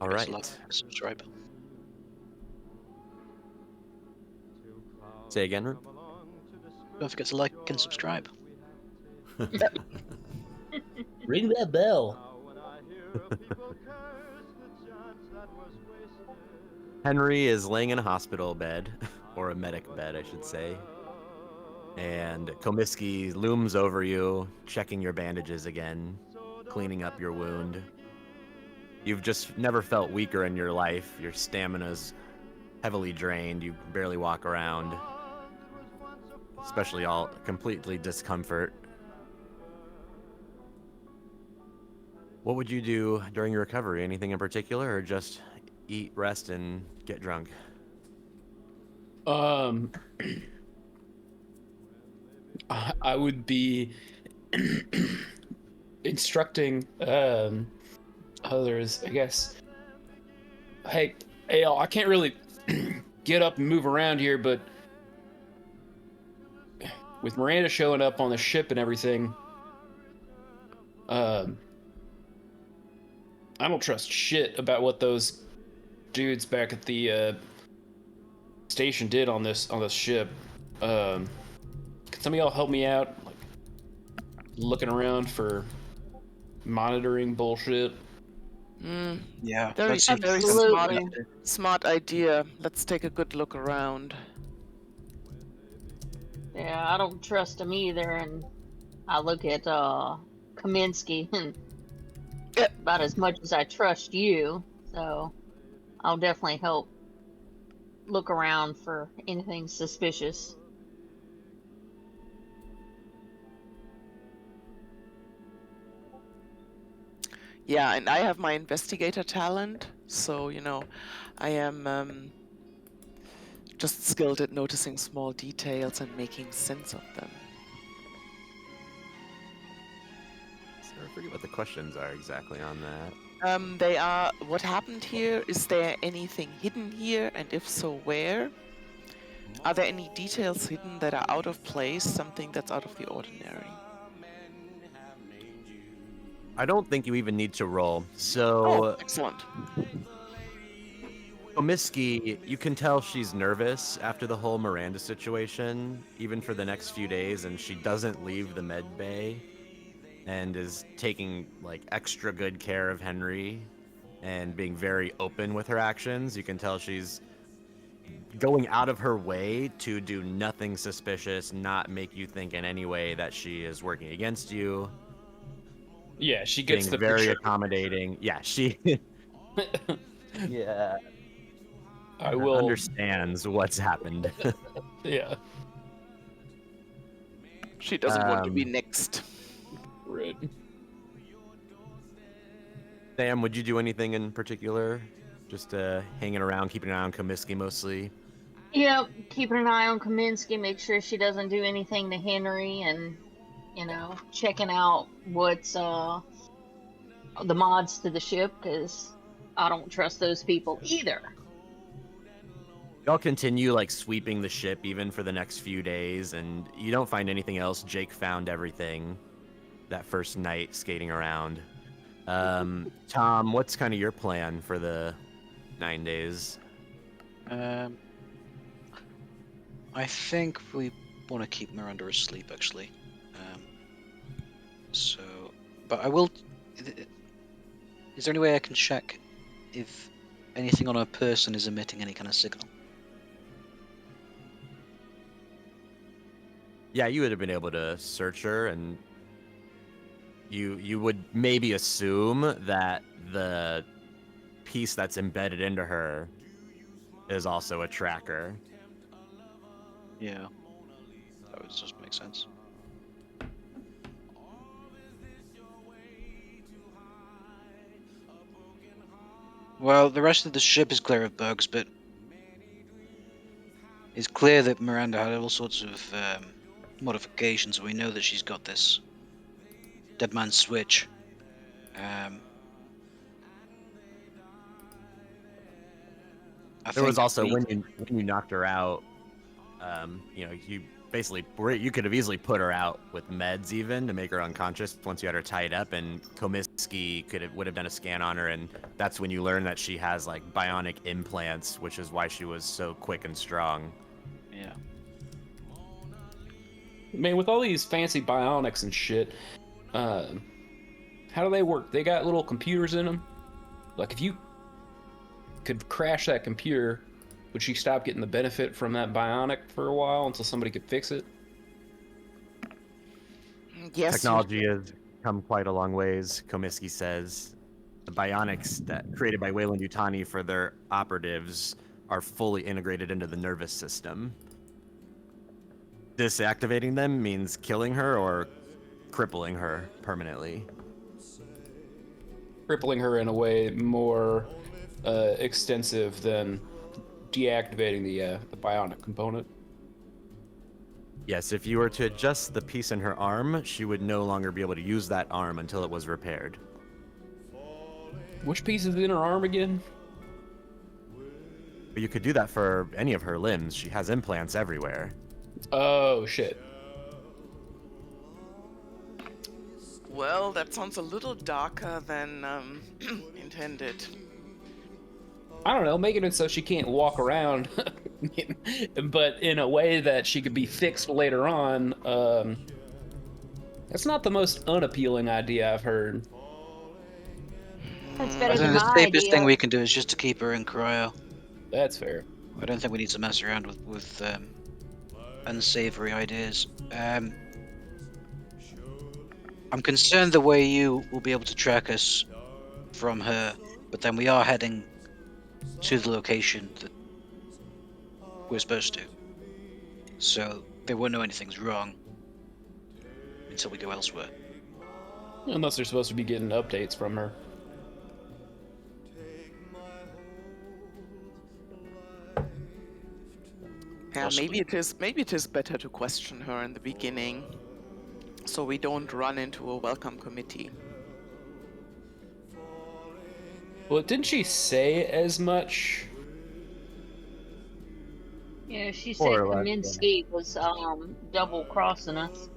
All Forget to like right. and subscribe. Say again, Ru? Don't forget to like and subscribe. Ring that bell. Henry is laying in a hospital bed, or a medic bed, I should say. And Komisky looms over you, checking your bandages again, cleaning up your wound. You've just never felt weaker in your life. Your stamina's heavily drained. You barely walk around, especially all completely discomfort. What would you do during your recovery? Anything in particular, or just eat, rest, and get drunk? I would be instructing others, I guess. Hey, y'all, I can't really get up and move around here, but with Miranda showing up on the ship and everything, I don't trust shit about what those dudes back at the station did on this ship. Can some of y'all help me out, like looking around for monitoring bullshit? Yeah, Very, that seems very Absolutely. smart idea. Let's take a good look around. Yeah, I don't trust him either, and I look at Kaminsky and Yeah. about as much as I trust you, so I'll definitely help look around for anything suspicious. Yeah, and I have my investigator talent, so I am just skilled at noticing small details and making sense of them. So I forget what the questions are exactly on that. They are, what happened here? Is there anything hidden here? And if so, where? Are there any details hidden that are out of place, something that's out of the ordinary? I don't think you even need to roll. Oh, So, excellent. Komisky, you can tell she's nervous after the whole Miranda situation, even for the next few days, and she doesn't leave the med bay and is taking like extra good care of Henry and being very open with her actions. You can tell she's going out of her way to do nothing suspicious, not make you think in any way that she is working against you. Yeah, she gets Being the very picture. accommodating. Yeah, she yeah, I will. understands what's happened. Yeah. She doesn't want to be next. Right. Sam, would you do anything in particular? Just hanging around, keeping an eye on Komisky mostly. Yep, keeping an eye on Kaminsky, make sure she doesn't do anything to Henry, and checking out what's the mods to the ship, because I don't trust those people either. Y'all continue like sweeping the ship even for the next few days, and you don't find anything else. Jake found everything that first night skating around. Tom, what's kind of your plan for the 9 days? I think we want to keep Miranda asleep, actually. But I will. Is there any way I can check if anything on her person is emitting any kind of signal? Yeah, you would have been able to search her, and you would maybe assume that the piece that's embedded into her is also a tracker. Yeah, that would just make sense. Well, the rest of the ship is clear of bugs, but it's clear that Miranda had all sorts of modifications. We know that she's got this dead man switch. There was also when you knocked her out, you basically, you could have easily put her out with meds even to make her unconscious once you had her tied up, and Komisky would have done a scan on her, and that's when you learn that she has like bionic implants, which is why she was so quick and strong. Yeah. Man, with all these fancy bionics and shit, how do they work? They got little computers in them. Like, if you could crash that computer, would she stop getting the benefit from that bionic for a while until somebody could fix it? Yes. Technology has come quite a long ways, Komisky says. The bionics that created by Weyland-Yutani for their operatives are fully integrated into the nervous system. Disactivating them means killing her or crippling her permanently. Crippling her in a way more extensive than deactivating the bionic component. Yes, if you were to adjust the piece in her arm, she would no longer be able to use that arm until it was repaired. Which piece is in her arm again? But you could do that for any of her limbs. She has implants everywhere. Oh, shit. Well, that sounds a little darker than intended. I don't know, making it so she can't walk around, but in a way that she could be fixed later on. That's not the most unappealing idea I've heard. That's I better think than the my safest idea. thing we can do is just to keep her in cryo. That's fair. I don't think we need to mess around with unsavory ideas. I'm concerned the way you will be able to track us from her, but then we are heading to the location that we're supposed to. So they won't know anything's wrong until we go elsewhere. Unless they're supposed to be getting updates from her. Yeah, Possibly. maybe it is better to question her in the beginning, so we don't run into a welcome committee. Well, didn't she say as much? Yeah, she said More or less, Kaminsky was double crossing us.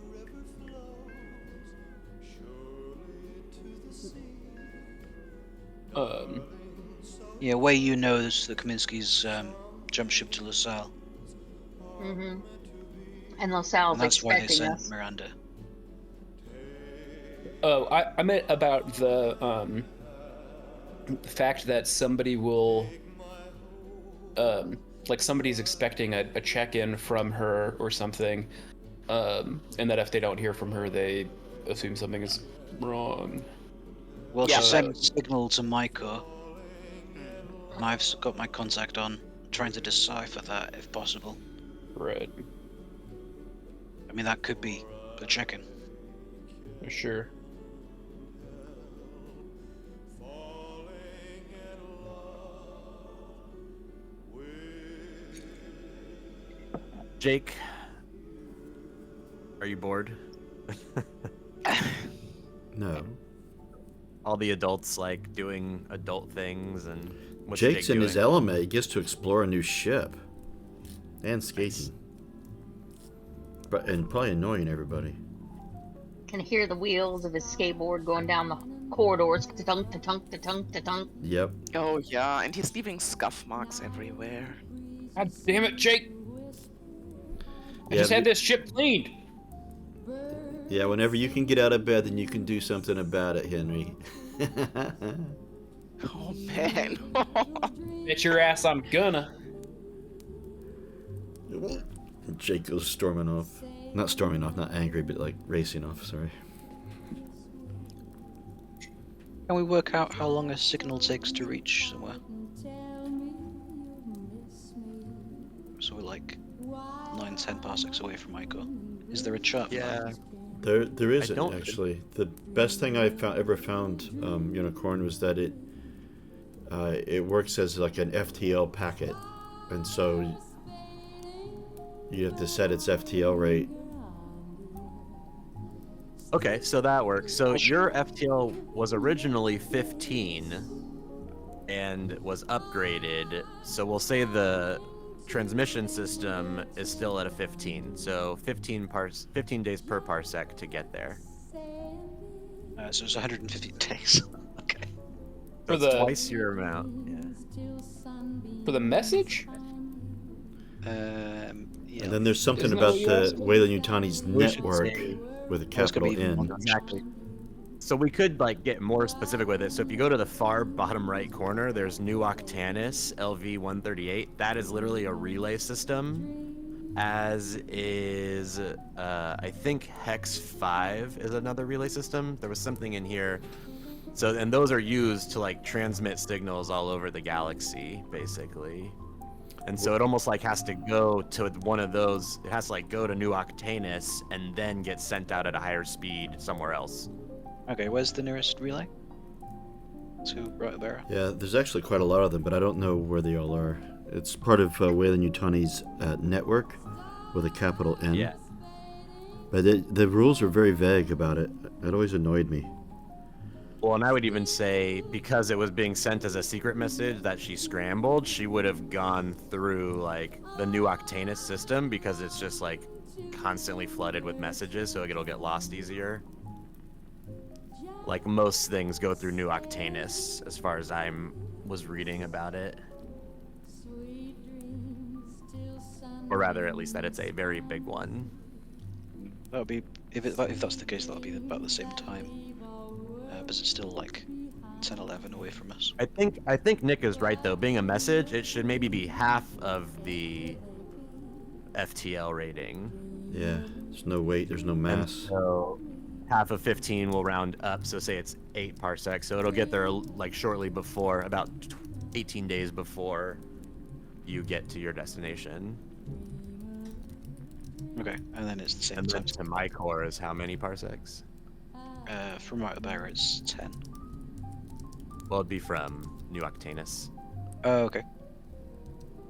Yeah, way you know this, that Kaminsky's jumped ship to LaSalle. Mm-hmm. And LaSalle's And that's why they expecting sent us. Miranda. Oh, I meant about the fact that somebody will, like somebody's expecting a check-in from her or something, and that if they don't hear from her, they assume something is wrong. Well, Yeah, she sent a signal to Maiko, and I've got my contact on, trying to decipher that if possible. Right. I mean, that could be a check-in. Sure. Jake, are you bored? No. All the adults like doing adult things, and what's Jake's Jake in doing? his element. He gets to explore a new ship. And skating. But and probably annoying everybody. Can hear the wheels of his skateboard going down the corridors. Ta-tunk, ta-tunk, ta-tunk, ta-tunk. Yep. Oh yeah, and he's leaving scuff marks everywhere. God damn it, Jake! I Yeah, just had this ship cleaned. Yeah, whenever you can get out of bed, then you can do something about it, Henry. Oh man. Bet your ass I'm gonna. Jake goes storming off. Not storming off, not angry, but like racing off, sorry. Can we work out how long a signal takes to reach somewhere? So we're like 9-10 parsecs away from Maiko. Is there a chart? for that? Yeah. There isn't don't- actually. The best thing I ever found Unicorn was that it works as like an FTL packet, and so you have to set its FTL rate. Okay, so that works. So your FTL was originally 15 and was upgraded. So we'll say the transmission system is still at a 15. So 15 days per parsec to get there. So it's 150 days. Okay. For That's the twice your amount. Yeah. for the message? Yeah. And then there's something Isn't that about what you the asked? Weyland-Yutani's We should network say- with a Oh, it's gonna capital be N. longer. Exactly. So we could like get more specific with it. So if you go to the far bottom right corner, there's New Octanus LV-138. That is literally a relay system, as is I think Hex 5 is another relay system. There was something in here. So and those are used to like transmit signals all over the galaxy, basically. And so it almost like has to go to one of those. It has to like go to New Octanus and then get sent out at a higher speed somewhere else. Okay, where's the nearest relay? To Rotobera? Yeah, there's actually quite a lot of them, but I don't know where they all are. It's part of Weyland-Yutani's network with a capital N. Yeah. But the rules are very vague about it. It always annoyed me. Well, and I would even say because it was being sent as a secret message that she scrambled, she would have gone through like the New Octanus system because it's just like constantly flooded with messages, so it'll get lost easier. Like most things go through New Octanus, as far as I was reading about it. Or rather, at least that it's a very big one. That would be if that's the case. That'll be about the same time. But it's still like 10, 11 away from us. I think Nick is right though. Being a message, it should maybe be half of the FTL rating. Yeah, there's no weight, there's no And mass. so half of 15 will round up. So say it's 8 parsecs. So it'll get there like shortly before, about 18 days before you get to your destination. Okay, and then it's the same And time. then to my core is how many parsecs? From Rotobera, it's 10. Well, it'd be from New Octanus. Oh, okay.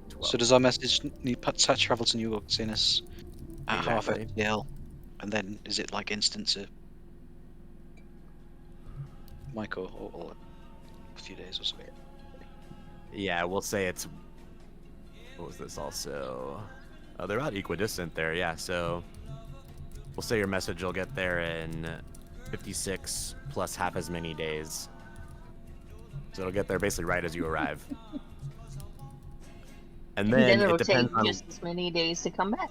12. So does our message need to travel to New Octanus at half Exactly. FTL, and then is it like instant to Michael or a few days or something? Yeah, we'll say it's. What was this also? Oh, they're about equidistant there. Yeah, so we'll say your message will get there in 56 plus half as many days. So it'll get there basically right as you arrive. And then it'll it depends take on. just as many days to come back.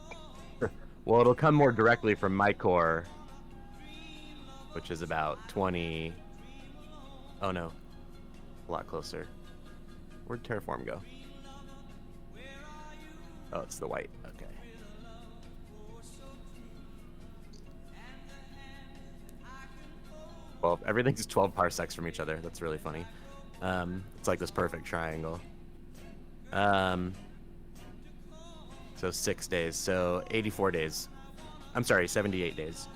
Well, it'll come more directly from my core, which is about 20. Oh no, a lot closer. Where'd Terraform go? Oh, it's the white. Okay. Well, everything's 12 parsecs from each other. That's really funny. It's like this perfect triangle. So 6 days. So 84 days. I'm sorry, 78 days.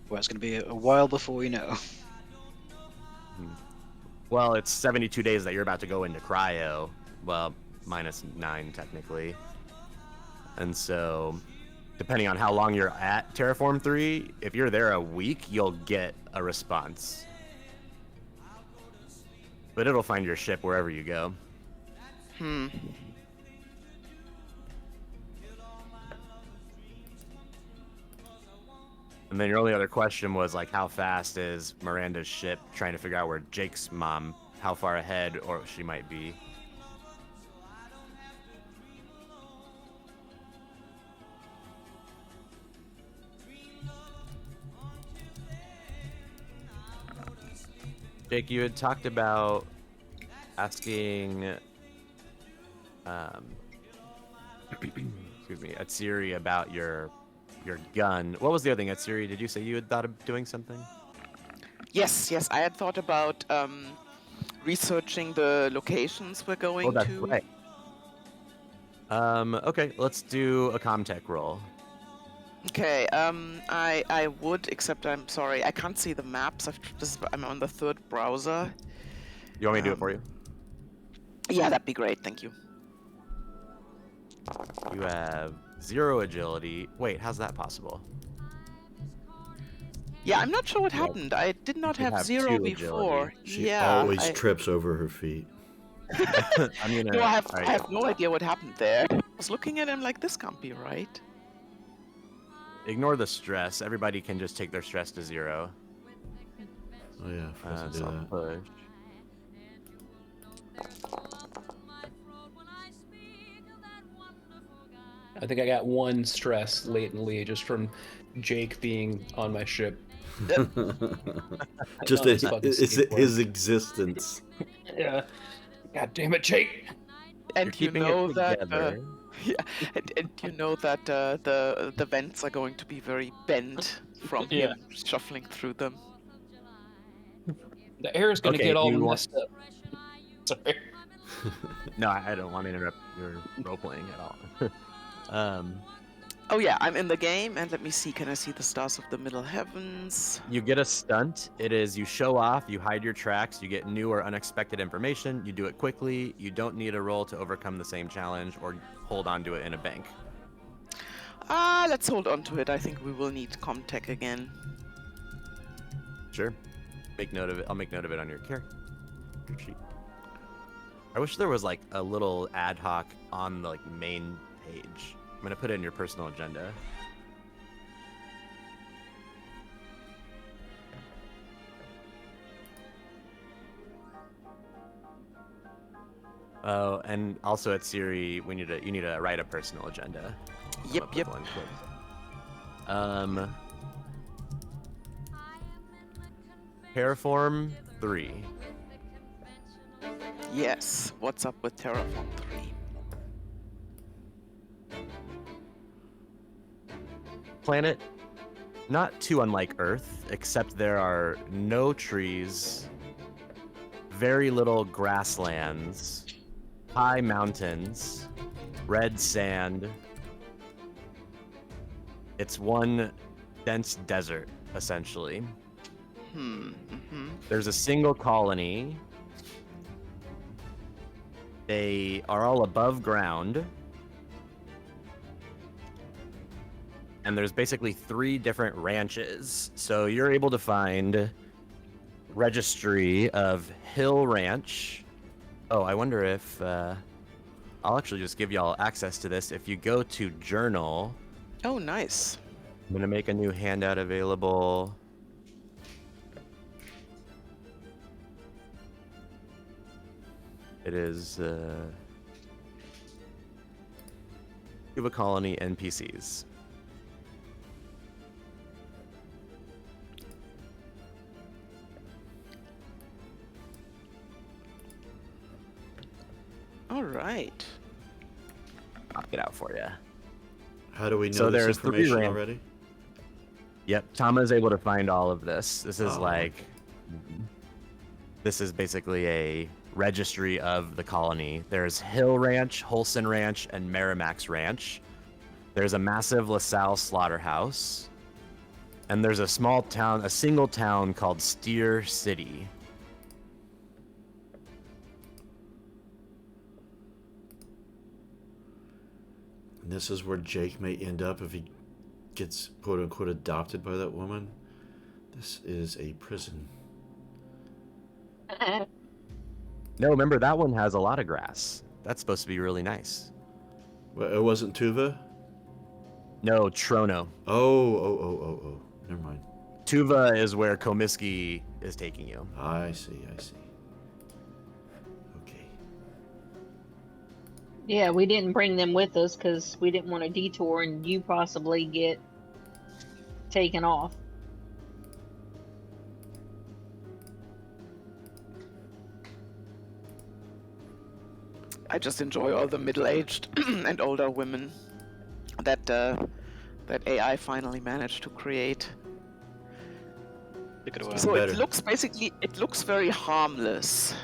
Well, it's going to be a while before we know. Well, it's 72 days that you're about to go into cryo. Well, minus 9 technically. And so, depending on how long you're at Terraform 3, if you're there a week, you'll get a response. But it'll find your ship wherever you go. And then your only other question was like, how fast is Miranda's ship? Trying to figure out where Jake's mom, how far ahead or she might be. Jake, you had talked about asking, excuse me, Atsiri about your gun. What was the other thing, Atsiri? Did you say you had thought of doing something? Yes, I had thought about researching the locations we're going Oh, that's to. right. Okay, let's do a Comtech roll. Okay, I would, except I'm sorry, I can't see the maps. I'm on the third browser. You want me to do it for you? Yeah, that'd be great, thank you. You have 0 agility. Wait, how's that possible? Yeah, I'm not sure what Like, happened. I did not should have have 0 2 before. agility. She Yeah, always trips over her feet. I'm gonna. no, I have Alright, no idea what happened there. I was looking at him like, this can't be right. ignore the stress. Everybody can just take their stress to 0. Oh yeah, I forgot to So do I'll that. push. I think I got 1 stress latently just from Jake being on my ship. Just On his fucking it's skateboard. his existence. Yeah. God damn it, Jake! You're And you keeping know it that, together. yeah, and you know that the vents are going to be very bent from Yeah. him shuffling through them. The air is gonna Okay, get all you want- messed up. Sorry. No, I don't want to interrupt your role playing at all. Oh yeah, I'm in the game, and let me see. Can I see the stars of the middle heavens? You get a stunt. It is you show off, you hide your tracks, you get new or unexpected information, you do it quickly, you don't need a roll to overcome the same challenge or hold on to it in a bank. Let's hold on to it. I think we will need Comtech again. Sure. Make note of it. I'll make note of it on your character sheet. I wish there was like a little ad hoc on the main page. I'm gonna put it in your personal agenda. Oh, and also at Siri, you need to write a personal agenda. Come Yep, up with yep. one quick. Terraform 3. Yes. What's up with Terraform 3? Planet not too unlike Earth, except there are no trees, very little grasslands, high mountains, red sand. It's one dense desert, essentially. There's a single colony. They are all above ground. And there's basically 3 different ranches. So you're able to find registry of Hill Ranch. Oh, I wonder if I'll actually just give y'all access to this. If you go to journal, Oh, nice. I'm gonna make a new handout available. It is Cuba Colony NPCs. All right. I'll get out for you. How do we know So this there's 3 information ran- already? Yep, Tama is able to find all of this. This is Oh. This is basically a registry of the colony. There's Hill Ranch, Holson Ranch, and Merrimack's Ranch. There's a massive LaSalle slaughterhouse. And there's a single town called Steer City. And this is where Jake may end up if he gets quote unquote adopted by that woman. This is a prison. No, remember that one has a lot of grass. That's supposed to be really nice. Well, it wasn't Tuva? No, Trono. Oh. Never mind. Tuva is where Komiski is taking you. I see. Okay. Yeah, we didn't bring them with us because we didn't want a detour and you possibly get taken off. I just enjoy all the middle-aged and older women that that AI finally managed to create. Look at it. So better. it looks very harmless.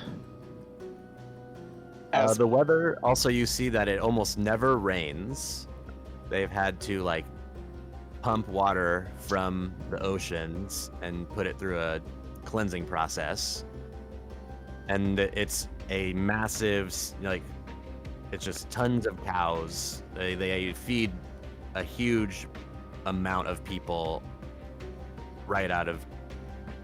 As The weather, also you see that it almost never rains. They've had to pump water from the oceans and put it through a cleansing process. And it's a massive, it's just tons of cows. They feed a huge amount of people right out of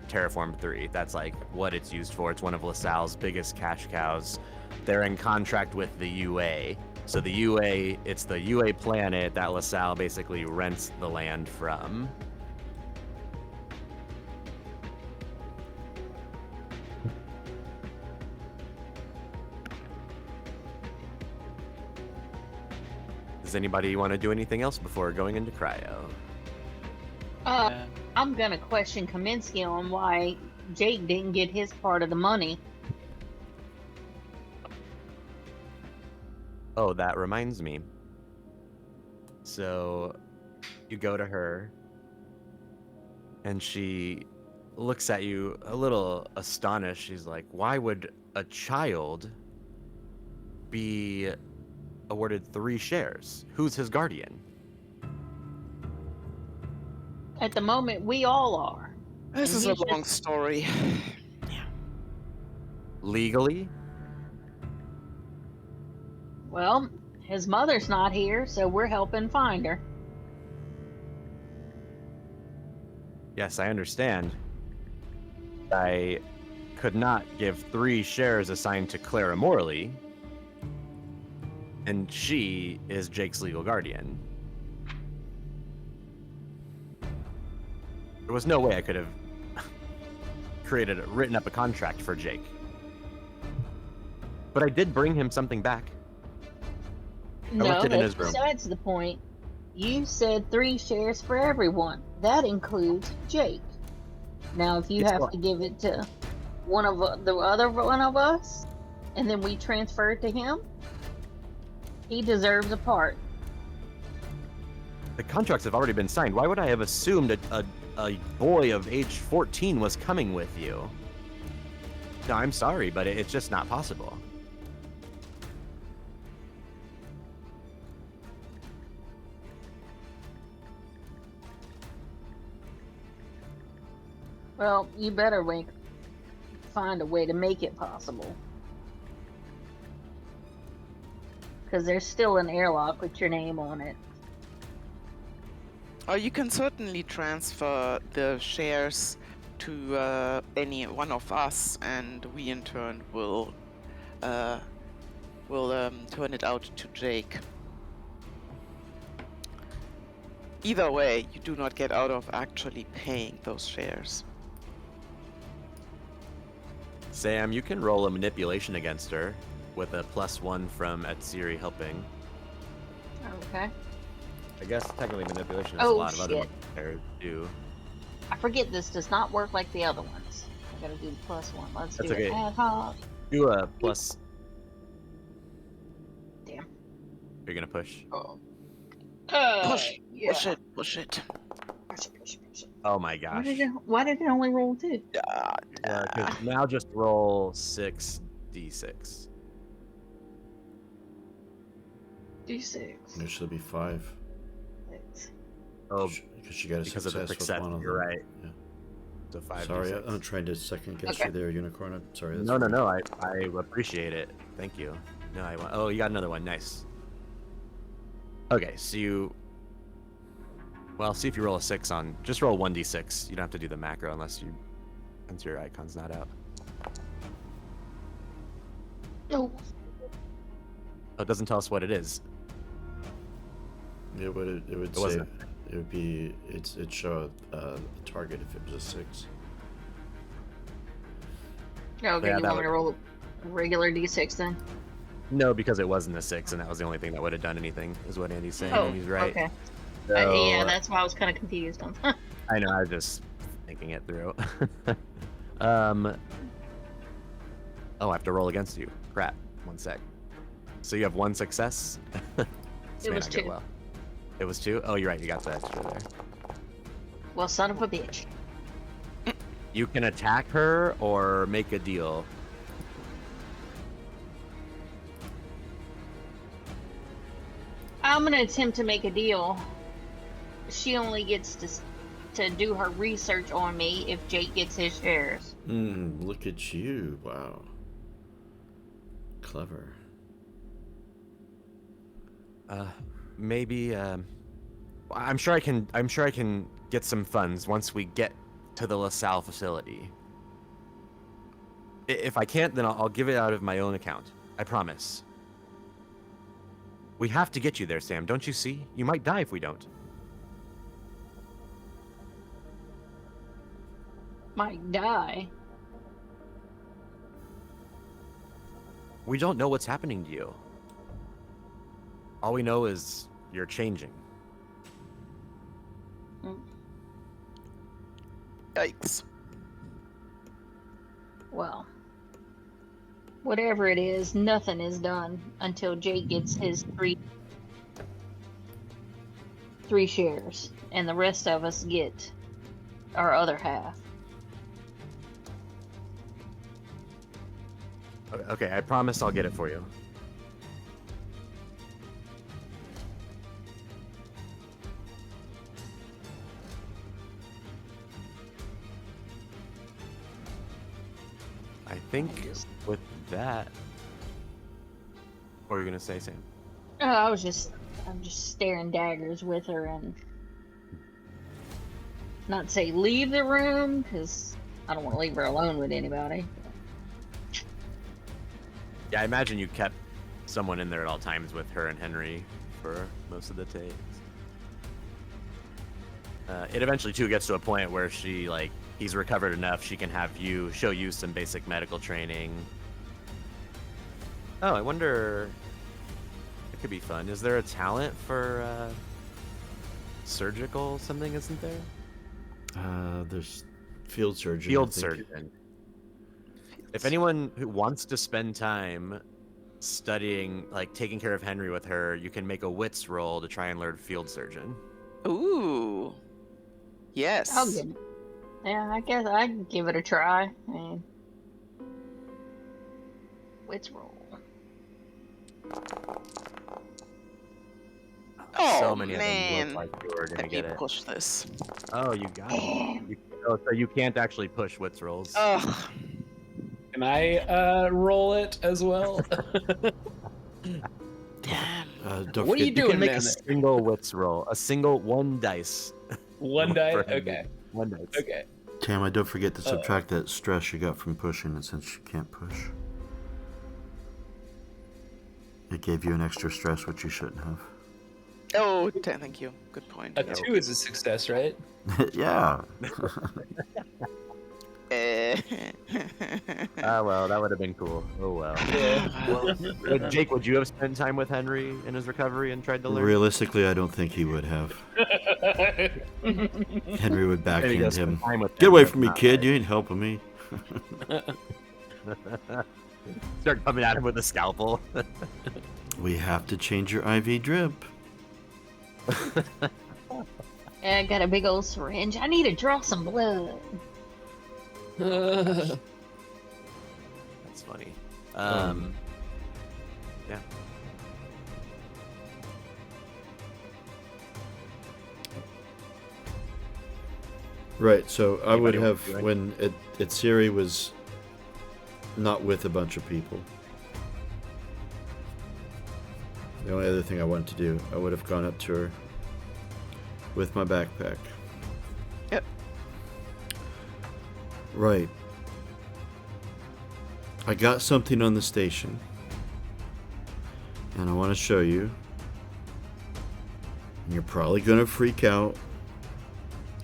Terraform 3. That's like what it's used for. It's one of LaSalle's biggest cash cows. They're in contract with the UA. So the UA, it's the UA planet that LaSalle basically rents the land from. Does anybody want to do anything else before going into cryo? I'm gonna question Kaminsky on why Jake didn't get his part of the money. Oh, that reminds me. So you go to her, and she looks at you a little astonished. She's like, why would a child be awarded 3 shares? Who's his guardian? At the moment, we all are. This And is a he's long just- story. Legally? Well, his mother's not here, so we're helping find her. Yes, I understand. I could not give 3 shares assigned to Clara Morley, and she is Jake's legal guardian. There was no way I could have written up a contract for Jake. But I did bring him something back. No, left it in that's his room. besides the point. You said 3 shares for everyone. That includes Jake. Now, if you It's have what? to give it to one of the other one of us, and then we transfer it to him, he deserves a part. The contracts have already been signed. Why would I have assumed a boy of age 14 was coming with you? No, I'm sorry, but it's just not possible. Well, you better find a way to make it possible. Because there's still an airlock with your name on it. Or you can certainly transfer the shares to any one of us, and we in turn will turn it out to Jake. Either way, you do not get out of actually paying those shares. Sam, you can roll a manipulation against her with a +1 from Atsiri helping. Okay. I guess technically manipulation is a Oh, lot of other shit. pairs do. I forget this does not work like the other ones. I gotta do the +1. Let's That's do okay. it ad hoc. Do a plus. Damn. You're gonna push. Oh. Push, Yeah. push it, push it. Push it, push it, push it. Oh my gosh. Why did it only roll 2? Ah, Yeah, 'cause now just roll 6d6. D6. There should be 5. 6. Oh, Because you got a because of the success success. with one of You're them. right. Yeah. So 5d6. Sorry, I'm trying to second guess Okay. you there, Unicorn. I'm sorry. That's No, no, rude. no. I appreciate it. Thank you. No, I want. Oh, you got another one. Nice. Okay, so you. Well, see if you roll a 6 on. Just roll 1d6. You don't have to do the macro unless your icon's not out. Oh. Oh, it doesn't tell us what it is. Yeah, but it would say wasn't. it would be it'd show a target if it was a 6. Okay, Yeah, you that want me would- to roll a regular D6 then? No, because it wasn't a 6, and that was the only thing that would have done anything. Is what Andy's saying, Oh, and he's right. okay. So, Yeah, that's why I was kind of confused on that. I know. I was just thinking it through. Oh, I have to roll against you. Crap. 1 sec. So you have 1 success. This It may was not go 2. well. It was 2. Oh, you're right. You got the extra there. Well, son of a bitch. You can attack her or make a deal. I'm gonna attempt to make a deal. She only gets to do her research on me if Jake gets his shares. Look at you! Wow. Clever. Maybe. I'm sure I can get some funds once we get to the LaSalle facility. If I can't, then I'll give it out of my own account. I promise. We have to get you there, Sam. Don't you see? You might die if we don't. Might die. We don't know what's happening to you. All we know is you're changing. Yikes. Well, whatever it is, nothing is done until Jake gets his three shares, and the rest of us get our other half. Okay, I promise I'll get it for you. I think with that, what were you gonna say, Sam? Oh, I'm just staring daggers with her, and not say leave the room, because I don't want to leave her alone with anybody. Yeah, I imagine you kept someone in there at all times with her and Henry for most of the takes. It eventually too gets to a point where he's recovered enough, she can show you some basic medical training. Oh, I wonder, it could be fun. Is there a talent for surgical something, isn't there? There's field surgeon. Field surgeon. If anyone who wants to spend time studying, taking care of Henry with her, you can make a wits roll to try and learn field surgeon. Ooh. Yes. I'll give it. Yeah, I guess I'd give it a try. I mean, wits roll. Oh, So many man. of them look like you were gonna Let get me it. push this. Oh, you got it. So you can't actually push wits rolls. Ugh. Can I roll it as well? Damn. Don't What are you forget- You doing, can make man? a single wits roll. one dice. One die? for Henry. Okay. One dice. Okay. Tam, don't forget to subtract that stress you got from pushing it since you can't push. It gave you an extra stress, which you shouldn't have. Oh, thank you. Good point. A 2 is a success, right? Yeah. Ah, well, that would have been cool. Oh, well. Yeah. Jake, would you have spent time with Henry in his recovery and tried to learn? Realistically, I don't think he would have. Henry would Maybe backhand just him. spend time with Get him, away but from me, not kid. like- You ain't helping me. Start coming at him with a scalpel. We have to change your IV drip. Yeah, I got a big old syringe. I need to draw some blood. That's funny. Yeah. Right, so I would Anybody want have, to do when Itsiri was not with a bunch of people, the only other thing I wanted to do, I would have gone up to her with my backpack. Yep. Right. I got something on the station, and I want to show you. And you're probably going to freak out,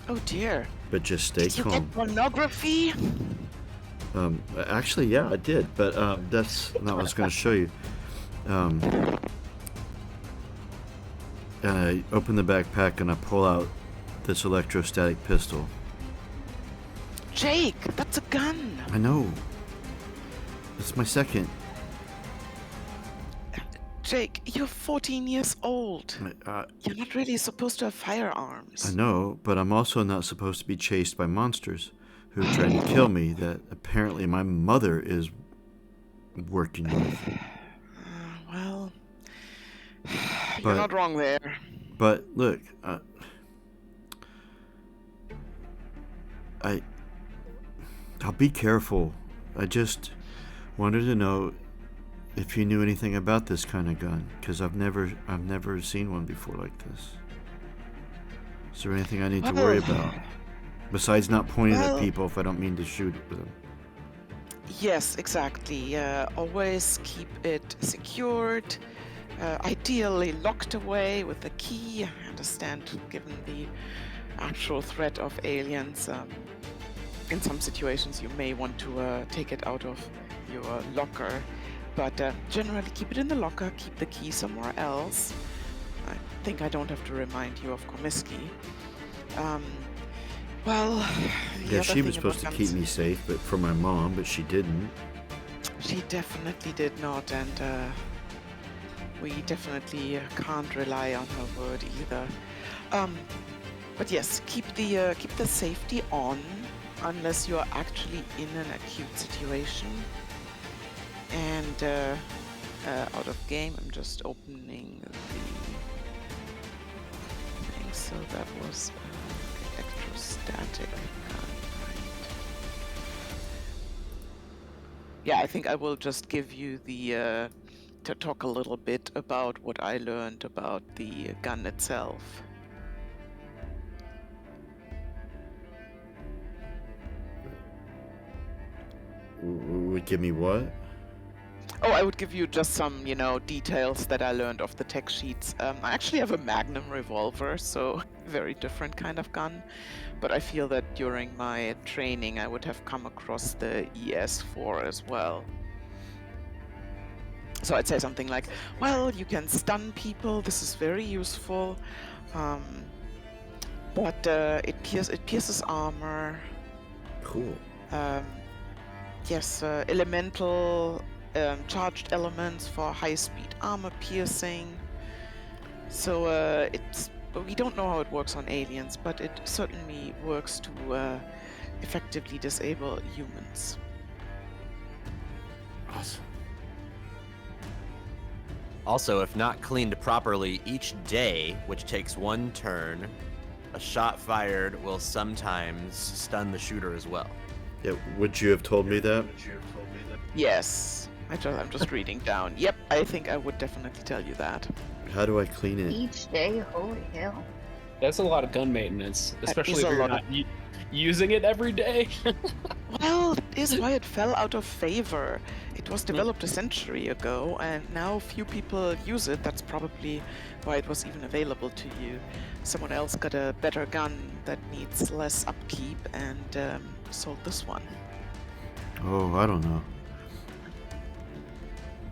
Oh dear. but just stay Did you calm. get pornography? Actually, yeah, I did, but that's not what I was going to show you. And I open the backpack and I pull out this electrostatic pistol. Jake, that's a gun. I know. It's my second. Jake, you're 14 years old. I You're not really supposed to have firearms. know, but I'm also not supposed to be chased by monsters who are trying to kill me that apparently my mother is working with. Well, But- you're not wrong there. But look, I'll be careful. I just wanted to know if you knew anything about this kind of gun, because I've never seen one before like this. Is there anything I need to worry about? Besides not pointing at Well- people if I don't mean to shoot with them. Yes, exactly. Always keep it secured, ideally locked away with a key. I understand, given the actual threat of aliens, in some situations you may want to take it out of your locker, but generally keep it in the locker, keep the key somewhere else. I think I don't have to remind you of Comiskey. Well, the Yeah, other she was thing supposed to about keep guns- me safe, but for my mom, but she didn't. She definitely did not, and we definitely can't rely on her word either. But yes, keep the safety on unless you are actually in an acute situation. And out of game, I'm just opening the thing. So that was electrostatic. Yeah, I think I will just give you the to talk a little bit about what I learned about the gun itself. Would give me what? Oh, I would give you just some, details that I learned off the tech sheets. I actually have a Magnum revolver, so very different kind of gun. But I feel that during my training, I would have come across the ES4 as well. So I'd say something like, well, you can stun people. This is very useful. But it pierces armor. Cool. Yes, elemental charged elements for high-speed armor piercing. So we don't know how it works on aliens, but it certainly works to effectively disable humans. Awesome. Also, if not cleaned properly each day, which takes one turn, a shot fired will sometimes stun the shooter as well. Yeah, would you have told me that? Yes, I'm just reading down. Yep, I think I would definitely tell you that. How do I clean it? Each day, holy hell. That's a lot of gun maintenance, especially is if a you're lot not using it every day. Well, that is why it fell out of favor. It was developed a century ago, and now few people use it. That's probably why it was even available to you. Someone else got a better gun that needs less upkeep and sold this one. Oh, I don't know.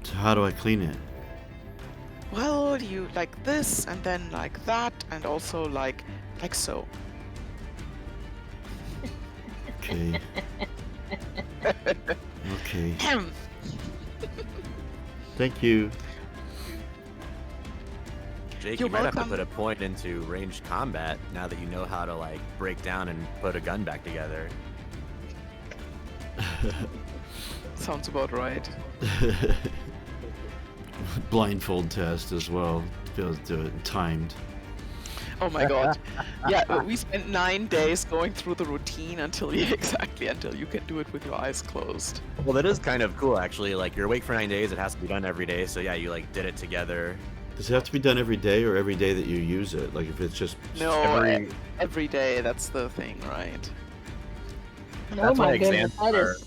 So how do I clean it? Well, you like this, and then like that, and also like so. Okay. Okay. Ahem. Thank you. Jake, You're you might have to welcome. put a point into ranged combat now that you know how to like break down and put a gun back together. Sounds about right. Blindfold test as well. To be able to do it timed. Oh my god. Yeah, we spent 9 days going through the routine until you can do it with your eyes closed. Well, that is kind of cool, actually. Like, you're awake for 9 days, it has to be done every day. So, yeah, you, like, did it together. Does it have to be done every day or every day that you use it? Like if it's just No, Every- every day, that's the thing, right? Oh That's my why goodness, that Xanthar, is.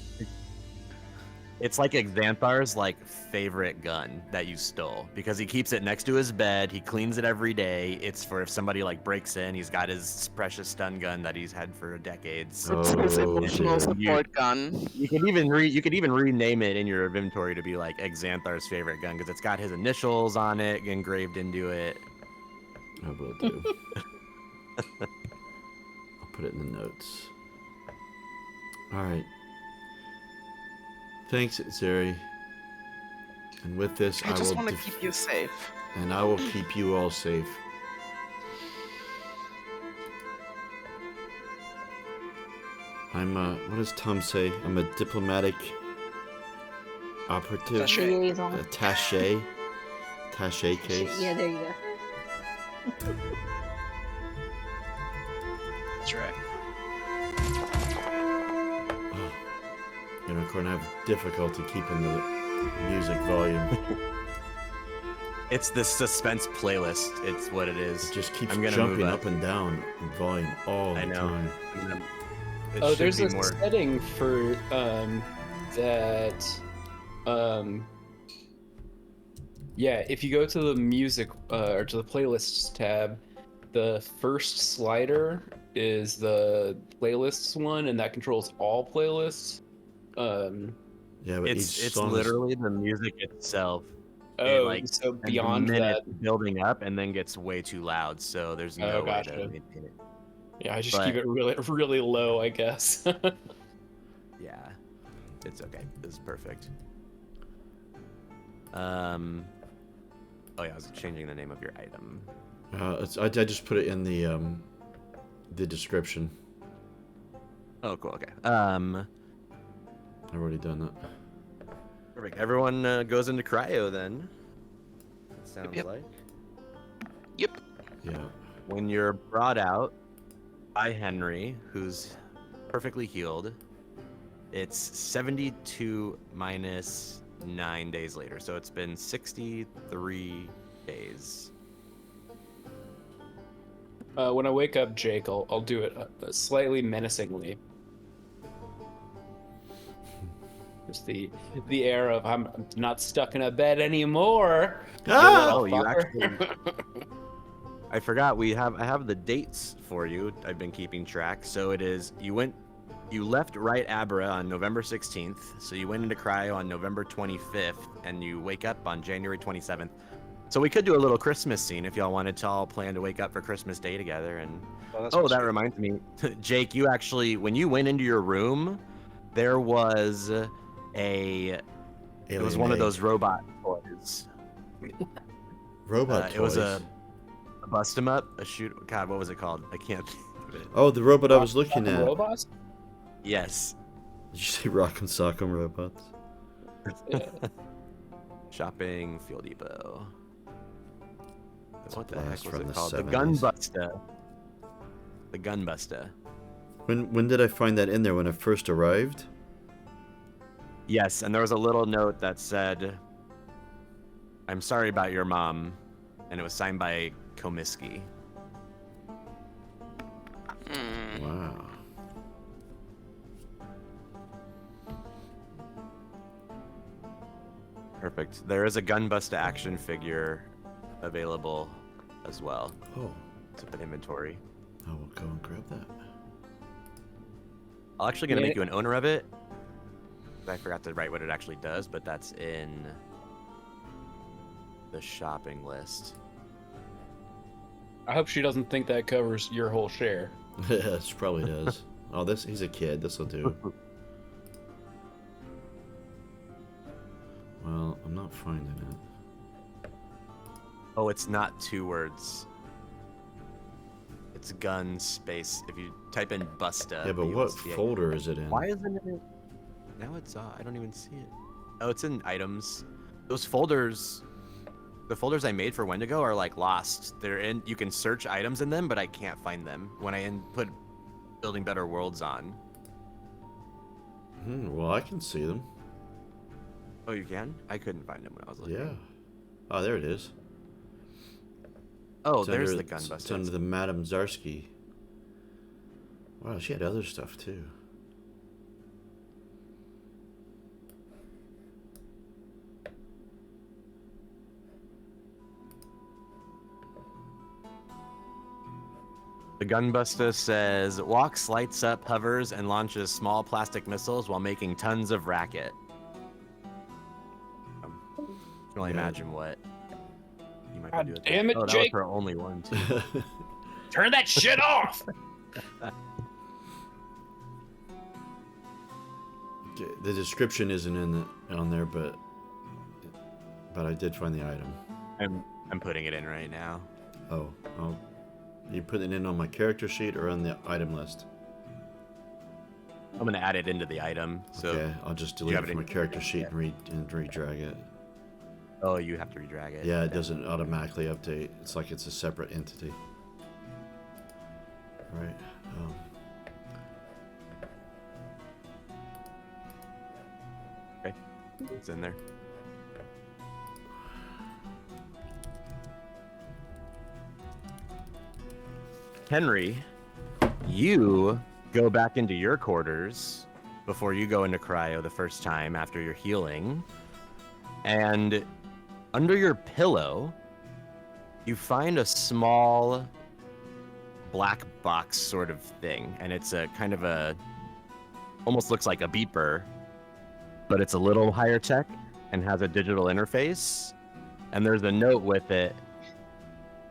it's like Xanthar's, like, favorite gun that you stole. Because he keeps it next to his bed, he cleans it every day. It's for if somebody, like, breaks in, he's got his precious stun gun that he's had for decades. It's his Oh, emotional dear. support gun. You could even rename it in your inventory to be like Xanthar's favorite gun because it's got his initials on it engraved into it. I will do. I'll put it in the notes. Alright. Thanks, Zeri. And with this, I just will want to keep you safe. and I will keep you all safe. I'm what does Tom say? I'm a diplomatic operative, Liaison. attaché case. Yeah, there you go. That's right. Unicorn, I have difficulty keeping the music volume. It's the suspense playlist. It's what it is. It just keeps I'm gonna jumping move up and down in volume all I the know. time. It Oh, should there's be a more. setting for that. Yeah, if you go to the music or to the playlists tab, the first slider is the playlists one, and that controls all playlists. Yeah, but each It's song is. literally the music itself. It Oh, like so spends beyond minutes that. building up and then gets way too loud. So there's Oh, no way to gotcha. maintain it. Yeah, I just But keep it really, really low, I guess. yeah, it's okay. This is perfect. Oh yeah, I was changing the name of your item. I just put it in the description. Oh, cool. Okay. I've already done that. Perfect. Everyone goes into cryo then. It sounds Yep. like. Yep. Yeah. When you're brought out by Henry, who's perfectly healed, it's 72 minus 9 days later. So it's been 63 days. When I wake up, Jake, I'll do it slightly menacingly. Just the air of I'm not stuck in a bed anymore. Ah! Oh, you fucker. actually. I forgot I have the dates for you. I've been keeping track. So it is you left Right Abra on November 16th. So you went into cryo on November 25th and you wake up on January 27th. So we could do a little Christmas scene if y'all wanted to all plan to wake up for Christmas Day together. And Well, that reminds me, Jake, you actually, when you went into your room, there was it was Alien one of egg. those robot toys. Robot toys. It was a bust 'em up, a shoot. God, what was it called? I can't think of it. Oh, the robot I was looking at. Robots? Yes. Did you say Rock and Sock'em robots? Yeah. Shopping Fuel Depot. What the heck blast was from it the called? 70s. The Gunbuster. The Gunbuster. When did I find that in there? When I first arrived? Yes, and there was a little note that said, "I'm sorry about your mom," and it was signed by Komisky. Wow. Perfect. There is a Gunbuster action figure available as well. Oh, It's up in inventory. I will go and grab that. I'm actually gonna Yeah. make you an owner of it. I forgot to write what it actually does, but that's in the shopping list. I hope she doesn't think that covers your whole share. Yeah, she probably does. Oh, he's a kid. This'll do. Well, I'm not finding it. Oh, it's not 2 words. It's gun space. If you type in Busta. Yeah, but what B-U-S-T-A. folder is it in? Why isn't it? Now it's I don't even see it. Oh, it's in items. Those folders, the folders I made for Wendigo are like lost. They're in. You can search items in them, but I can't find them when I put Building Better Worlds on. Well, I can see them. Oh, you can? I couldn't find them when I was looking. Yeah. Oh, there it is. Oh, It's there's under, the It's Gunbuster. under the Madame Zarsky. Wow, she had other stuff too. The Gunbuster says, walks, lights up, hovers, and launches small plastic missiles while making tons of racket. I can only Yeah. imagine what you might God do with damn that. it, Oh, that Jake. was her only one, too. Turn that shit off! The description isn't on there, but I did find the item. I'm putting it in right now. Oh, you putting it in on my character sheet or on the item list? I'm gonna add it into the item. So, Okay, I'll just you delete have it it from in my your character sheet and redrag it. oh, you have to redrag it. Yeah, it doesn't automatically update. It's like it's a separate entity. Right. Okay, it's in there. Henry, you go back into your quarters before you go into cryo the first time after your healing. And under your pillow, you find a small black box sort of thing. And it's a kind of a, almost looks like a beeper, but it's a little higher tech and has a digital interface. And there's a note with it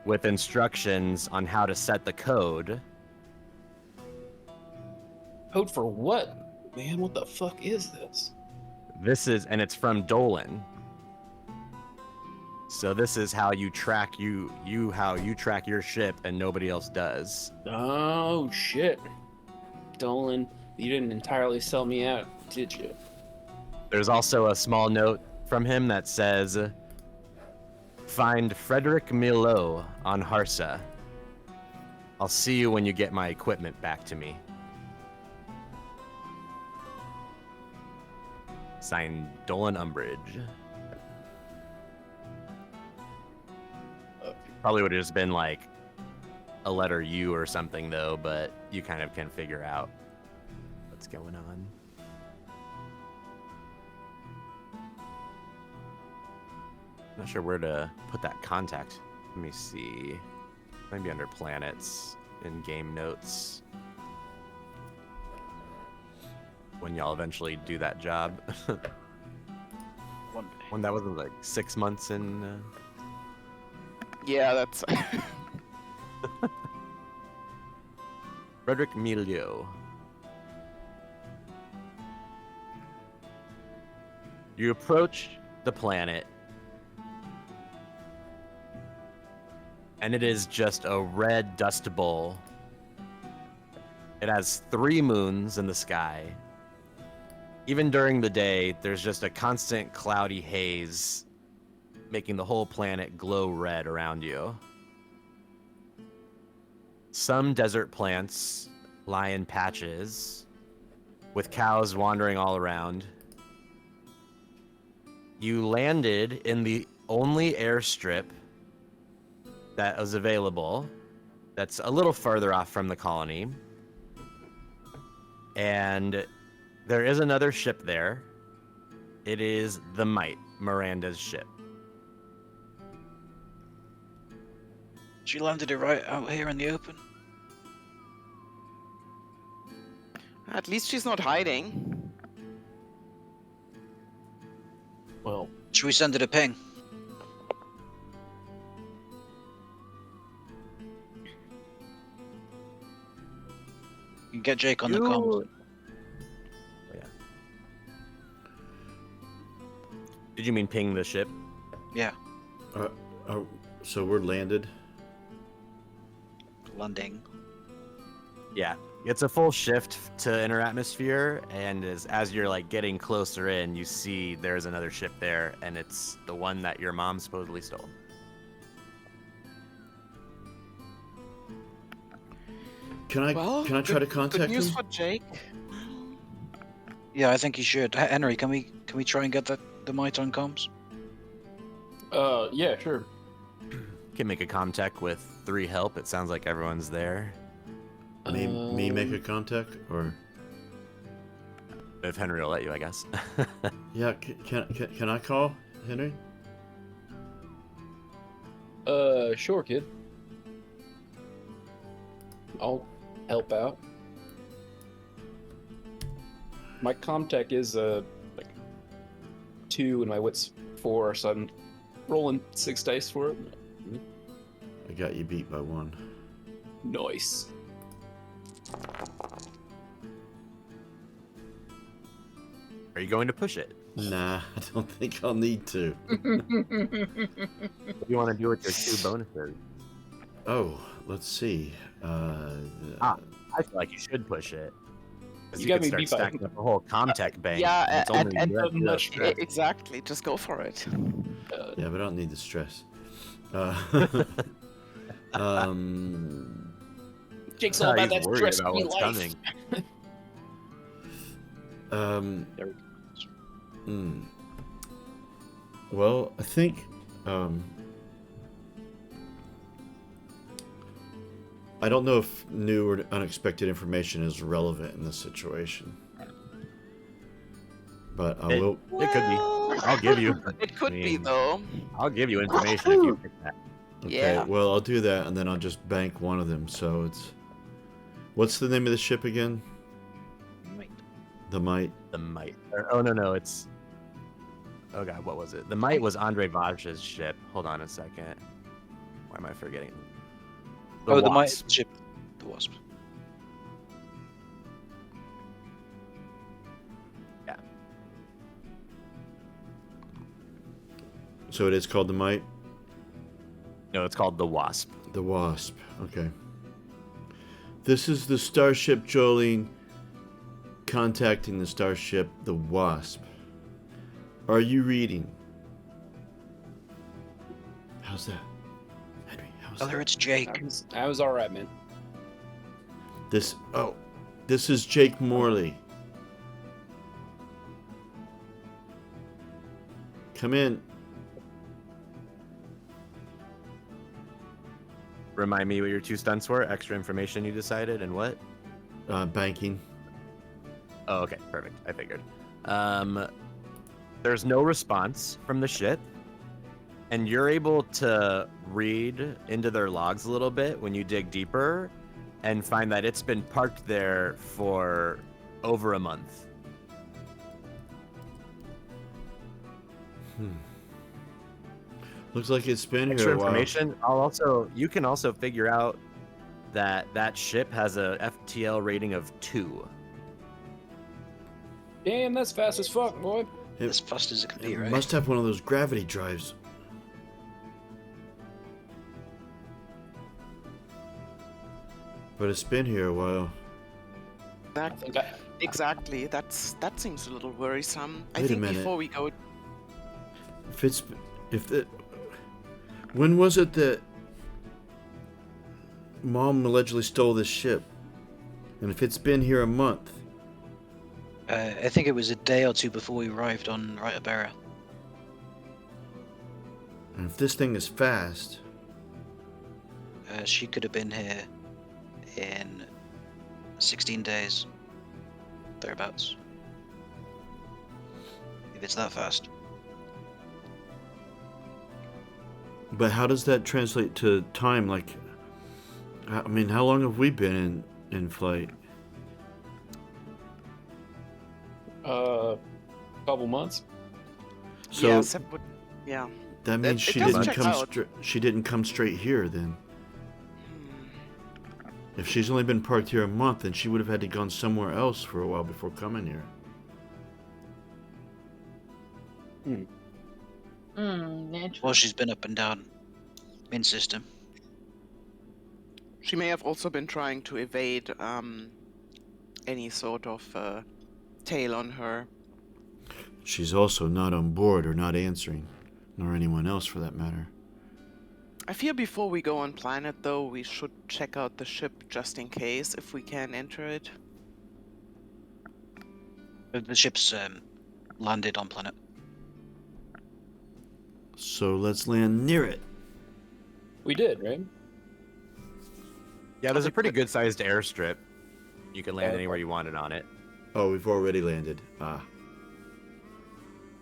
with instructions on how to set the code. Code for what? Man, what the fuck is this? And it's from Dolan. So this is how you track how you track your ship and nobody else does. Oh shit. Dolan, you didn't entirely sell me out, did you? There's also a small note from him that says, find Frederick Milo on Harsa. I'll see you when you get my equipment back to me. Signed, Dolan Umbridge. Probably would have just been like a letter U or something though, but you kind of can figure out what's going on. Not sure where to put that contact. Let me see. Maybe under planets in game notes. When y'all eventually do that job. One day. When that wasn't like 6 months in. Yeah, that's. Frederick Milio. You approach the planet. And it is just a red dust bowl. It has 3 moons in the sky. Even during the day, there's just a constant cloudy haze, making the whole planet glow red around you. Some desert plants lie in patches, with cows wandering all around. You landed in the only airstrip that was available, that's a little further off from the colony. And there is another ship there. It is the Might, Miranda's ship. She landed it right out here in the open. At least she's not hiding. Well, Should we send it a ping? You can get Jake on the comms. Yeah. Did you mean ping the ship? Yeah, So we're landed. landing. Yeah. It's a full shift to inner atmosphere, and as you're like getting closer in, you see there's another ship there, and it's the one that your mom supposedly stole. Can I try to contact Good news him? for Jake. Yeah, I think you should. Henry, can we try and get the Might on comms? yeah, sure. Can make a contact with 3 help. It sounds like everyone's there. Me make a contact, or If Henry will let you, I guess. yeah? Can I call Henry? Sure, kid. I'll help out. My comtech is like 2 and my wit's 4, so I'm rolling 6 dice for it. I got you beat by 1. Nice. Are you going to push it? Nah, I don't think I'll need to. What do you want to do with your 2 bonuses? Oh, let's see. I feel like you should push it. 'Cause You you got could me start beat by- stacking up a whole Comtech bank. Yeah, It's only and you have to much- stress. Exactly. Just go for it. Yeah, but I don't need the stress. Jake's all about He's that worried stress about free what's life. coming. There we go. Well, I think I don't know if new or unexpected information is relevant in this situation. But I will. It could be. I'll give you. It could I be mean, though. I'll give you information if you pick that. Okay, Yeah. well, I'll do that, and then I'll just bank one of them. So it's. What's the name of the ship again? The Might. The Might. Oh no, it's. Oh god, what was it? The Might was Andre Vaj's ship. Hold on a second. Why am I forgetting? The Might Wasp. ship. The Wasp. So it is called the Might? No, it's called the Wasp. The Wasp. Okay. This is the Starship Jolene contacting the Starship the Wasp. Are you reading? How's that? Henry, how's Brother, that? it's Jake. I was all right, man. This is Jake Morley. Come in. Remind me what your 2 stunts were. Extra information you decided, and what? Banking. Oh, okay, perfect. I figured. There's no response from the ship, and you're able to read into their logs a little bit when you dig deeper, and find that it's been parked there for over a month. Looks like it's been Extra here a while. information. You can also figure out that ship has a FTL rating of 2. Damn, that's fast as fuck, boy. As fast as it can be, It right? must have one of those gravity drives. But it's been here a while. I think I, Exactly. That seems a little worrisome. I Wait a think minute. before we go, When was it that Mom allegedly stole this ship? And if it's been here a month, I think it was a day or two before we arrived on Rita. and if this thing is fast, She could have been here in 16 days. Thereabouts. If it's that fast. but how does that translate to time? Like, I mean, how long have we been in flight? couple months. So yes, that would, yeah. that means it she doesn't didn't check come out. she didn't come straight here then. Hmm. If she's only been parked here a month, then she would have had to gone somewhere else for a while before coming here. Interesting. Well, she's been up and down main system. She may have also been trying to evade any sort of tail on her. She's also not on board or not answering, nor anyone else for that matter. I feel before we go on planet, though, we should check out the ship just in case, if we can enter it. The ship's landed on planet. So let's land near it. We did, right? Yeah, there's a pretty good sized airstrip. You can land Okay. anywhere you wanted on it. Oh, we've already landed. Ah.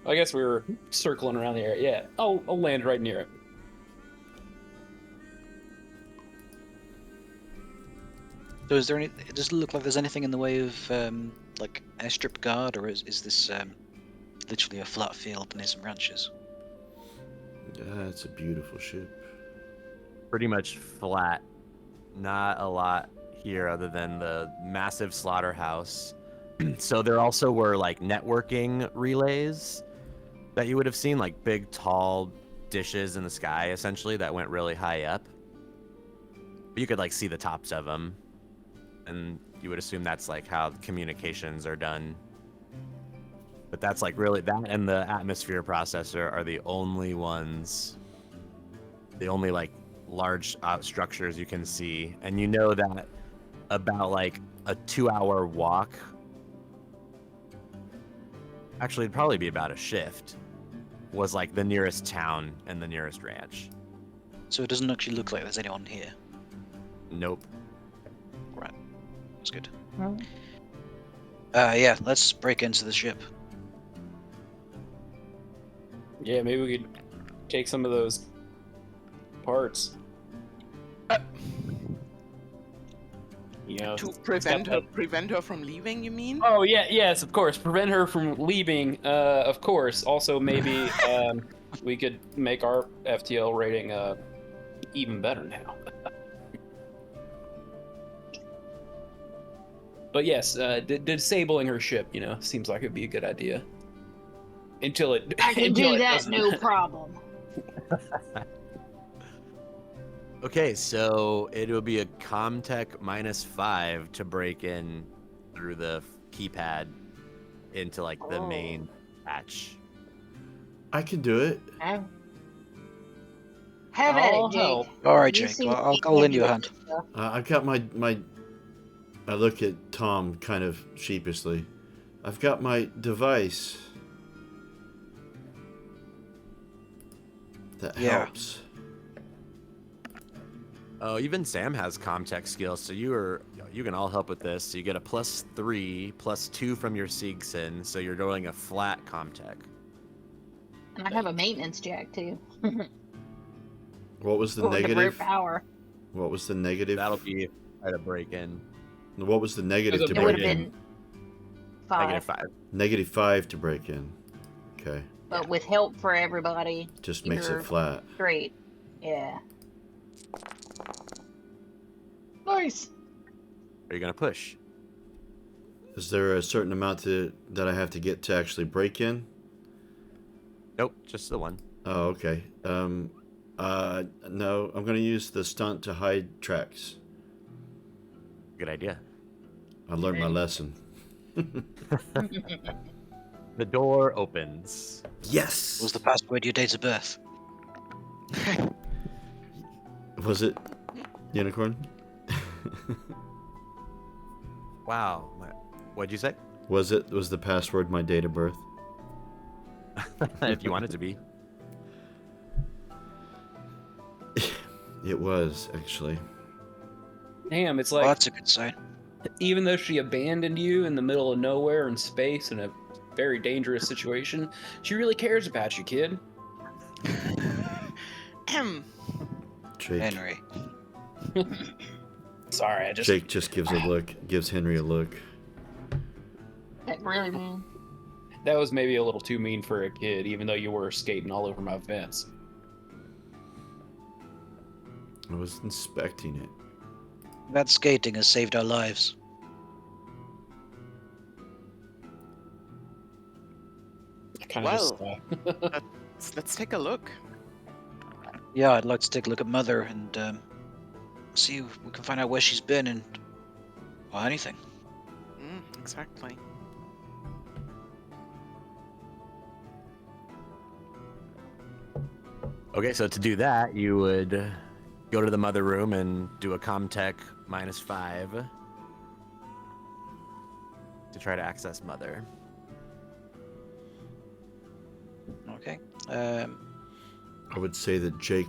I guess we were circling around the area. Yeah, I'll land right near it. So is there any? Does it look like there's anything in the way of like airstrip guard, or is this literally a flat field near some ranches? That's a beautiful ship. Pretty much flat. Not a lot here other than the massive slaughterhouse. So there also were like networking relays that you would have seen, like big tall dishes in the sky essentially that went really high up. But you could like see the tops of them, and you would assume that's like how communications are done. But that's like really that and the atmosphere processor are the only ones, the only like large structures you can see. And you know that about like a 2-hour walk, actually it'd probably be about a shift, was like the nearest town and the nearest ranch. So it doesn't actually look like there's anyone here. Nope. That's good. Hmm. Yeah, let's break into the ship. Yeah, maybe we could take some of those parts. You know, To stuff that- prevent her from leaving, you mean? Oh yeah, yes, of course. Prevent her from leaving. Of course. Also, maybe we could make our FTL rating even better now. But yes, disabling her ship, seems like it'd be a good idea. Until it I can until do it that, doesn't. no problem. Okay, so it will be a Comtech -5 to break in through the keypad into like the main hatch. I can do it. Have at I'll it, Jake. help. All right, You Jake. seem Well, to be I'll lend heavy you a with hand. this stuff. I've got my. I look at Tom kind of sheepishly. I've got my device. That Yeah. helps. Oh, even Sam has Comtech skills, so you can all help with this. So you get a +3, +2 from your Siegson, so you're doing a flat Comtech. And I have a maintenance jack too. What was the For the brute negative? power. What was the negative? That'll be try to break in. What was the negative It to It would break have in? been 5, -5. -5 to break in. Okay. but with help for everybody, Just makes you're it flat. straight. Yeah. Nice. Are you gonna push? Is there a certain amount that I have to get to actually break in? Nope, just the one. Oh, okay. No, I'm gonna use the stunt to hide tracks. Good idea. I learned my lesson. The door opens. Yes. What was the password? Your date of birth. Was it unicorn? Wow. What'd you say? Was the password my date of birth? If you want it to be. It was actually. Damn, it's Well, like that's a good sign. even though she abandoned you in the middle of nowhere in space in a very dangerous situation, she really cares about you, kid. Jake. Henry. Sorry, I just Jake just gives Henry a look. That really mean. that was maybe a little too mean for a kid, even though you were skating all over my fence. I was inspecting it. That skating has saved our lives. Kind of just, Well. Let's take a look. Yeah, I'd like to take a look at Mother and see if we can find out where she's been and well, anything. Exactly. Okay, so to do that, you would go to the mother room and do a Comtech -5 to try to access mother. Okay. I would say that Jake.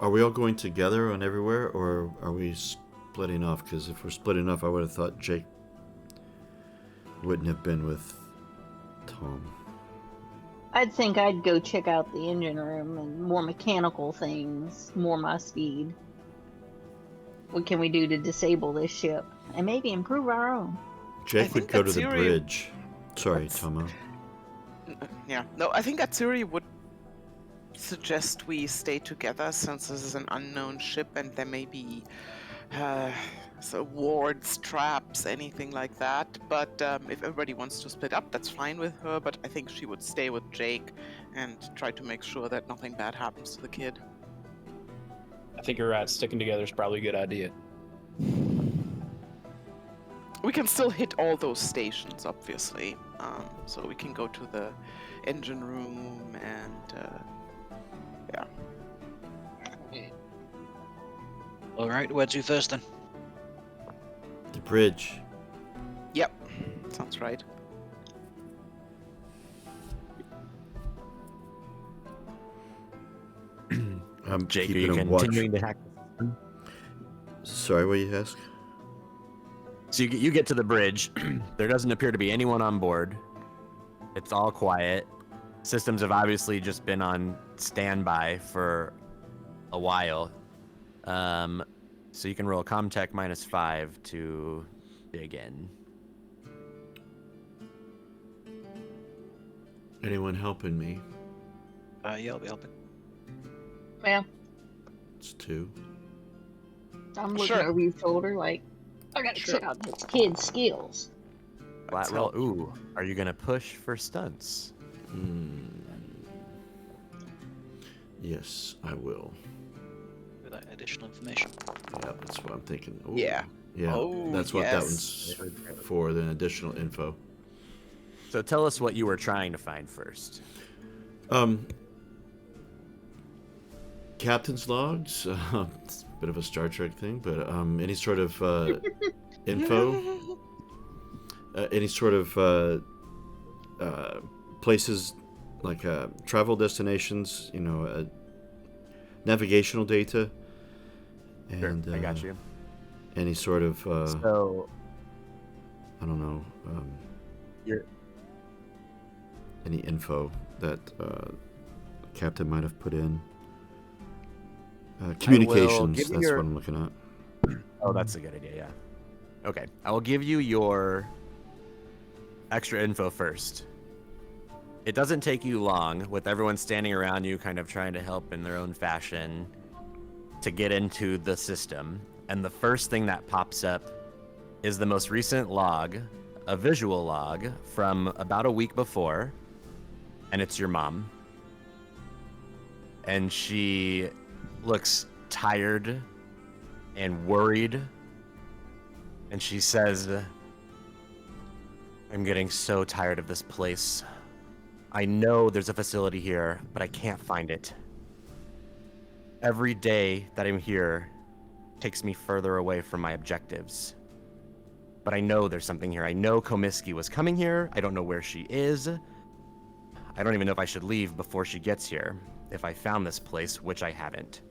Are we all going together on everywhere, or are we splitting off? Because if we're splitting off, I would have thought Jake wouldn't have been with Tom. I'd think I'd go check out the engine room and more mechanical things, more my speed. What can we do to disable this ship and maybe improve our own? Jake would think go to the Atsuri- bridge. Sorry, That's- Tomo. Yeah. No, I think Atsuri would suggest we stay together since this is an unknown ship and there may be so wards, traps, anything like that. But if everybody wants to split up, that's fine with her. But I think she would stay with Jake and try to make sure that nothing bad happens to the kid. I think you're right. Sticking together is probably a good idea. We can still hit all those stations, obviously. So we can go to the engine room and yeah. All right, where to first then? The bridge. Yep, sounds right. I'm Jake, are keeping you a watch. continuing to hack? Sorry, what you ask? So you get to the bridge. There doesn't appear to be anyone on board. It's all quiet. Systems have obviously just been on standby for a while. So you can roll Comtech -5 to dig in. Anyone helping me? Yeah, I'll be helping. Well, It's 2. I'm looking Sure. over your shoulder like, I gotta Sure. check out this kid's skills. Flat Let's roll. help. Ooh, are you gonna push for stunts? Yes, I will. With that additional information. Yeah, that's what I'm thinking. Ooh. Yeah. Yeah, Oh, that's what that yes. one's for, the additional info. So tell us what you were trying to find first. Captain's logs. It's a bit of a Star Trek thing, but any sort of info, any sort of places like travel destinations, navigational data, Sure, and I got you. any sort of So I don't know, you're any info that Captain might have put in. Communications, give you that's your- what I'm looking at. Oh, that's a good idea, yeah. Okay, I will give you your extra info first. It doesn't take you long, with everyone standing around you kind of trying to help in their own fashion, to get into the system. And the first thing that pops up is the most recent log, a visual log from about a week before, and it's your mom. And she looks tired and worried, and she says, I'm getting so tired of this place. I know there's a facility here, but I can't find it. Every day that I'm here takes me further away from my objectives. But I know there's something here. I know Komisky was coming here. I don't know where she is. I don't even know if I should leave before she gets here, if I found this place, which I haven't.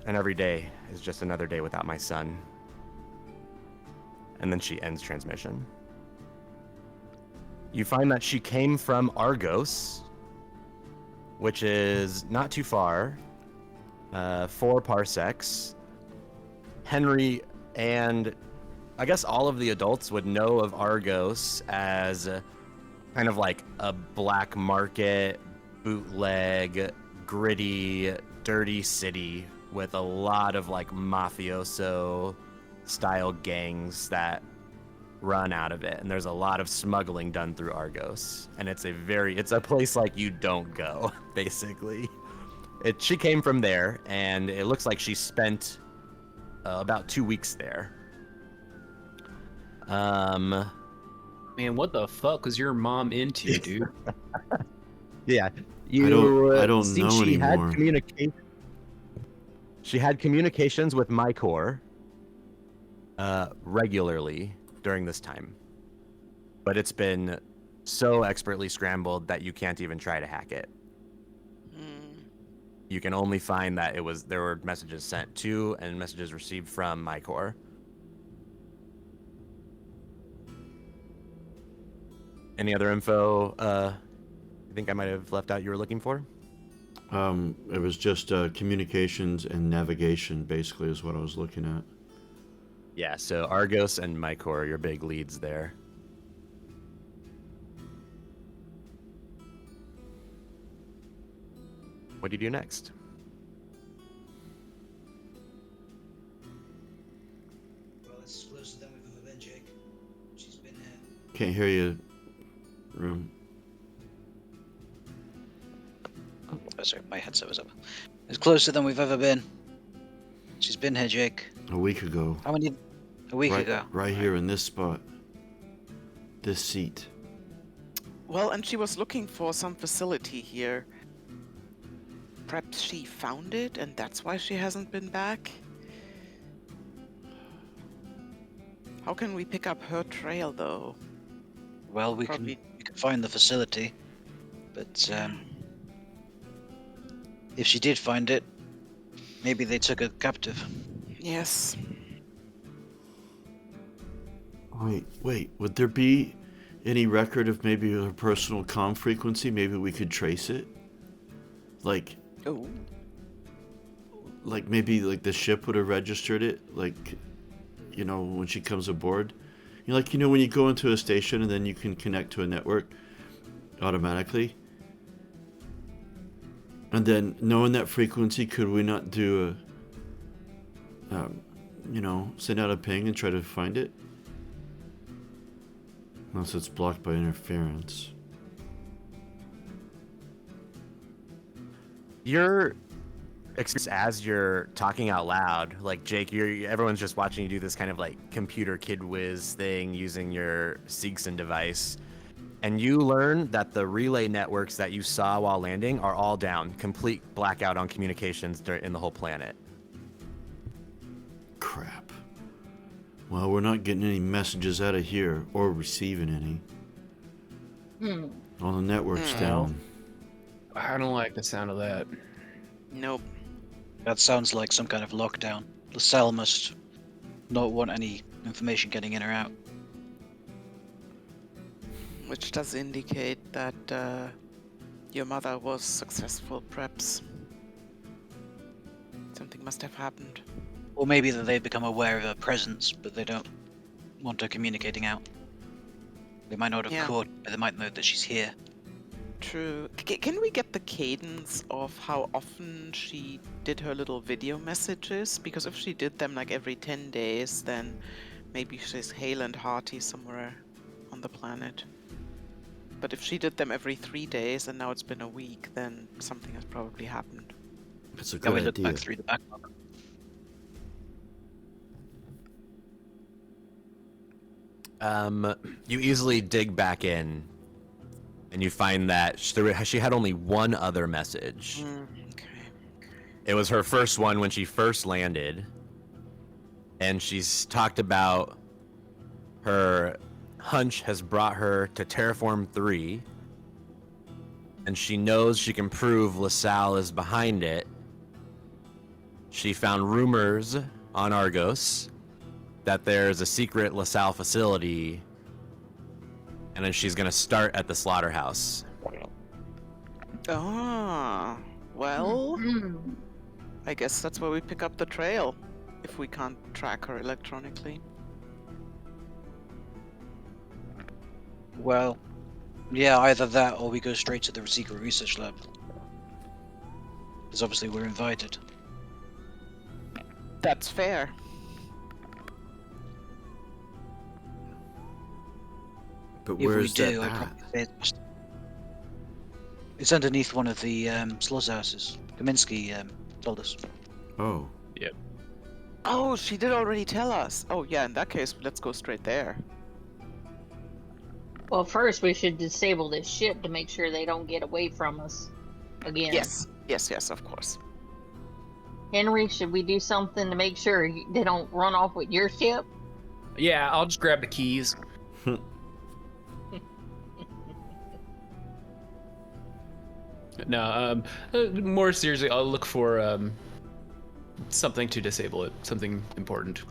And every day is just another day without my son. And then she ends transmission. You find that she came from Argos, which is not too far, 4 parsecs. Henry and I guess all of the adults would know of Argos as kind of like a black market, bootleg, gritty, dirty city with a lot of like mafioso style gangs that run out of it, and there's a lot of smuggling done through Argos, and it's a place like you don't go, basically. She came from there, and it looks like she spent about 2 weeks there. Man, what the fuck was your mom into, dude? Yeah, I don't see, know she anymore. had communication. She had communications with my core regularly during this time, but it's been so expertly scrambled that you can't even try to hack it. You can only find that there were messages sent to and messages received from my core. Any other info you think I might have left out you were looking for? It was just communications and navigation, basically, is what I was looking at. Yeah, so Argos and Mycor are your big leads there. What do you do next? Well, it's closer than we've ever been, Jake. She's been here. Can't hear you, Room. Oh, sorry, my headset was up. It's closer than we've ever been. She's been here, Jake. A week ago. How many? A week ago. Right here in this spot. This seat. Well, and she was looking for some facility here. Perhaps she found it and that's why she hasn't been back? How can we pick up her trail, though? Well, we Probably. can find the facility, but if she did find it, maybe they took her captive. Yes. Wait. Would there be any record of maybe her personal comm frequency? Maybe we could trace it. Like Oh. maybe like the ship would have registered it. Like, when she comes aboard. When you go into a station and then you can connect to a network automatically. And then knowing that frequency, could we not do send out a ping and try to find it? Unless it's blocked by interference. As you're talking out loud, like Jake, everyone's just watching you do this kind of like computer kid whiz thing using your Seegson device, and you learn that the relay networks that you saw while landing are all down, complete blackout on communications in the whole planet. Crap. Well, we're not getting any messages out of here or receiving any. All the networks down. I don't like the sound of that. Nope. That sounds like some kind of lockdown. LaSalle must not want any information getting in or out. Which does indicate that your mother was successful, perhaps. Something must have happened. Or maybe that they've become aware of her presence, but they don't want her communicating out. They might not have caught, but they might know that she's here. True. Can we get the cadence of how often she did her little video messages? Because if she did them like every 10 days, then maybe she's hale and hearty somewhere on the planet. But if she did them every 3 days and now it's been a week, then something has probably happened. That's a Can we good look idea. back through the backlog? You easily dig back in, and you find that she had only one other message. Okay. It was her first one when she first landed, and she's talked about her hunch has brought her to Terraform 3, and she knows she can prove LaSalle is behind it. She found rumors on Argos that there's a secret LaSalle facility, and then she's gonna start at the slaughterhouse. Ah, well, Hmm. I guess that's where we pick up the trail, if we can't track her electronically. Well, yeah, either that or we go straight to the secret research lab. Because obviously we're invited. That's fair. But If where we is that do, I'd at? probably say it's underneath one of the slaughterhouses. Kaminsky told us. Oh. Oh, she did already tell us. Oh, yeah, in that case, let's go straight there. Well, first we should disable this ship to make sure they don't get away from us again. Yes, of course. Henry, should we do something to make sure they don't run off with your ship? Yeah, I'll just grab the keys. No, more seriously, I'll look for something to disable it, something important.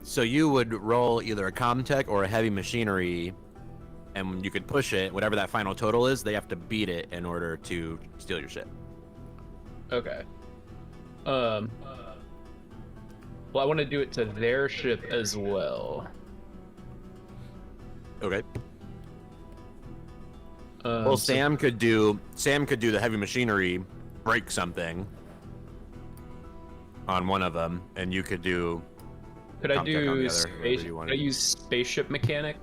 So you would roll either a Comtech or a heavy machinery, and you could push it. Whatever that final total is, they have to beat it in order to steal your ship. Okay. Well, I want to do it to their ship as well. Okay. Well, Sam could do the heavy machinery, break something on one of them, and you could do. Could I Comtech on do the other, whoever you wanted. Could I use spaceship mechanic?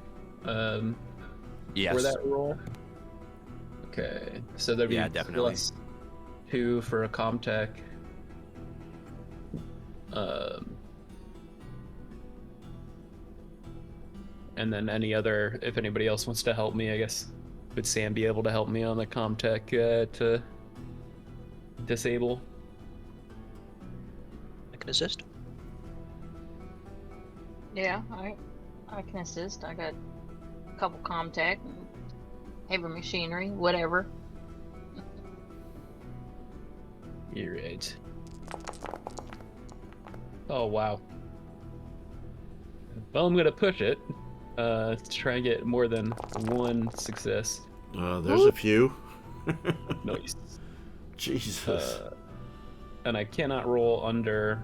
Yes. For that role. Okay, so there'd be definitely. +2 for a Comtech. And then any other, if anybody else wants to help me, I guess, would Sam be able to help me on the Comtech to disable? I can assist. Yeah, I can assist. I got a couple Comtech and heavy machinery, whatever. You're right. Oh wow. Well, I'm gonna push it to try and get more than one success. There's a few. Nice. Jesus. And I cannot roll under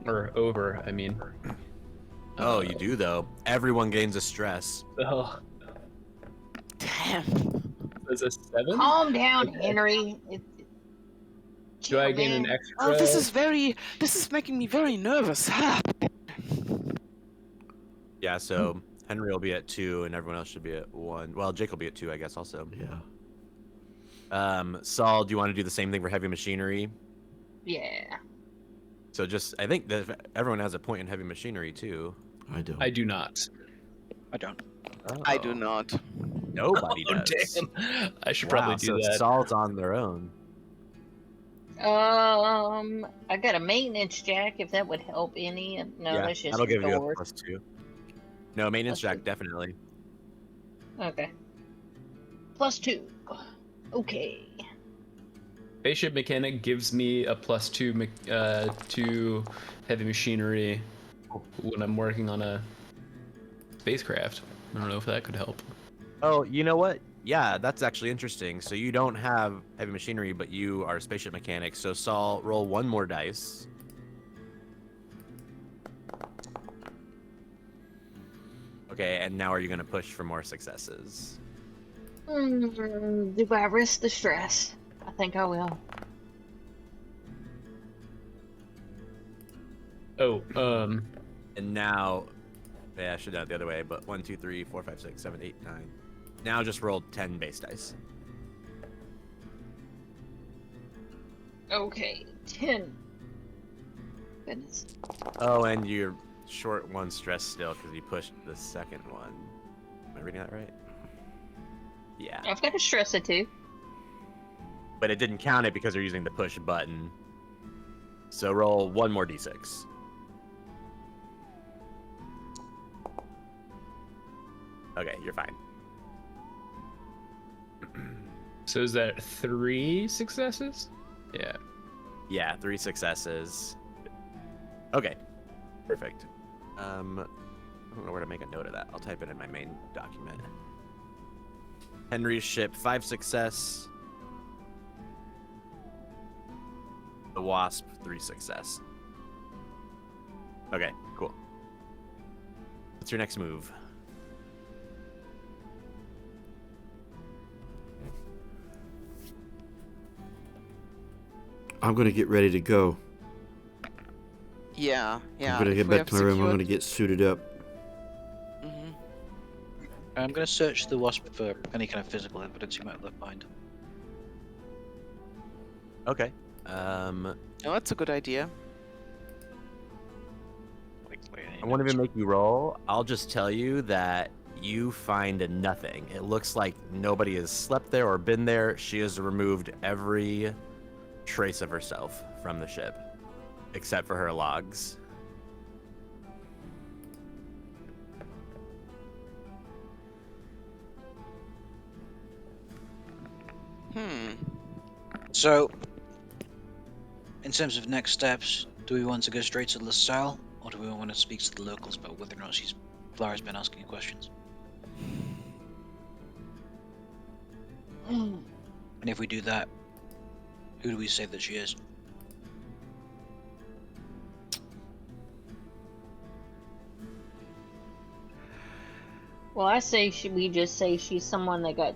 or over. I mean. Oh, you do though. Everyone gains a stress. Oh, Damn. there's a 7. Calm down, Okay. Henry. Do I gain an Man. extra? Oh, this is making me very nervous. Yeah, so Henry will be at 2 and everyone else should be at 1. Well, Jake will be at 2, I guess, also. Yeah. Saul, do you want to do the same thing for heavy machinery? Yeah. So just, I think that everyone has a point in heavy machinery too. I don't. I do not. I don't. I do not. Nobody Oh, does. damn. I should Wow, probably do so that. Saul's on their own. I got a maintenance jack if that would help any. No, Yeah, that's just that'll give you a doors. +2. No, maintenance Plus jack, definitely. Okay. +2. Okay. Spaceship mechanic gives me a +2 to heavy machinery when I'm working on a spacecraft. I don't know if that could help. Oh, you know what? Yeah, that's actually interesting. So you don't have heavy machinery, but you are a spaceship mechanic. So Saul, roll 1 more dice. Okay, and now are you going to push for more successes? Do I risk the stress? I think I will. Oh, And now, yeah, I should have done it the other way, but 1, 2, 3, 4, 5, 6, 7, 8, 9. Now just roll 10 base dice. Okay, 10. Goodness. Oh, and you're short 1 stress still because you pushed the second one. Am I reading that right? Yeah. I've got a stress of 2. But it didn't count it because you're using the push button. So roll 1 more d6. Okay, you're fine. so is that 3 successes? Yeah. Yeah, 3 successes. Okay, perfect. I don't know where to make a note of that. I'll type it in my main document. Henry's ship, 5 success. The Wasp, 3 success. Okay, cool. What's your next move? I'm gonna get ready to go. Yeah. I'm gonna if get we back have to my room. I'm secured- gonna get suited up. Mhm. I'm going to search the wasp for any kind of physical evidence you might have left behind. Okay. Oh, that's a good idea. I won't even make you roll. I'll just tell you that you find nothing. It looks like nobody has slept there or been there. She has removed every trace of herself from the ship, except for her logs. So, in terms of next steps, do we want to go straight to LaSalle, or do we want to speak to the locals about whether or not Clara's been asking questions? And if we do that, who do we say that she is? Well, I say we just say she's someone that got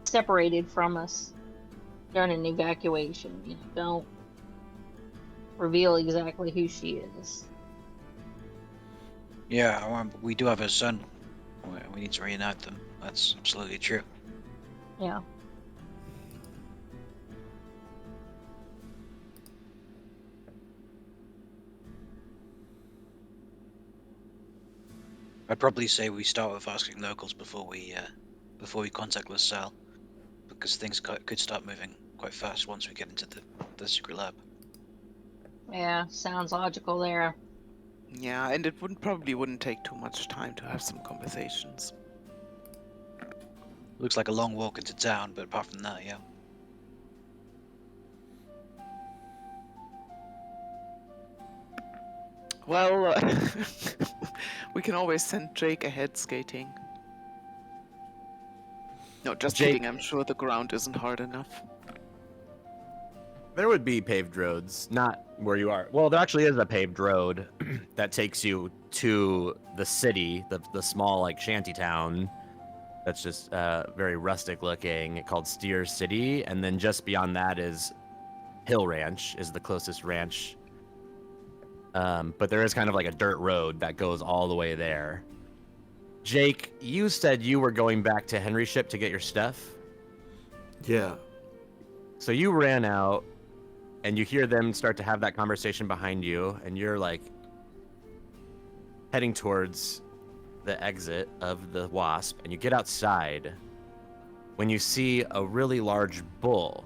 separated from us during an evacuation. You know, don't reveal exactly who she is. Yeah, we do have her son. We need to reunite them. That's absolutely true. Yeah. I'd probably say we start with asking locals before we contact LaSalle, because things could start moving quite fast once we get into the secret lab. Yeah, sounds logical there. Yeah, and it probably wouldn't take too much time to have some conversations. Looks like a long walk into town, but apart from that, yeah. Well, we can always send Jake ahead skating. No, just Jake- kidding. I'm sure the ground isn't hard enough. There would be paved roads, not where you are. Well, there actually is a paved road that takes you to the city, the small like shanty town. That's just very rustic looking, called Steer City, and then just beyond that is Hill Ranch, is the closest ranch. But there is kind of like a dirt road that goes all the way there. Jake, you said you were going back to Henry's ship to get your stuff. Yeah. So you ran out, and you hear them start to have that conversation behind you, and you're like heading towards the exit of the Wasp, and you get outside when you see a really large bull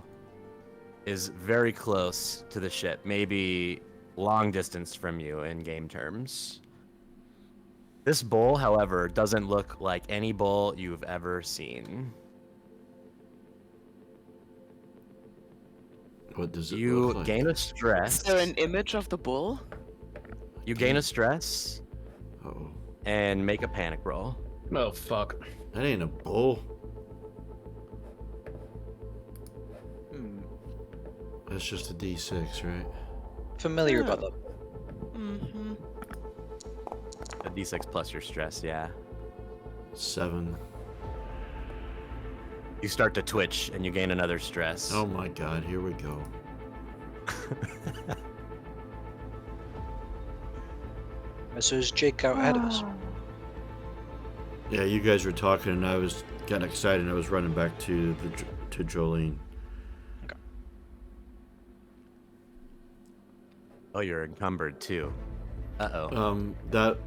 is very close to the ship, maybe long distance from you in game terms. This bull, however, doesn't look like any bull you've ever seen. What does it You look like? gain a stress. Is there an image of the bull? You gain a stress Uh-oh. and make a panic roll. Oh fuck. That ain't a bull. That's just a D6, right? Familiar Yeah. about that. Mm-hmm. A d6 plus your stress, yeah. 7. You start to twitch and you gain another stress. Oh my god, here we go. So is Jake out ahead of us? Yeah, you guys were talking and I was getting excited and I was running back to Jolene. Oh, you're encumbered too. Uh-oh. That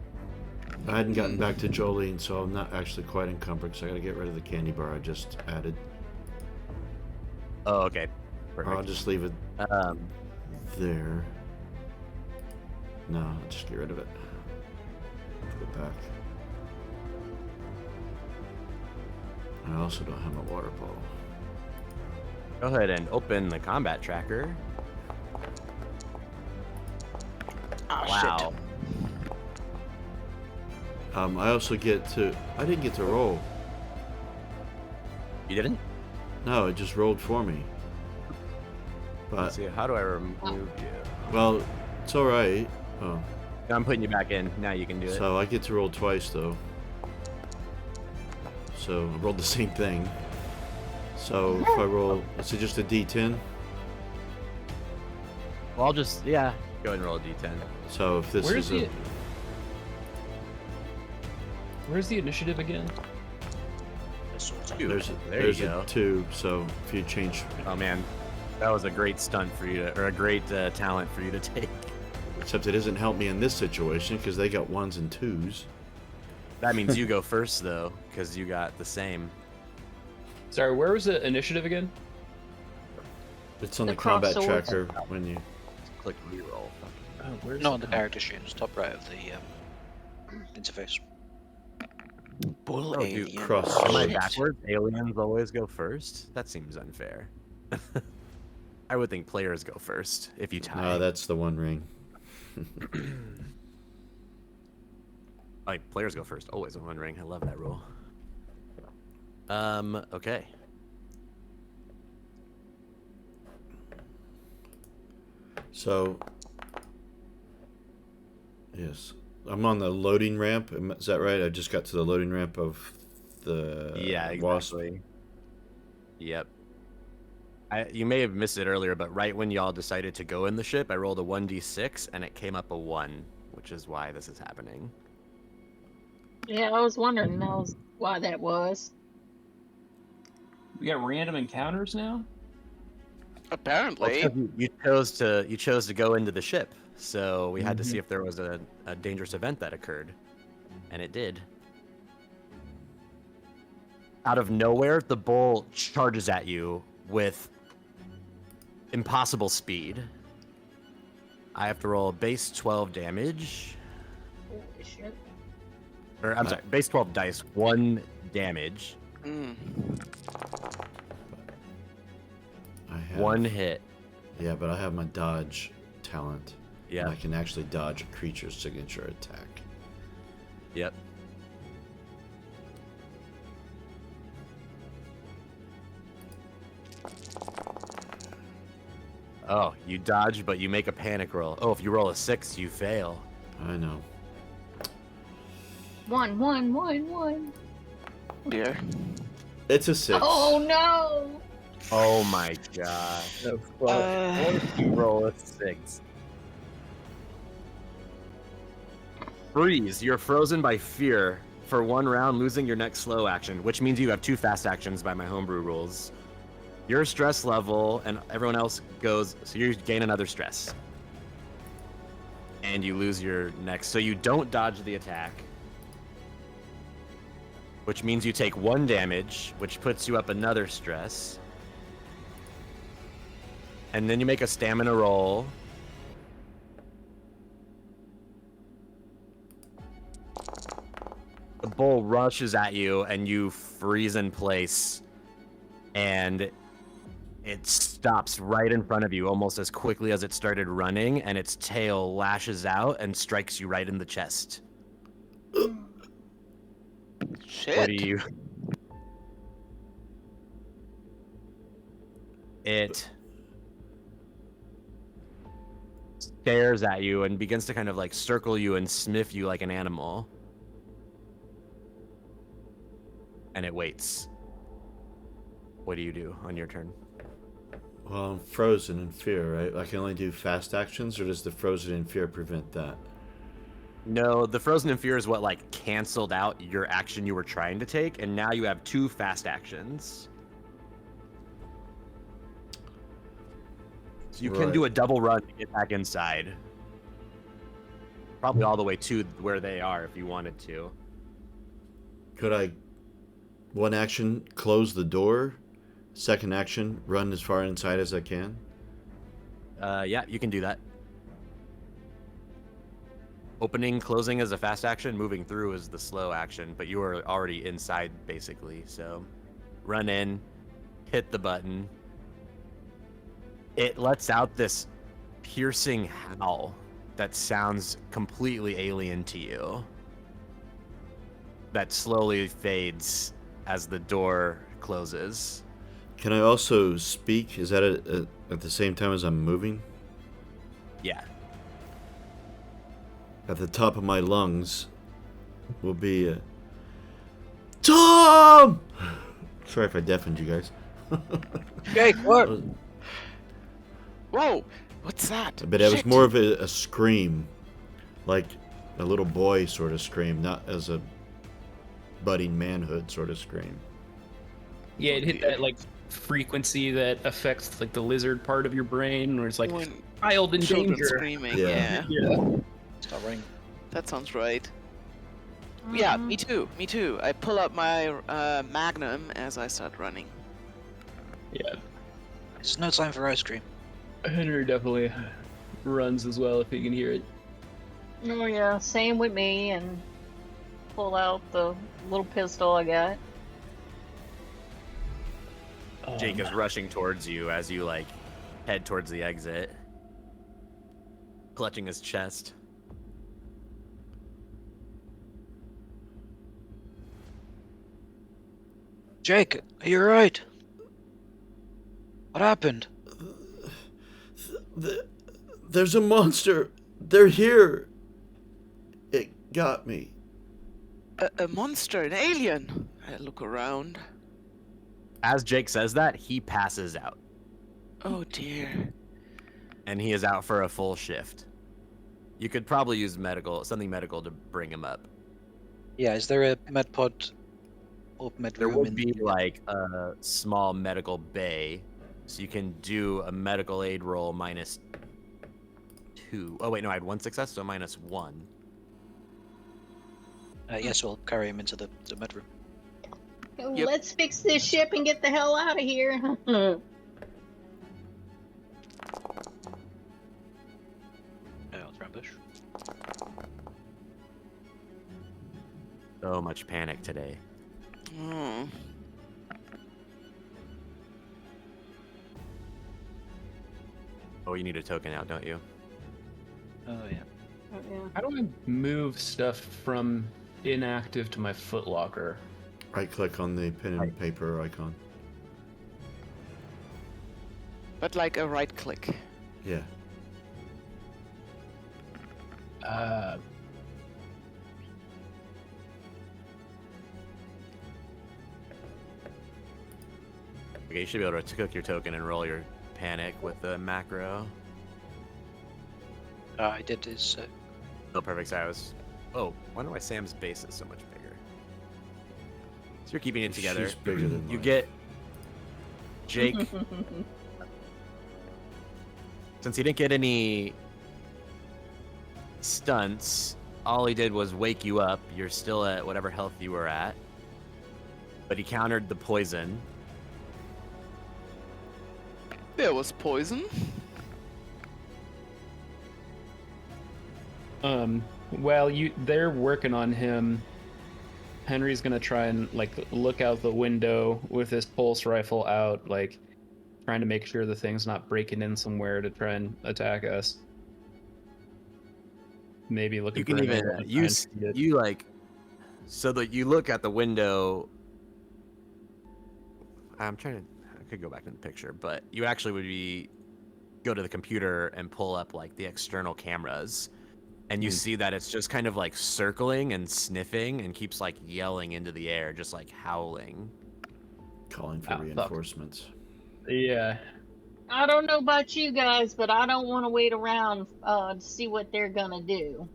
I hadn't gotten back to Jolene, so I'm not actually quite encumbered because I gotta get rid of the candy bar I just added. Oh, okay. Or I'll Perfect. just leave it Um, there. No, I'll just get rid of it. Put it back. I also don't have a water bottle. go ahead and open the combat tracker. Oh, Wow. I also get to. I didn't get to roll. You didn't? No, it just rolled for me. But Let's see, how do I remove you? well, it's all right. Oh, I'm putting you back in. Now you can do it. so I get to roll twice though. So I rolled the same thing. So if I roll, is it just a D10? Well, I'll just, yeah, go ahead and roll a d10. So if this Where's is a, the Where's the initiative again? there's There there's you a go. 2. So if you change, Oh, man. That was a great stunt for you to, or a great talent for you to take. except it doesn't help me in this situation because they got 1s and 2s. That means you go first, though, because you got the same. Sorry, where was the initiative again? It's on The the combat cross tracker when you. Click reroll. Oh, where's Not on the character sheet, it's top right of the interface. Bull Oh, dude, alien. cross Am I swords. backwards? Aliens always go first? That seems unfair. I would think players go first if you tie. No, that's the One Ring. Like, players go first. Always in one ring. I love that rule. Okay. So, yes, I'm on the loading ramp. Is that right? I just got to the loading ramp of the Yeah, Wasp. exactly. Yep. You may have missed it earlier, but right when y'all decided to go in the ship, I rolled a 1d6 and it came up a 1, which is why this is happening. Yeah, I was wondering why that was. We got random encounters now? Well, Apparently. it's 'cause you chose to go into the ship, so we had to see if there was a dangerous event that occurred, and it did. Out of nowhere, the bull charges at you with impossible speed. I have to roll base 12 damage, Holy shit. or I'm sorry, base 12 dice, 1 damage, Mm. I have 1 hit. Yeah, but I have my dodge talent. Yeah. I can actually dodge a creature's signature attack. Yep. Oh, you dodge, but you make a panic roll. Oh, if you roll a 6, you fail. I know. One, one, one, one. Dear. It's a 6. Oh no! Oh my god. Oh, fuck. You roll a 6. Freeze. You're frozen by fear for 1 round, losing your next slow action, which means you have 2 fast actions by my homebrew rules. Your stress level and everyone else goes, so you gain another stress. And you lose your next. So you don't dodge the attack, which means you take 1 damage, which puts you up another stress. And then you make a stamina roll. The bull rushes at you and you freeze in place. And it stops right in front of you almost as quickly as it started running, and its tail lashes out and strikes you right in the chest. Shit. What do you... It stares at you and begins to kind of like circle you and sniff you like an animal. And it waits. What do you do on your turn? Well, I'm frozen in fear, right? I can only do fast actions, or does the frozen in fear prevent that? No, the frozen in fear is what like canceled out your action you were trying to take, and now you have 2 fast actions. So you can Right. do a double run to get back inside. Probably all the way to where they are if you wanted to. Could I, 1 action, close the door? 2nd action, run as far inside as I can? Yeah, you can do that. Opening, closing is a fast action. Moving through is the slow action. But you are already inside, basically. So run in, hit the button. It lets out this piercing howl that sounds completely alien to you. That slowly fades as the door closes. Can I also speak? Is that at the same time as I'm moving? Yeah. At the top of my lungs will be Tom! Sorry if I deafened you guys. Jake, what? Whoa! What's that? But it was Shit. more of a scream. Like a little boy sort of scream, not as a budding manhood sort of scream. Yeah, it hit that like frequency that affects like the lizard part of your brain, where it's like When child in children danger. screaming, Yeah. Yeah. Stop ringing. that sounds right. Yeah, me too. Me too. I pull up my Magnum as I start running. Yeah. It's no time for ice cream. Henry definitely runs as well if he can hear it. Oh yeah, same with me, and pull out the little pistol I got. Jake is rushing towards you as you like head towards the exit, clutching his chest. Jake, are you alright? What happened? There's a monster. They're here. It got me. A monster, an alien. I look around. As Jake says that, he passes out, Oh dear. and he is out for a full shift. You could probably use something medical to bring him up. Yeah, is there a med pod or med There room would in be like a small medical bay, so you can do a medical aid roll -2. Oh wait, no, I had 1 success, so -1. Yes, we'll carry him into the med room. Yep. Let's fix this ship and get the hell out of here. Oh, ambush. So much panic today. Oh. Oh, you need a token out, don't you? Oh yeah. Oh, yeah. How do I move stuff from inactive to my footlocker? Right click on the pen and paper icon. But like a right click. Yeah. Okay, you should be able to cook your token and roll your panic with the macro. I did his. Oh, perfect. Sorry, I was. Oh, wonder why Sam's base is so much bigger. So you're keeping it together. She's bigger than You life. get Jake. Since he didn't get any stunts, all he did was wake you up. You're still at whatever health you were at. But he countered the poison. There was poison. While they're working on him, Henry's gonna try and like look out the window with his pulse rifle out, like trying to make sure the thing's not breaking in somewhere to try and attack us. Maybe looking You can for an even angle to try you and see it. you like so that you look at the window. I could go back in the picture, but you actually would go to the computer and pull up like the external cameras, and you see that it's just kind of like circling and sniffing and keeps like yelling into the air, just like howling. Calling for Ah, fuck. reinforcements. Yeah. I don't know about you guys, but I don't want to wait around to see what they're gonna do.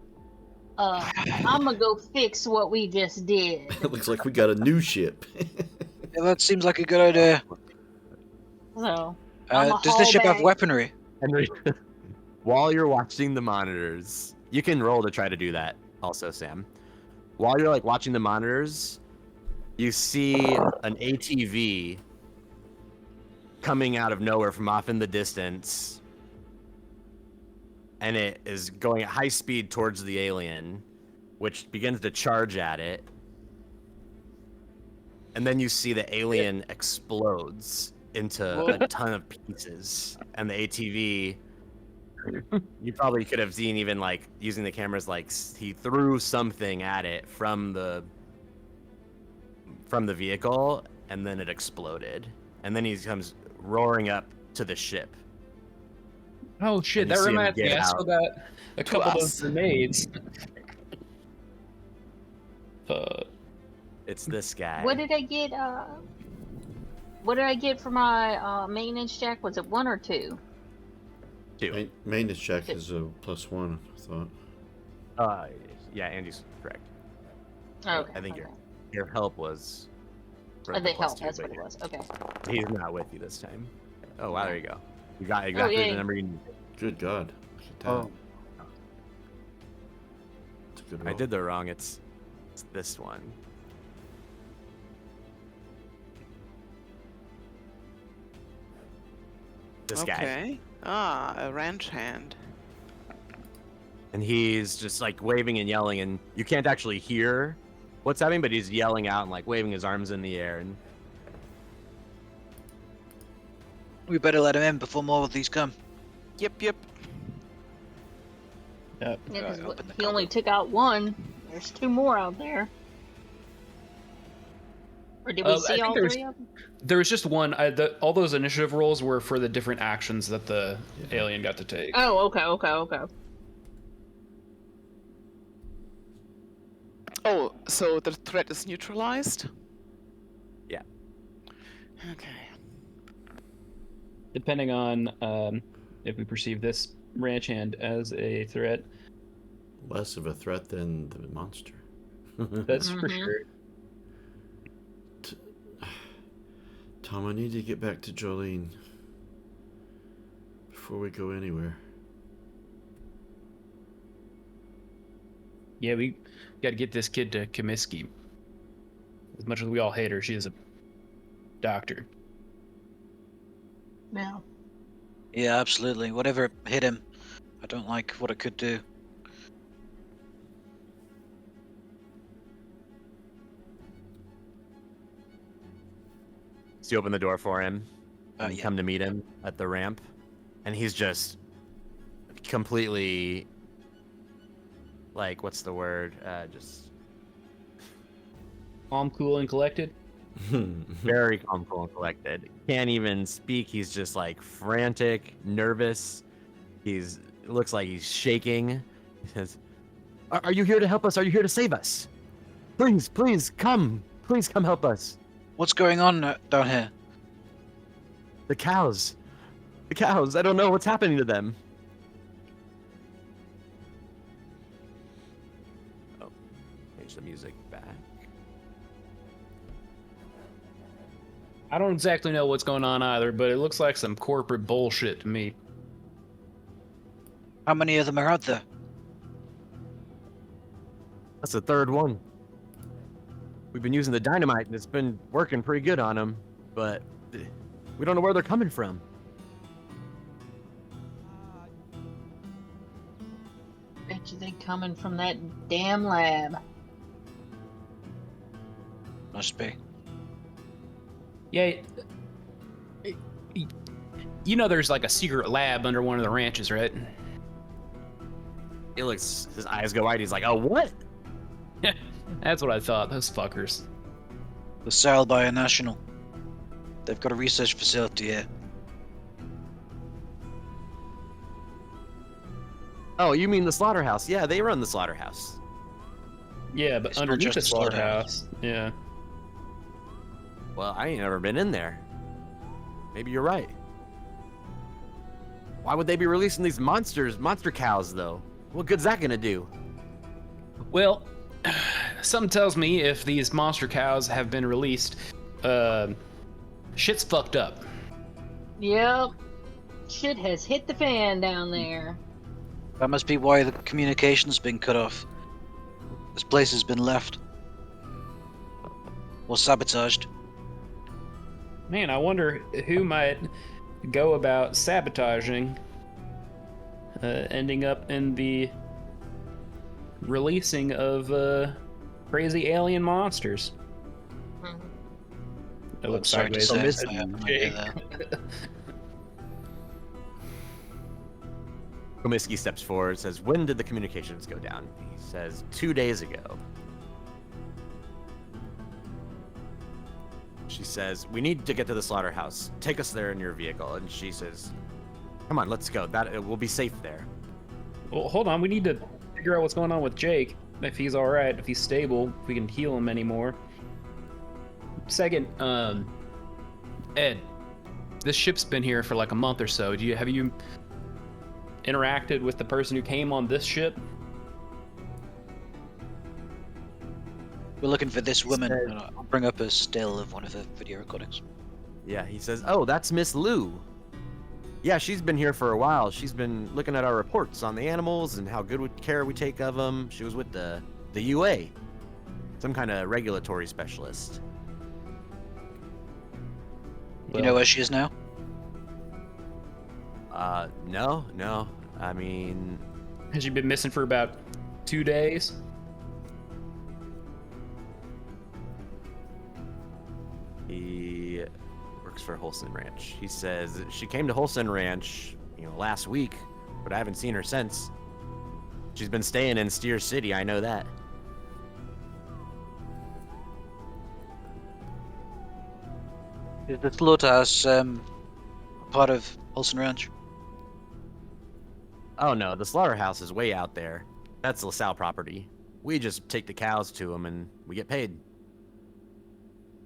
I'm gonna go fix what we just did. It looks like we got a new ship. Yeah, that seems like a good idea. So I'ma Does the haul ship have back. weaponry? Henry, while you're watching the monitors, you can roll to try to do that. Also, Sam, while you're like watching the monitors, you see an ATV coming out of nowhere from off in the distance, and it is going at high speed towards the alien, which begins to charge at it. And then you see the alien explodes into a ton of pieces, and the ATV. You probably could have seen even like using the cameras, like he threw something at it from the vehicle, and then it exploded, and then he comes roaring up to the ship. Oh shit, And you that see him reminds me. get I still out. got a couple of those us. grenades. It's this guy. What did I get? What did I get for my maintenance check? Was it 1 or 2? 2. Maintenance check is a +1, I thought. Yeah, Andy's correct. Okay. I think okay. your help was. for The +2, help. That's but what it was. Okay. He's not with you this time. Oh wow, there you go. You got Oh, exactly yay. the number you need. Good God. Look at that. Oh. It's a good I roll. did the wrong. It's this one. This guy. Okay. Ah, a ranch hand. And he's just like waving and yelling, and you can't actually hear what's happening, but he's yelling out and like waving his arms in the air. And We better let him in before more of these come. Yep. Yep. Yeah, because Alright, open the he only took out 1. There's 2 more out there. Or did we I see think all there's- 3 of them? There was just one. All those initiative rolls were for the different actions that the alien got to take. Oh, okay. Oh, so the threat is neutralized? Yeah. Okay. Depending on if we perceive this ranch hand as a threat, Less of a threat than the monster. that's for Mhm. sure. Tom, I need to get back to Jolene before we go anywhere. Yeah, we got to get this kid to Comiskey. As much as we all hate her, she is a doctor. Yeah. Yeah, absolutely. Whatever hit him, I don't like what it could do. so you open the door for him, and you Yeah. come to meet him at the ramp, and he's just completely like, what's the word? Just Calm, cool, and collected. very calm, cool, and collected. Can't even speak. He's just like frantic, nervous. It looks like he's shaking. He says, "Are you here to help us? Are you here to save us? Please come. Please come help us. What's going on down here? The cows. The cows. I don't know what's happening to them." Oh, change the music back. I don't exactly know what's going on either, but it looks like some corporate bullshit to me. How many of them are out there? That's the third one. We've been using the dynamite and it's been working pretty good on them, but we don't know where they're coming from. Bet you they coming from that damn lab. Must be. Yeah. You know there's like a secret lab under one of the ranches, right? He looks, his eyes go wide. He's like, "Oh, what?" That's what I thought, those fuckers. The Sal Bionational. They've got a research facility here. Oh, you mean the slaughterhouse? Yeah, they run the slaughterhouse. Yeah, but It's not underneath just the a slaughterhouse. slaughterhouse. Yeah. Well, I ain't never been in there. Maybe you're right. Why would they be releasing these monster cows, though? What good's that gonna do? Well, something tells me if these monster cows have been released, shit's fucked up. Yep. Shit has hit the fan down there. That must be why the communication's been cut off. This place has been left. Or sabotaged. Man, I wonder who might go about sabotaging, ending up in the releasing of crazy alien monsters. Mhm. I look Sorry to sideways say, at I have no Jake. idea there. Comiskey steps forward, says, "When did the communications go down?" He says, 2 days ago. She says, "We need to get to the slaughterhouse. Take us there in your vehicle." And she says, "Come on, let's go. We'll be safe there." Well, hold on. We need to figure out what's going on with Jake. If he's all right, if he's stable, if we can heal him anymore. Second, Ed, this ship's been here for like a month or so. Have you interacted with the person who came on this ship? We're looking for this woman. And I'll bring up a still of one of her video recordings. Yeah, he says, "Oh, that's Miss Lou. Yeah, she's been here for a while. She's been looking at our reports on the animals and how good care we take of them. She was with the UA, some kind of regulatory specialist." You know where she is now? No. I mean, Has she been missing for about 2 days? he works for Holson Ranch. He says she came to Holson Ranch, last week, but I haven't seen her since. She's been staying in Steer City, I know that. Is the slaughterhouse part of Olsen Ranch? Oh no, the slaughterhouse is way out there. That's LaSalle property. We just take the cows to them and we get paid.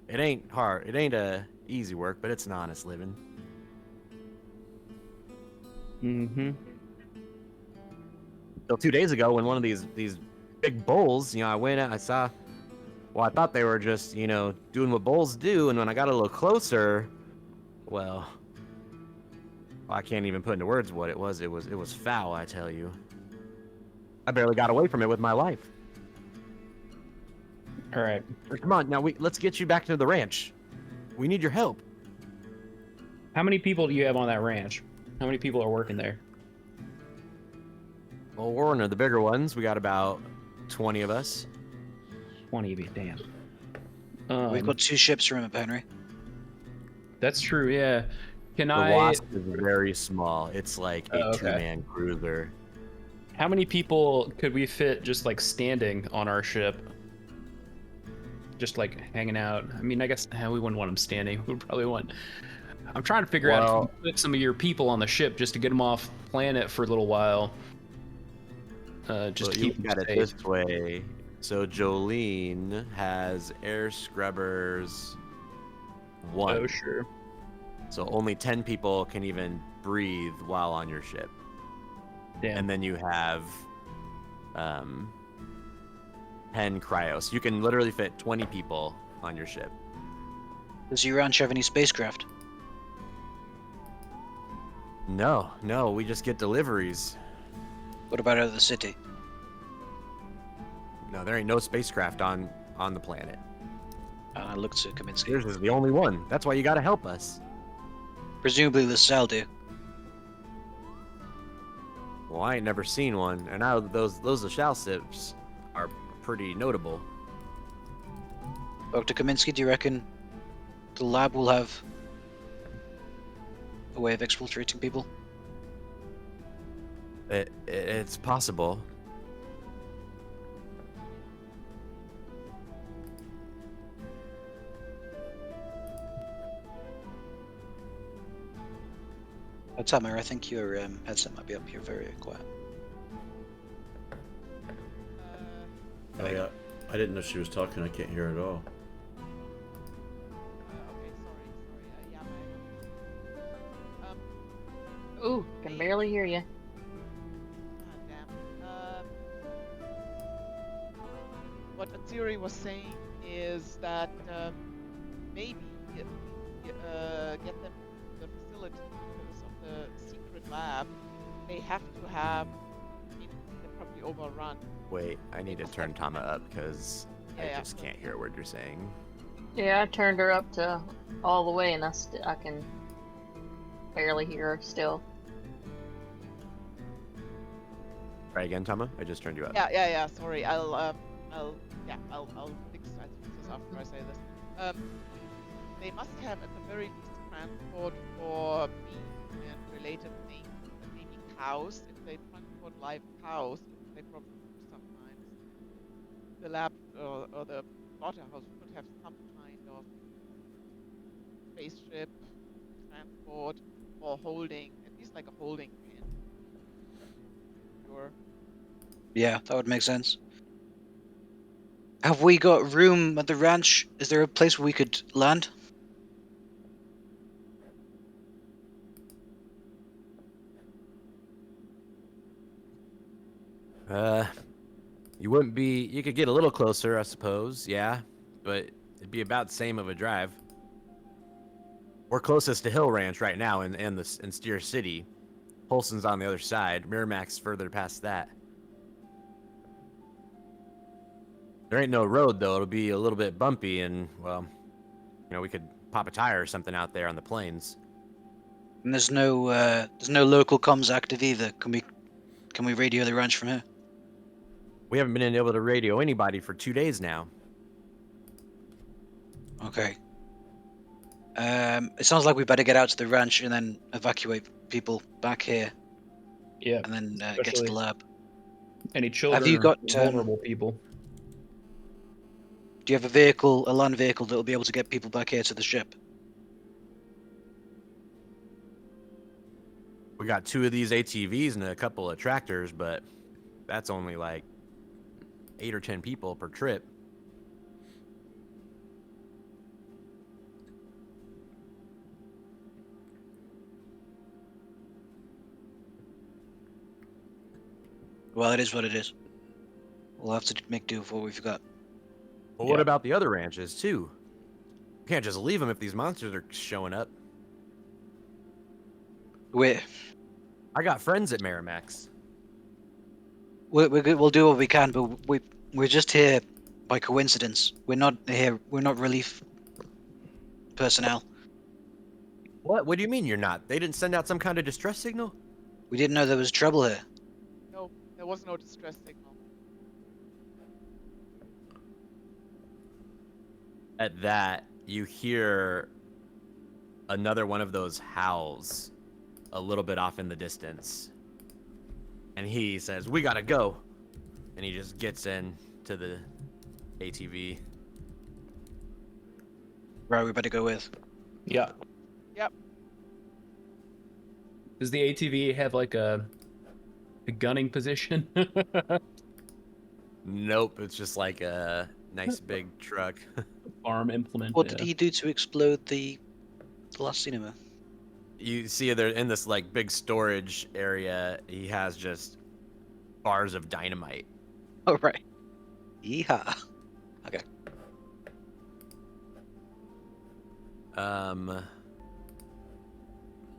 It ain't hard. It ain't easy work, but it's an honest living. Mm-hmm. Till 2 days ago, when one of these big bulls, I went out, I saw. Well, I thought they were just, doing what bulls do, and when I got a little closer, well, I can't even put into words what it was. It was foul, I tell you. I barely got away from it with my life. All right. Come on, now let's get you back to the ranch. We need your help. How many people do you have on that ranch? How many people are working there? Well, we're one of the bigger ones. We got about 20 of us. 20 of you, damn. We've got 2 ships, remember, Henry? That's true, yeah. Can The I... Wasp is very small. It's like a Oh, okay. two-man cruiser. How many people could we fit just like standing on our ship? Just like hanging out. I mean, I guess we wouldn't want them standing. We would probably want. I'm trying to figure out if we Well- can put some of your people on the ship just to get them off planet for a little while. Just to you keep look at them it safe. this way. So Jolene has air scrubbers 1. Oh sure. So only 10 people can even breathe while on your ship. Damn. And then you have 10 cryo. So you can literally fit 20 people on your ship. Does your ranch have any spacecraft? No, we just get deliveries. What about out of the city? No, there ain't no spacecraft on the planet. And I looked to Kaminsky. Yours is the only one. That's why you gotta help us. Presumably the cell do. Well, I ain't never seen one, and now those LaSalle ships are pretty notable. Dr. Kaminsky, do you reckon the lab will have a way of exfiltrating people? It's possible. Tamer, I think your headset might be up here very quiet. Oh yeah, I didn't know she was talking. I can't hear at all. Okay, sorry. Yeah, Ooh, can barely hear you. damn. What Atziri was saying is that maybe if we get them to the facility because of the secret lab, they have to have. I mean, they're probably overrun. Wait, I need to turn Tama up because I Yeah. just can't hear a word you're saying. Yeah, I turned her up to all the way, and I can barely hear her still. Try again, Tama. I just turned you up. Yeah. Sorry, I'll fix this after I say this. They must have at the very least transport for meat and related things, and maybe cows. If they transport live cows, which they probably do sometimes, the lab or the slaughterhouse could have some kind of spaceship transport or holding, at least like a holding pen. Sure. Yeah, that would make sense. Have we got room at the ranch? Is there a place where we could land? You wouldn't be. You could get a little closer, I suppose. Yeah, but it'd be about the same of a drive. We're closest to Hill Ranch right now, in Steer City. Polson's on the other side. Merrimack's further past that. There ain't no road though. It'll be a little bit bumpy, and well, we could pop a tire or something out there on the plains. And there's no local comms active either. Can we radio the ranch from here? We haven't been able to radio anybody for 2 days now. Okay. It sounds like we better get out to the ranch and then evacuate people back here, Yeah. and then get to Especially the lab. any children you or got, vulnerable people. Do you have a land vehicle that will be able to get people back here to the ship? We got 2 of these ATVs and a couple of tractors, but that's only like 8 or 10 people per trip. Well, it is what it is. We'll have to make do with what we've got. But what Yeah. about the other ranches too? We can't just leave them if these monsters are showing up. I got friends at Merrimack's. We'll do what we can, but we're just here by coincidence. We're not here. We're not relief personnel. What? What do you mean you're not? They didn't send out some kind of distress signal? We didn't know there was trouble here. No, there was no distress signal. At that, you hear another one of those howls a little bit off in the distance. and he says, "We gotta go," and he just gets in to the ATV. Right, we better go with. Yeah. Yep. Does the ATV have like a gunning position? Nope, it's just like a nice big truck. Farm implement. What did he do to explode the last cinema? You see, they're in this like big storage area. He has just bars of dynamite. Oh, right. Yeehaw. Okay.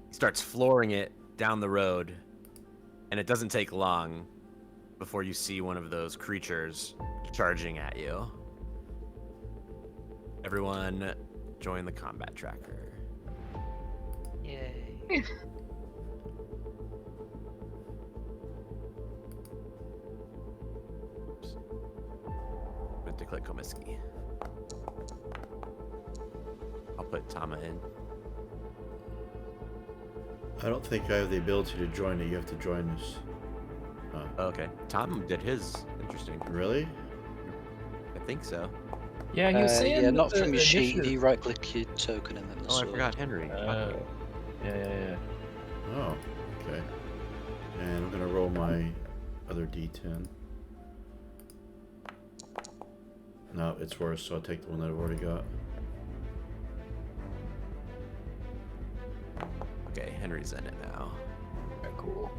He starts flooring it down the road, and it doesn't take long before you see one of those creatures charging at you. Everyone, join the combat tracker. Yay. Meant to click Komiski. I'll put Tama in. I don't think I have the ability to join it. You have to join us. Okay, Tom did his. Interesting. Really? I think so. Yeah, he was saying. Yeah, that not the from your sheet. initiative- You right-click your token and then the Oh, I sword. forgot Henry. Yeah. Oh, okay. And I'm gonna roll my other D10. No, it's worse, so I'll take the one that I've already got. Okay, Henry's in it now. Okay, cool.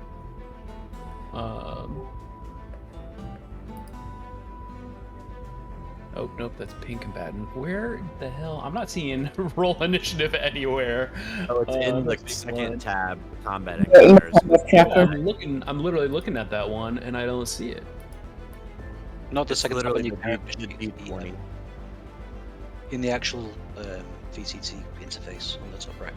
Oh, nope, that's pink combatant. Where the hell? I'm not seeing roll initiative anywhere. Oh, it's in the let's see, second one. tab, combat encounters. Yeah, I'm literally looking at that one, and I don't see it. Not the It's second time literally on your the character D- sheet, D20. in the actual VCT interface on the top right.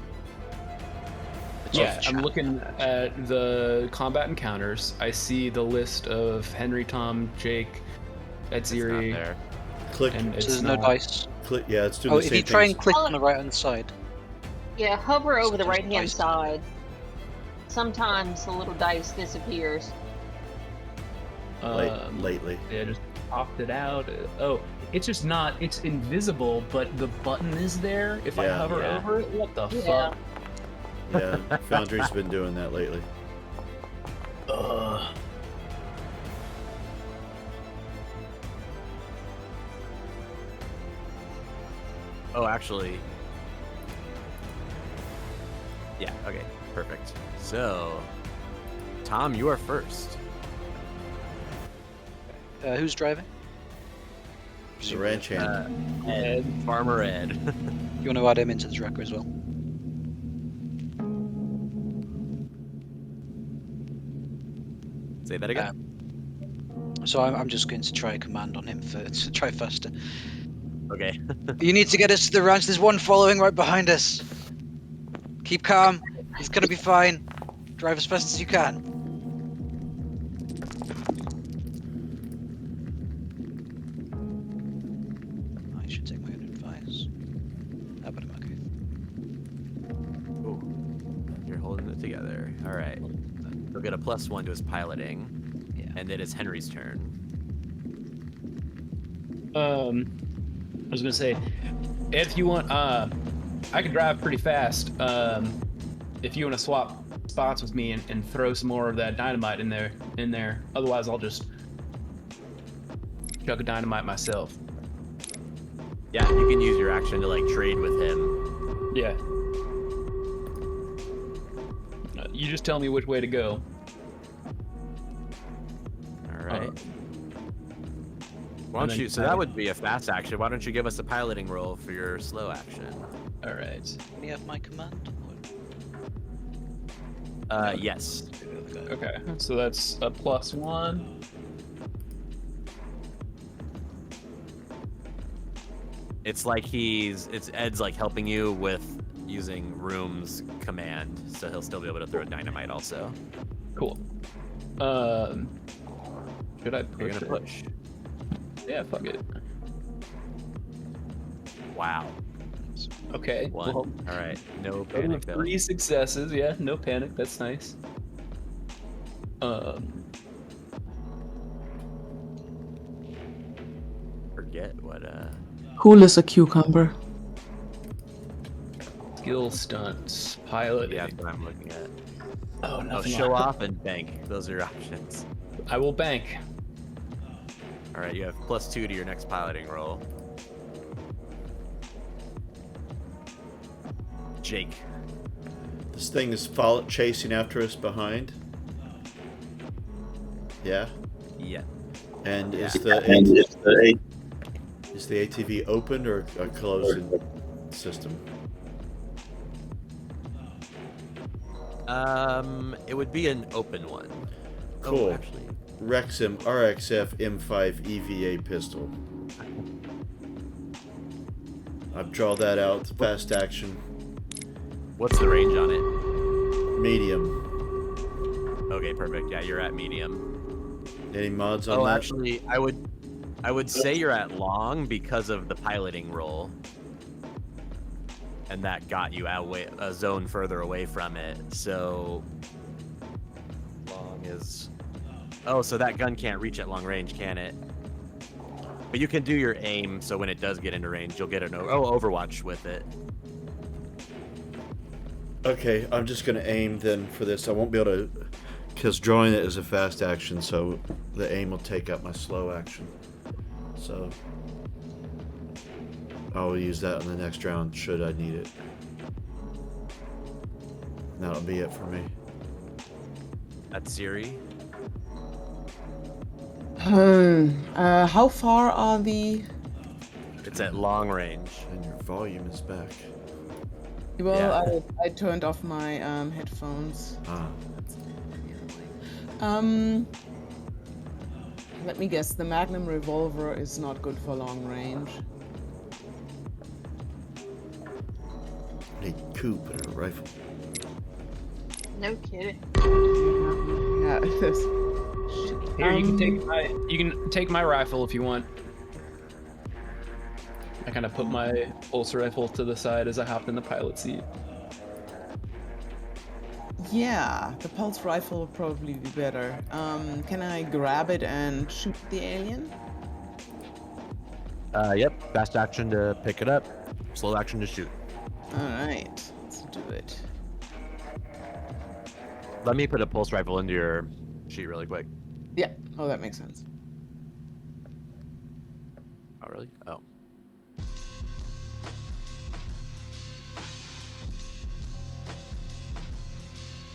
It's Yeah, off I'm chat. looking at the combat encounters. I see the list of Henry, Tom, Jake, It's not Edziri, there. Click. and So it's there's not. no dice. Click. Yeah, it's doing Oh, the if same you try thing. and click on the right hand side. Yeah, hover over the Sometimes right hand dice- side. Sometimes the little dice disappears. Lately. Yeah, just popped it out. Oh, it's just not. It's invisible, but the button is there. If I Yeah. hover Yeah. over it, what the Yeah. fuck? Yeah, Foundry's been doing that lately. Ugh. Oh, actually. Yeah, okay, perfect. So, Tom, you are first. Who's driving? The ranch hand. Ed, Farmer Ed. You want to add him into the tracker as well? Say that again. So I'm just going to try a command on him to try faster. Okay. You need to get us to the ranch. There's one following right behind us. Keep calm. He's gonna be fine. Drive as fast as you can. I should take my own advice. Ah, but I'm okay. Ooh, you're holding it together. All right. He'll get a +1 to his piloting, Yeah. and it is Henry's turn. I was gonna say, if you want, I can drive pretty fast. If you want to swap spots with me and throw some more of that dynamite in there. Otherwise, I'll just chuck a dynamite myself. Yeah, you can use your action to like trade with him. Yeah. You just tell me which way to go. All right. Why and don't then you? So that would be a fast action. Why don't you give us a piloting roll for your slow action? All right. Can you have my command? Yes. Okay. So that's a +1. It's like it's Ed's like helping you with using Room's command, so he'll still be able to throw dynamite also. Cool. Should I push? You're gonna it? push. Yeah. Fuck it. Wow. Okay. One. Well, All right. No panic though. 3 successes. Yeah. No panic. That's nice. forget what Cool as a cucumber. Skill stunts, pilot. yeah, that's what I'm looking at. Oh, Oh, nothing. show off and bank. Those are your options. I will bank. All right, you have +2 to your next piloting roll. Jake. This thing is chasing after us behind. Yeah. Yeah. And Yeah. is the ATV open or a closed system? It would be an open one. Cool. Oh, actually. Rexim RXF M5 EVA pistol. I've drawn that out. Fast action. What's the range on it? Medium. Okay, perfect. Yeah, you're at medium. Any mods on Oh, that? actually, I would say you're at long because of the piloting roll. And that got you a zone further away from it. So long is so that gun can't reach at long range, can it? But you can do your aim, so when it does get into range, you'll get an Overwatch with it. Okay, I'm just gonna aim then for this. I won't be able to, because drawing it is a fast action, so the aim will take up my slow action. So I'll use that in the next round should I need it. That'll be it for me. That's Siri. How far are the? It's at long range. And your volume is back. Well, I turned off my headphones. Ah. Let me guess. The Magnum revolver is not good for long range. I need Coop and a rifle. No kidding. Yeah, it is. Here, you can take my rifle if you want. I kind of put my pulse rifle to the side as I hopped in the pilot seat. Yeah, the pulse rifle would probably be better. Can I grab it and shoot the alien? Yep. Fast action to pick it up. Slow action to shoot. Alright, let's do it. Let me put a pulse rifle into your sheet really quick. Yeah, oh, that makes sense. Oh, really? Oh.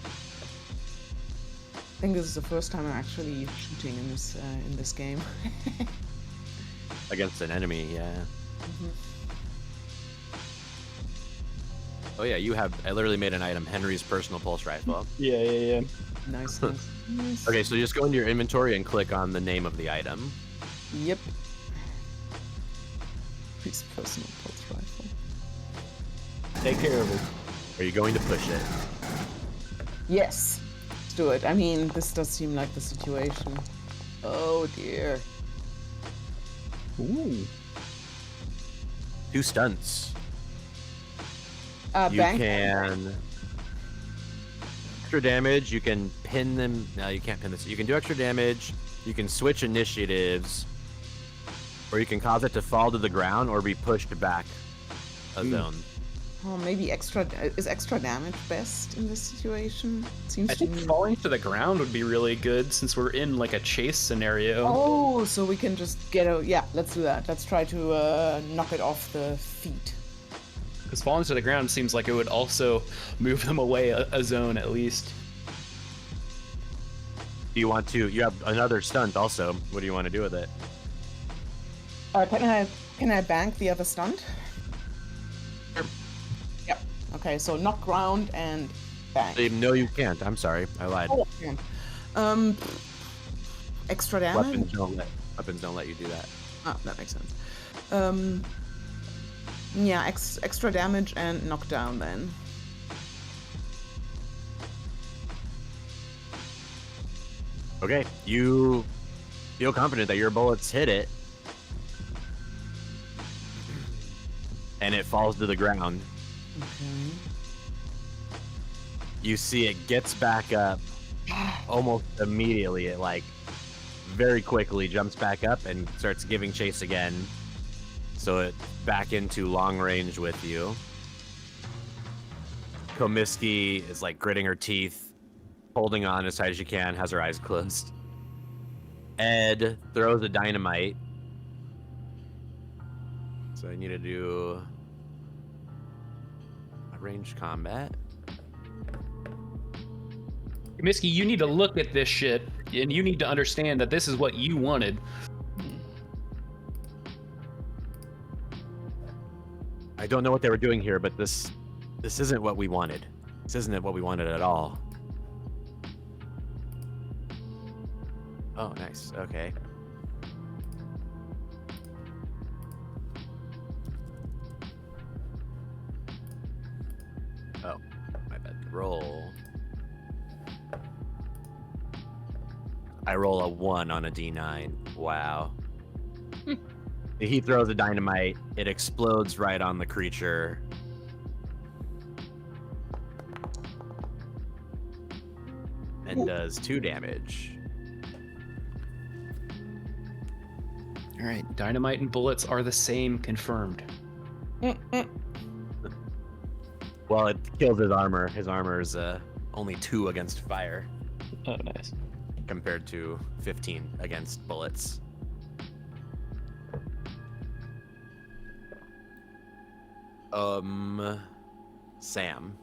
I think this is the first time I'm actually shooting in this game. Against an enemy, yeah. Mhm. Oh yeah, I literally made an item, Henry's personal pulse rifle. Yeah. Nice, nice, nice. Okay, so just go into your inventory and click on the name of the item. Yep. His personal pulse rifle. Take care of it. Are you going to push it? Yes. Let's do it. I mean, this does seem like the situation. Oh dear. Ooh. 2 stunts. You Bank. can extra damage. You can pin them. No, you can't pin this. You can do extra damage. You can switch initiatives, or you can cause it to fall to the ground or be pushed back a zone. Oh, maybe is extra damage best in this situation? Seems I to think me. falling to the ground would be really good since we're in like a chase scenario. Oh, so we can just get a. Yeah, let's do that. Let's try to knock it off the feet. Because falling to the ground seems like it would also move them away a zone at least. Do you want to? You have another stunt also. What do you want to do with it? Can I bank the other stunt? Sure. Yep. Okay, so knock ground and bank. No, you can't. I'm sorry. I lied. Oh, yeah. Extra damage. Weapons don't let you do that. Oh, that makes sense. Yeah, extra damage and knockdown then. Okay, you feel confident that your bullets hit it, and it falls to the ground. Okay. You see it gets back up almost immediately. It very quickly jumps back up and starts giving chase again. So it back into long range with you. Komisky is like gritting her teeth, holding on as tight as she can, has her eyes closed. Ed throws a dynamite. So I need to do a ranged combat. Miski, you need to look at this shit, and you need to understand that this is what you wanted. I don't know what they were doing here, but this isn't what we wanted. This isn't what we wanted at all. Oh, nice. Okay. Oh, my bad. Roll. I roll a 1 on a D9. Wow. He throws a dynamite. It explodes right on the creature. And does 2 damage. All right, dynamite and bullets are the same, confirmed. Well, it kills his armor. His armor's only 2 against fire, Oh, nice. compared to 15 against bullets. Sam.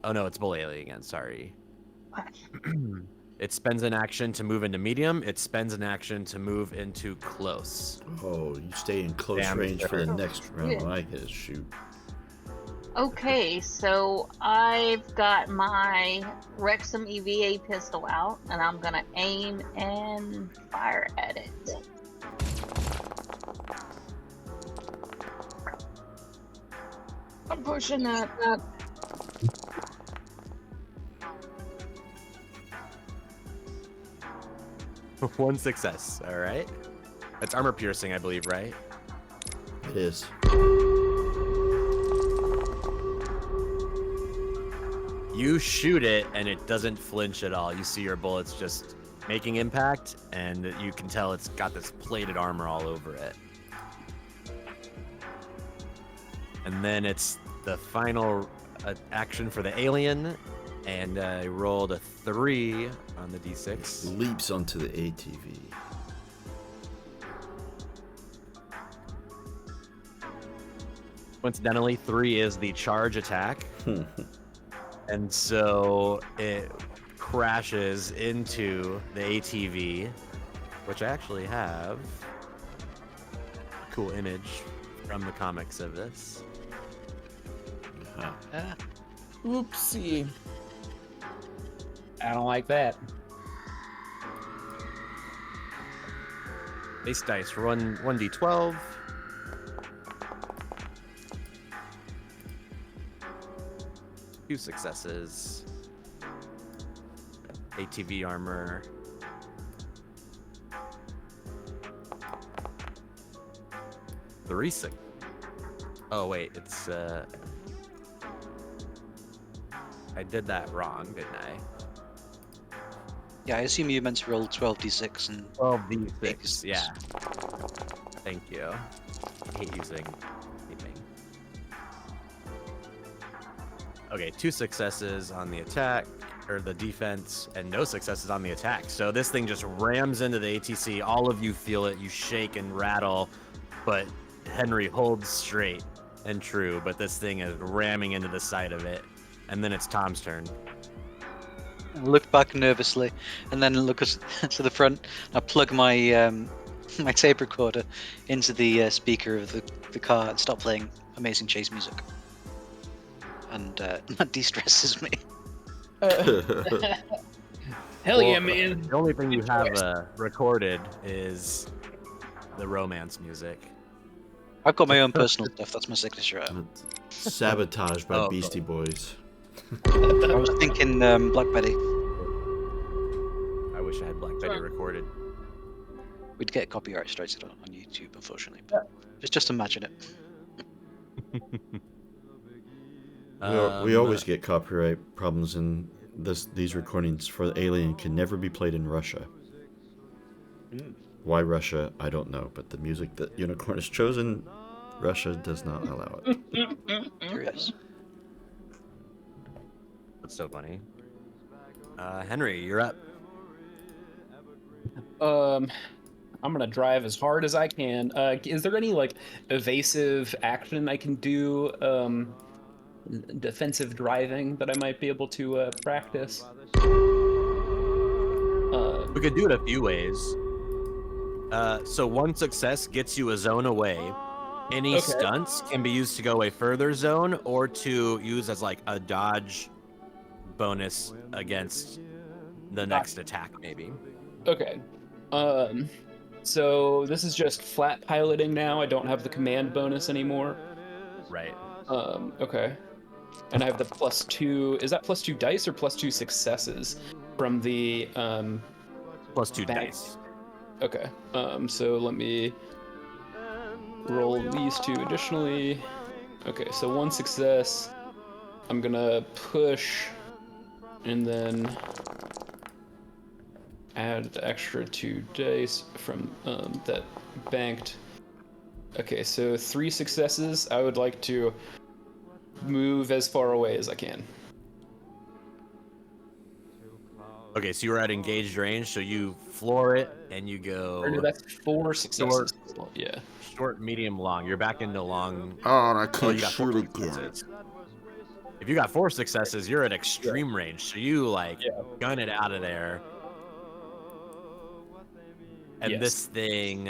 Oh no, it's Bolele again, sorry. It spends an action to move into medium. It spends an action to move into close. Oh, you stay in close Damn, range for the sir. next round. I get to shoot. Okay, so I've got my Wrexham EVA pistol out, and I'm gonna aim and fire at it. I'm pushing that up. One success, all right. It's armor piercing, I believe, right? It is. You shoot it, and it doesn't flinch at all. You see your bullets just making impact, and you can tell it's got this plated armor all over it. And then it's the final action for the alien, and I rolled a 3 on the d6. Leaps onto the ATV. Coincidentally, 3 is the charge attack. And so it crashes into the ATV, which I actually have a cool image from the comics of this. Oopsie. I don't like that. Base dice for 1d12. Two successes. ATV armor. Three six. Oh wait, it's I did that wrong, didn't I? Yeah, I assume you meant to roll 12d6 and 12d6, yeah. Thank you. I hate using anything. Okay, 2 successes on the attack, or the defense, and no successes on the attack. So this thing just rams into the ATC. All of you feel it. You shake and rattle, but Henry holds straight and true, but this thing is ramming into the side of it. And then it's Tom's turn. I look back nervously, and then look to the front. I plug my my tape recorder into the speaker of the car and start playing amazing chase music. And that de-stresses me. Hell yeah, man. The only thing you have recorded is the romance music. I've got my own personal stuff. That's my signature item. Sabotaged by Oh, Beastie Boys. I was thinking Black Betty. I wish I had Black Betty recorded. We'd get copyright strikes on YouTube, unfortunately. But just imagine it. We always get copyright problems, and these recordings for the Alien can never be played in Russia. Why Russia? I don't know, but the music that Unicorn has chosen Russia does not allow it. There is. That's so funny. Henry, you're up. I'm gonna drive as hard as I can. Is there any like evasive action I can do? Defensive driving that I might be able to practice? We could do it a few ways. So one success gets you a zone away. Any Okay. stunts can be used to go a further zone or to use as like a dodge bonus against the next attack, maybe. Okay. So this is just flat piloting now. I don't have the command bonus anymore. Right. Okay. And I have the +2. Is that +2 dice or +2 successes from the +2 Bank. dice. Okay. So let me roll these two additionally. Okay, so 1 success. I'm gonna push and then add the extra 2 dice from that banked. Okay, so 3 successes. I would like to move as far away as I can. Okay, so you're at engaged range, so you floor it and you Or no, go that's 4 successes. Yeah. short, medium, long. You're back into long. Oh, and I Oh, can't you got 4 shoot again. successes. If you got 4 successes, you're at extreme range, so you like Yeah. gun it out of there. And Yes. this thing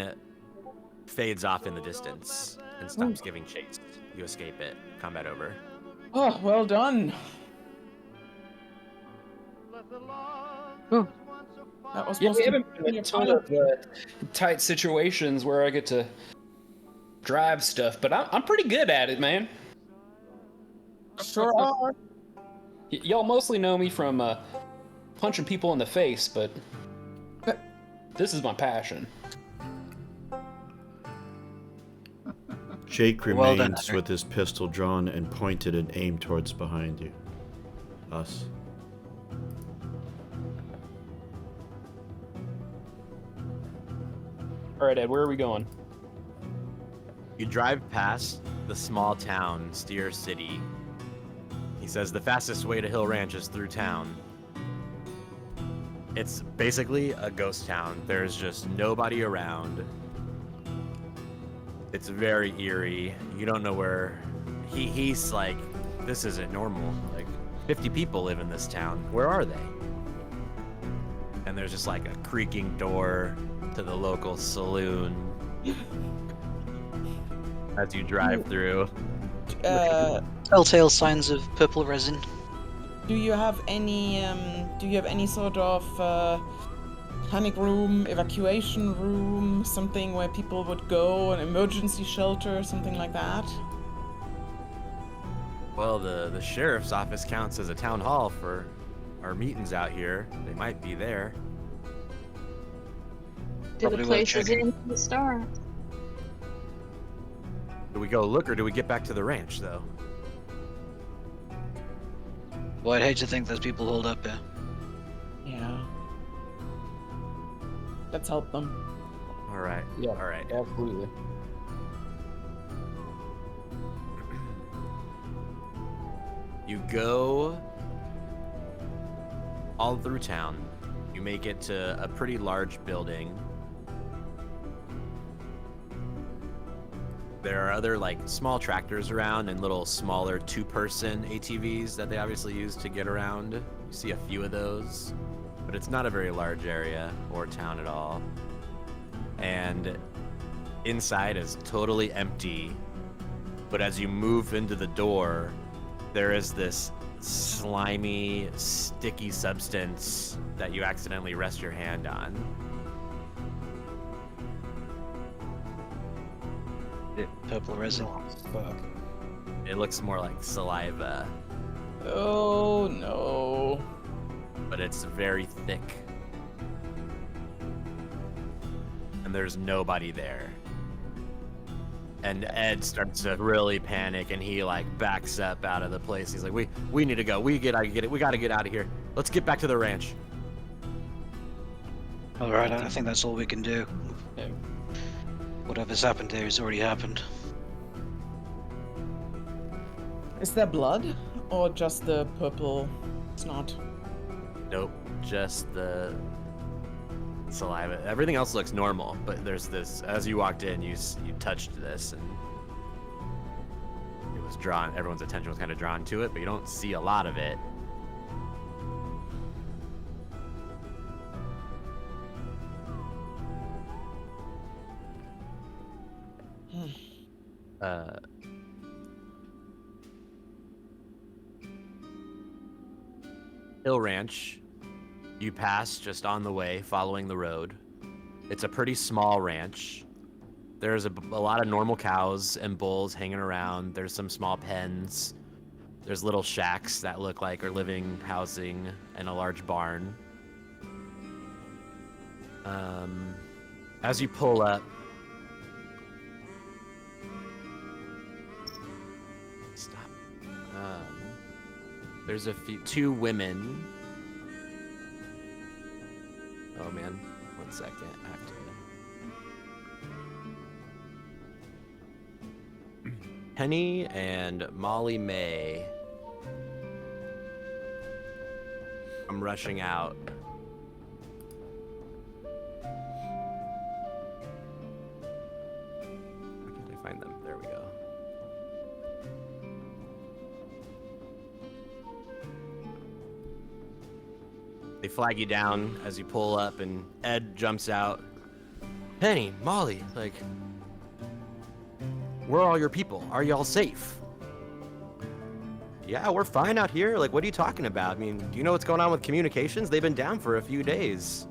fades off in the distance and stops giving chase. You escape it. Combat over. Oh, well done. Ooh. That was Yeah, we mostly haven't been in a ton of tight situations where I get to drive stuff, but I'm pretty good at it, man. sure are. Y'all mostly know me from punching people in the face, but this is my passion. Jake Well done, remains Henry. with his pistol drawn and pointed and aimed towards behind you. Us. All right, Ed, where are we going? You drive past the small town, Steer City. He says the fastest way to Hill Ranch is through town. It's basically a ghost town. There's just nobody around. It's very eerie. You don't know where. He's like, this isn't normal. Like, 50 people live in this town. Where are they? And there's just like a creaking door to the local saloon as you drive through. Telltale signs of purple resin. Do you have any sort of panic room, evacuation room, something where people would go, an emergency shelter, something like that? Well, the sheriff's office counts as a town hall for our meetings out here. They might be there. To the Probably worth places checking. in the star. Do we go look or do we get back to the ranch, though? Well, I'd hate to think there's people holed up here. Yeah. Let's help them. All right. Yeah. All right. Absolutely. You go all through town. You make it to a pretty large building. There are other like small tractors around and little smaller 2-person ATVs that they obviously use to get around. You see a few of those, but it's not a very large area or town at all. And inside is totally empty. But as you move into the door, there is this slimy, sticky substance that you accidentally rest your hand on. Purple resin. Fuck. It looks more like saliva, Oh no. but it's very thick. And there's nobody there. And Ed starts to really panic, and he like backs up out of the place. He's like, "We need to go. We gotta get out of here. Let's get back to the ranch." All right, I think that's all we can do. Yeah. Whatever's happened here has already happened. Is there blood or just the purple snot? Nope, just the saliva. Everything else looks normal, but there's this. As you walked in, you touched this, and it was drawn. Everyone's attention was kind of drawn to it, but you don't see a lot of it. Hill Ranch, you pass just on the way, following the road. It's a pretty small ranch. There's a lot of normal cows and bulls hanging around. There's some small pens. There's little shacks that look like are living housing and a large barn. As you pull up, stop. There's two women. Oh man, 1 second. I have to. Penny and Molly May. I'm rushing out. Where can I find them? There we go. They flag you down as you pull up, and Ed jumps out. Penny, Molly, like, where are all your people? Are y'all safe? Yeah, we're fine out here. Like, what are you talking about? I mean, do you know what's going on with communications? They've been down for a few days.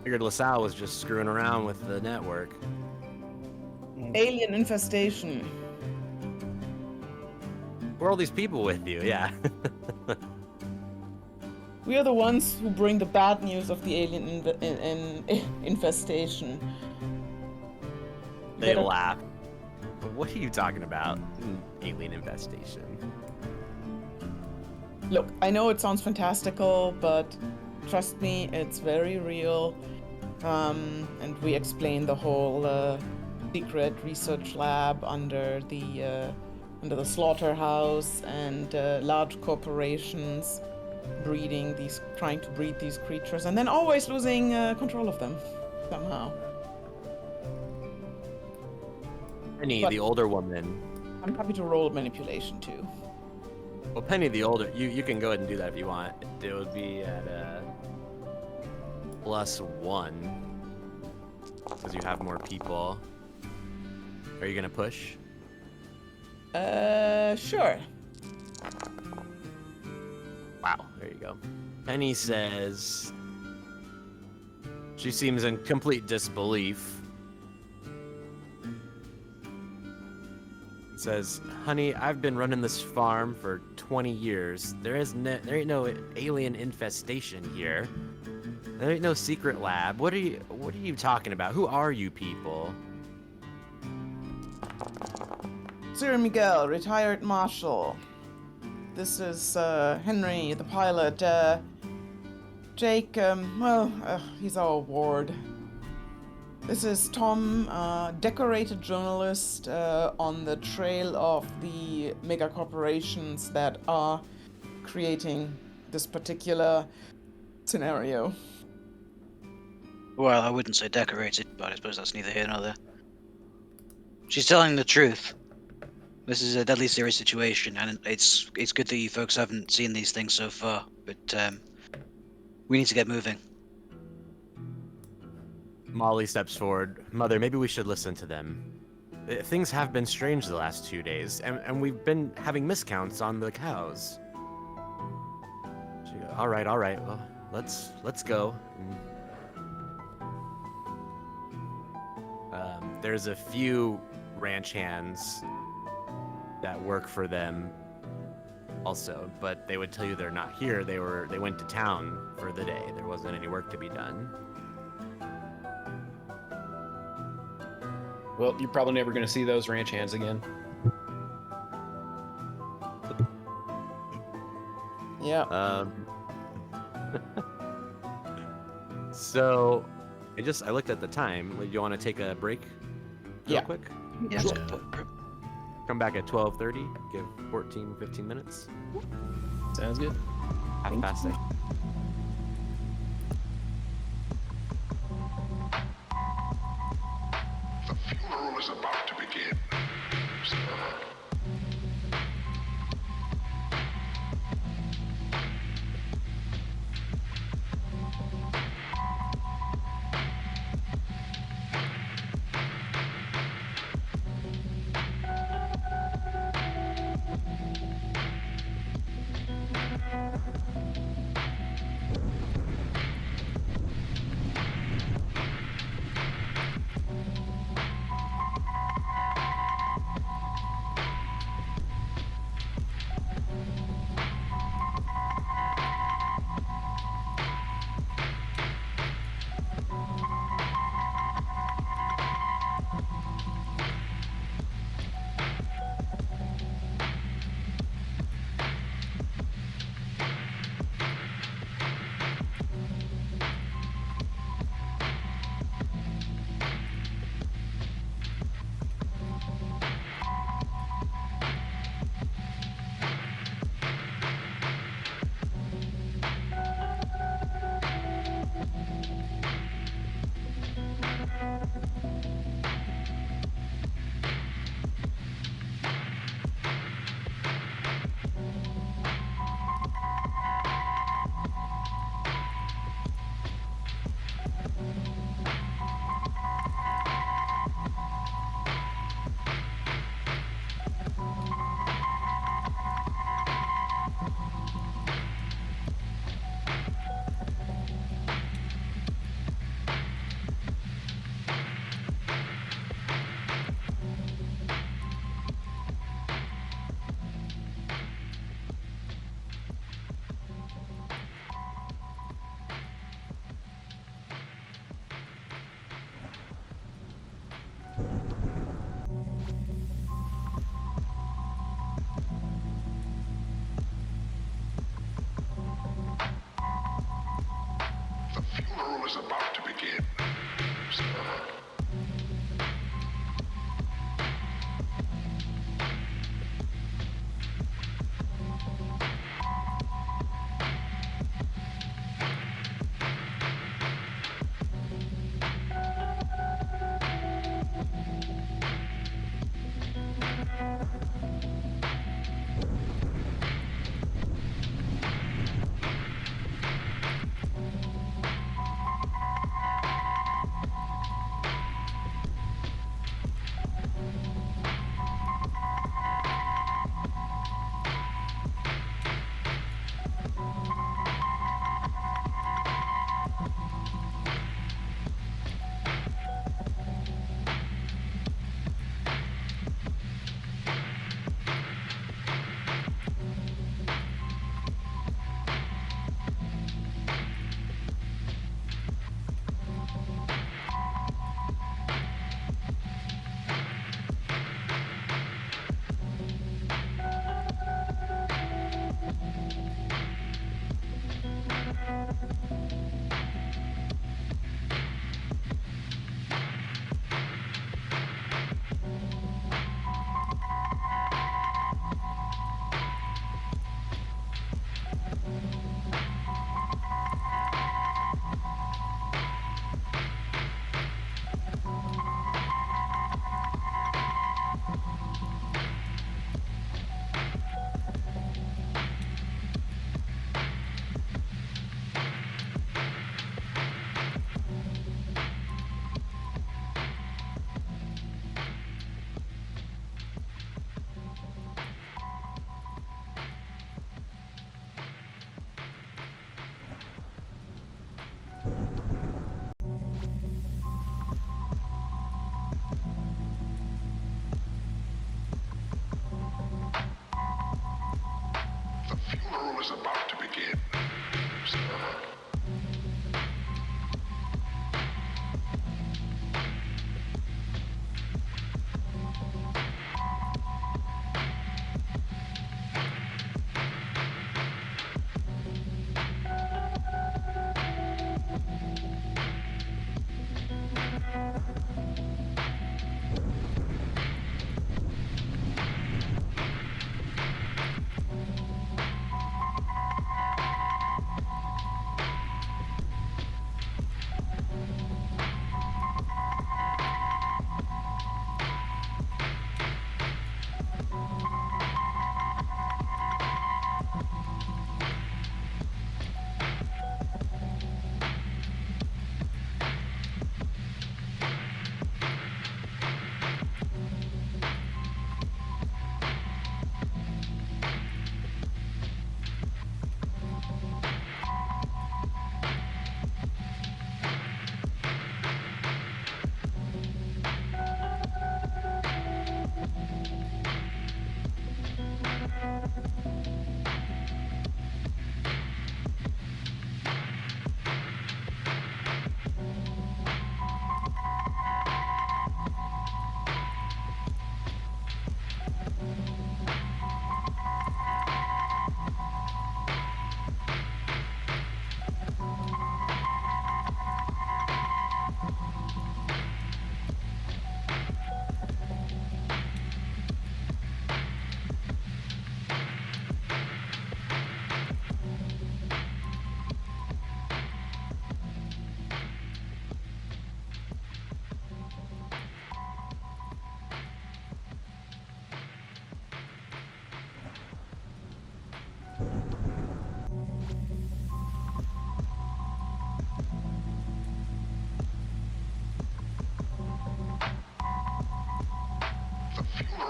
Figured LaSalle was just screwing around with the network. Alien infestation. Where are all these people with you? Yeah. We are the ones who bring the bad news of the alien infestation. They Better- laugh. What are you talking about? Alien infestation. Look, I know it sounds fantastical, but trust me, it's very real. And we explain the whole secret research lab under the slaughterhouse and large corporations trying to breed these creatures, and then always losing control of them somehow. Penny, But- the older woman. I'm happy to roll manipulation too. Well, Penny, the older, you can go ahead and do that if you want. It would be at +1 because you have more people. Are you gonna push? Sure. Wow, there you go. Penny says she seems in complete disbelief. Says, honey, I've been running this farm for 20 years. There ain't no alien infestation here. There ain't no secret lab. What are you talking about? Who are you people? Sir Miguel, retired marshal. This is Henry, the pilot. Jake, he's our ward. This is Tom, decorated journalist on the trail of the mega corporations that are creating this particular scenario. Well, I wouldn't say decorated, but I suppose that's neither here nor there. She's telling the truth. This is a deadly serious situation, and it's good that you folks haven't seen these things so far, but we need to get moving. Molly steps forward. Mother, maybe we should listen to them. Things have been strange the last 2 days, and we've been having miscounts on the cows. She goes, all right, well, let's go. There's a few ranch hands that work for them also, but they would tell you they're not here. They went to town for the day. There wasn't any work to be done. Well, you're probably never going to see those ranch hands again. Yeah. So, I looked at the time. Do you want to take a break real Yeah. quick? Yeah, Sure. Come back at 12:30. Give 14, 15 minutes. Sounds good. Half Thank past you. 8. The funeral is about to begin, sir. The funeral is about to begin, sir.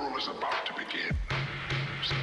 funeral is about to begin, sir.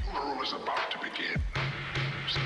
funeral is about to begin, sir.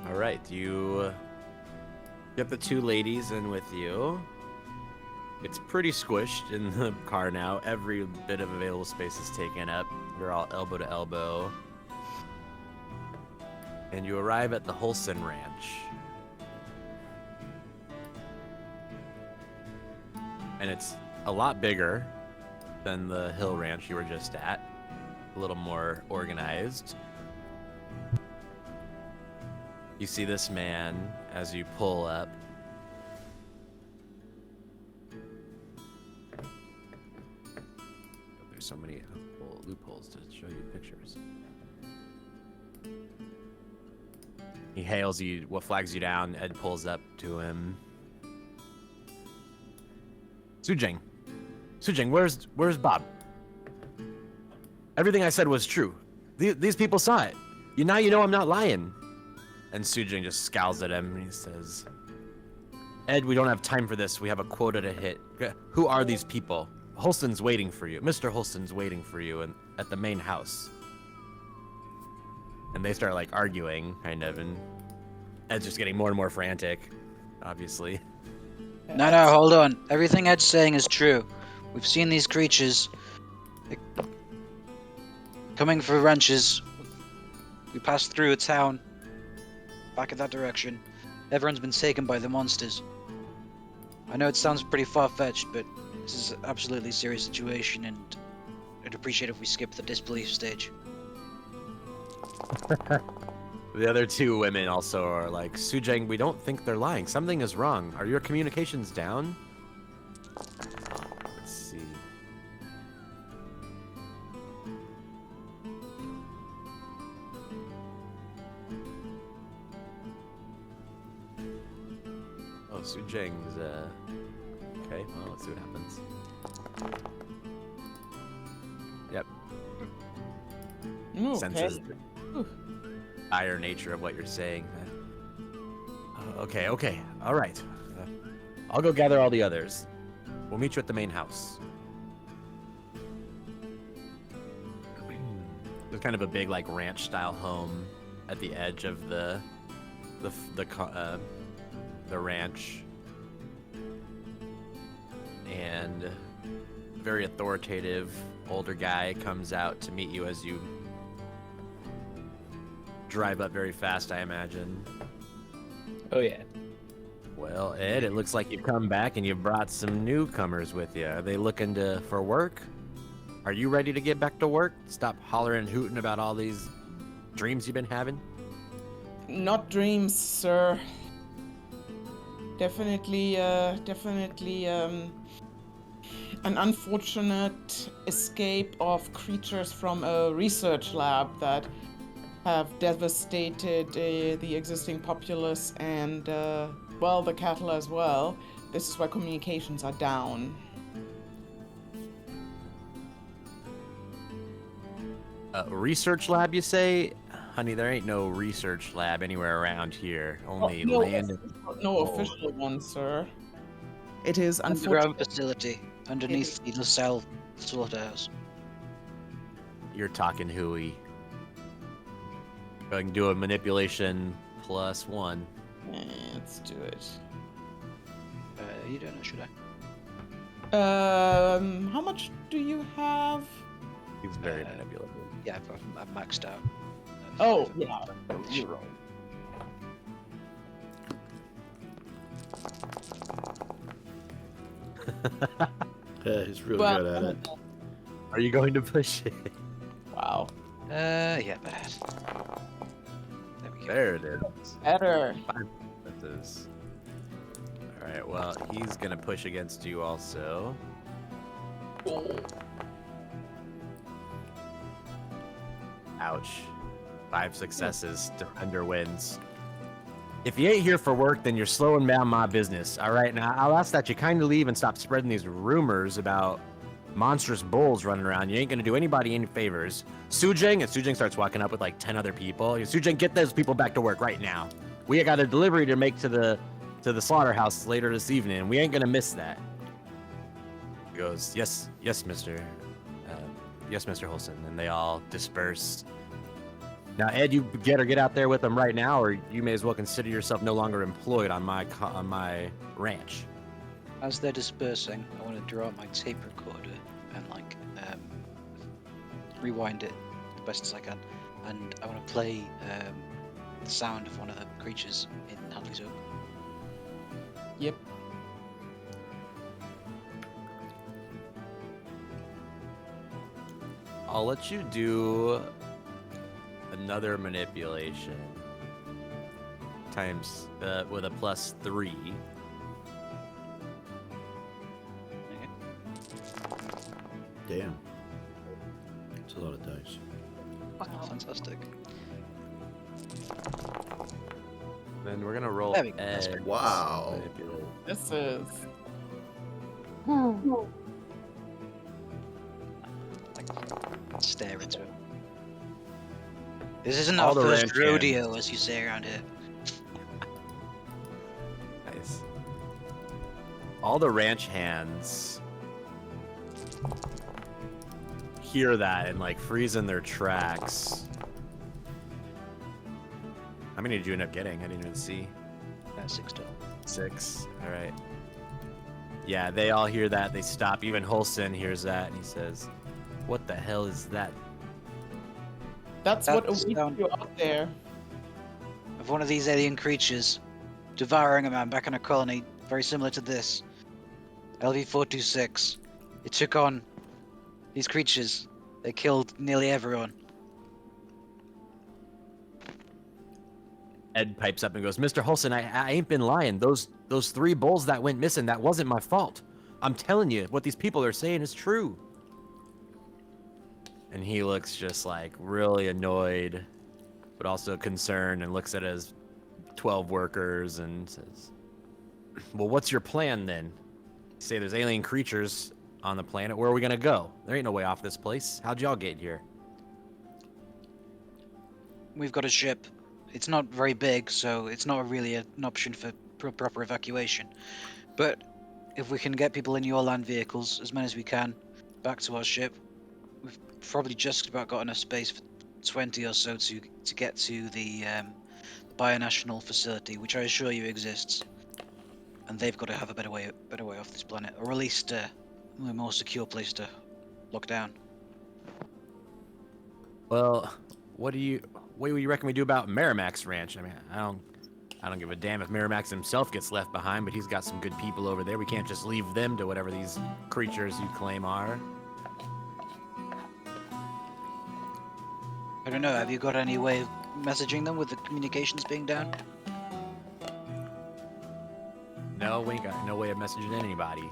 All right, you get the two ladies in with you. It's pretty squished in the car now. Every bit of available space is taken up. You're all elbow to elbow. And you arrive at the Holson Ranch. And it's a lot bigger than the Hill Ranch you were just at. A little more organized. You see this man as you pull up. There's so many loopholes to show you pictures. He hails you, what flags you down. Ed pulls up to him. Sujing, where's Bob? Everything I said was true. These people saw it. Now you know I'm not lying. And Sujing just scowls at him and he says, Ed, we don't have time for this. We have a quota to hit. Who are these people? Holston's waiting for you. Mr. Holston's waiting for you at the main house. And they start like arguing, kind of, and Ed's just getting more and more frantic, obviously. No, hold on. Everything Ed's saying is true. We've seen these creatures coming for ranches. We passed through a town back in that direction. Everyone's been taken by the monsters. I know it sounds pretty far-fetched, but this is an absolutely serious situation, and I'd appreciate if we skip the disbelief stage. The other two women also are like, Sujang, we don't think they're lying. Something is wrong. Are your communications down? Let's see. Oh, Sujang's, okay, well, let's see what happens. Yep. Okay. Senses the dire nature of what you're saying. Okay, all right. I'll go gather all the others. We'll meet you at the main house. There's kind of a big, like, ranch-style home at the edge of the ranch, and a very authoritative older guy comes out to meet you as you drive up very fast, I imagine. Oh yeah. Well, Ed, it looks like you've come back and you've brought some newcomers with you. Are they looking for work? Are you ready to get back to work? Stop hollering and hooting about all these dreams you've been having? Not dreams, sir. Definitely, an unfortunate escape of creatures from a research lab that have devastated the existing populace and, well, the cattle as well. This is why communications are down. Research lab, you say? Honey, there ain't no research lab anywhere around here. Only no, land. no official one, sir. It is Underground unfortunate. facility underneath the LaSalle slaughterhouse. You're talking hooey. I can do a manipulation +1. Let's do it. You don't know, should I? How much do you have? He's very manipulative. Yeah, I'm maxed out. Oh, yeah. You're wrong. Yeah, he's really Well, good at it. Are you going to push it? Wow. Yeah, bad. There we go. There it is. Better. That is. All right. Well, he's gonna push against you also. Ouch. 5 successes. Defender wins. If you ain't here for work, then you're slowing down my business. All right. Now I'll ask that you kind of leave and stop spreading these rumors about monstrous bulls running around. You ain't gonna do anybody any favors. Sujing, and Sujing starts walking up with like 10 other people. Sujing, get those people back to work right now. We got a delivery to make to the slaughterhouse later this evening, and we ain't gonna miss that. He goes, yes, Mr. Yes, Mr. Holson, and they all disperse. Now, Ed, you better get out there with them right now, or you may as well consider yourself no longer employed on my ranch. As they're dispersing, I want to draw out my tape recorder and rewind it the best as I can, and I want to play the sound of one of the creatures in Hadley's Oak. Yep. I'll let you do another manipulation times with a +3. Damn. It's a lot of dice. Wow, fantastic. Then we're gonna roll There we go, that's Ed's great. Wow. manipulation. This is. Stare into it. This isn't All our the first ranch rodeo, as you say around here. Nice. All the ranch hands hear that and like freeze in their tracks. How many did you end up getting? I didn't even see. 6 total. 6. All right. Yeah, they all hear that. They stop. Even Holson hears that, and he says, "What the hell is that?" That's what That's awaits down- you out there. Of one of these alien creatures devouring a man back in a colony very similar to this. LV-426. It took on these creatures. They killed nearly everyone. Ed pipes up and goes, "Mr. Holson, I ain't been lying. Those 3 bulls that went missing, that wasn't my fault. I'm telling you, what these people are saying is true." And he looks just like really annoyed, but also concerned, and looks at his 12 workers and says, "Well, what's your plan then? You say there's alien creatures on the planet. Where are we gonna go? There ain't no way off this place. How'd y'all get here?" We've got a ship. It's not very big, so it's not really an option for proper evacuation. But if we can get people in your land vehicles, as many as we can, back to our ship, we've probably just about got enough space for 20 or so to get to the bionational facility, which I assure you exists. And they've got to have a better way off this planet, or at least a more secure place to lock down. Well, what do you reckon we do about Merrimack's ranch? I mean, I don't give a damn if Merrimack himself gets left behind, but he's got some good people over there. We can't just leave them to whatever these creatures you claim are. I don't know. Have you got any way of messaging them with the communications being down? No, we ain't got no way of messaging anybody.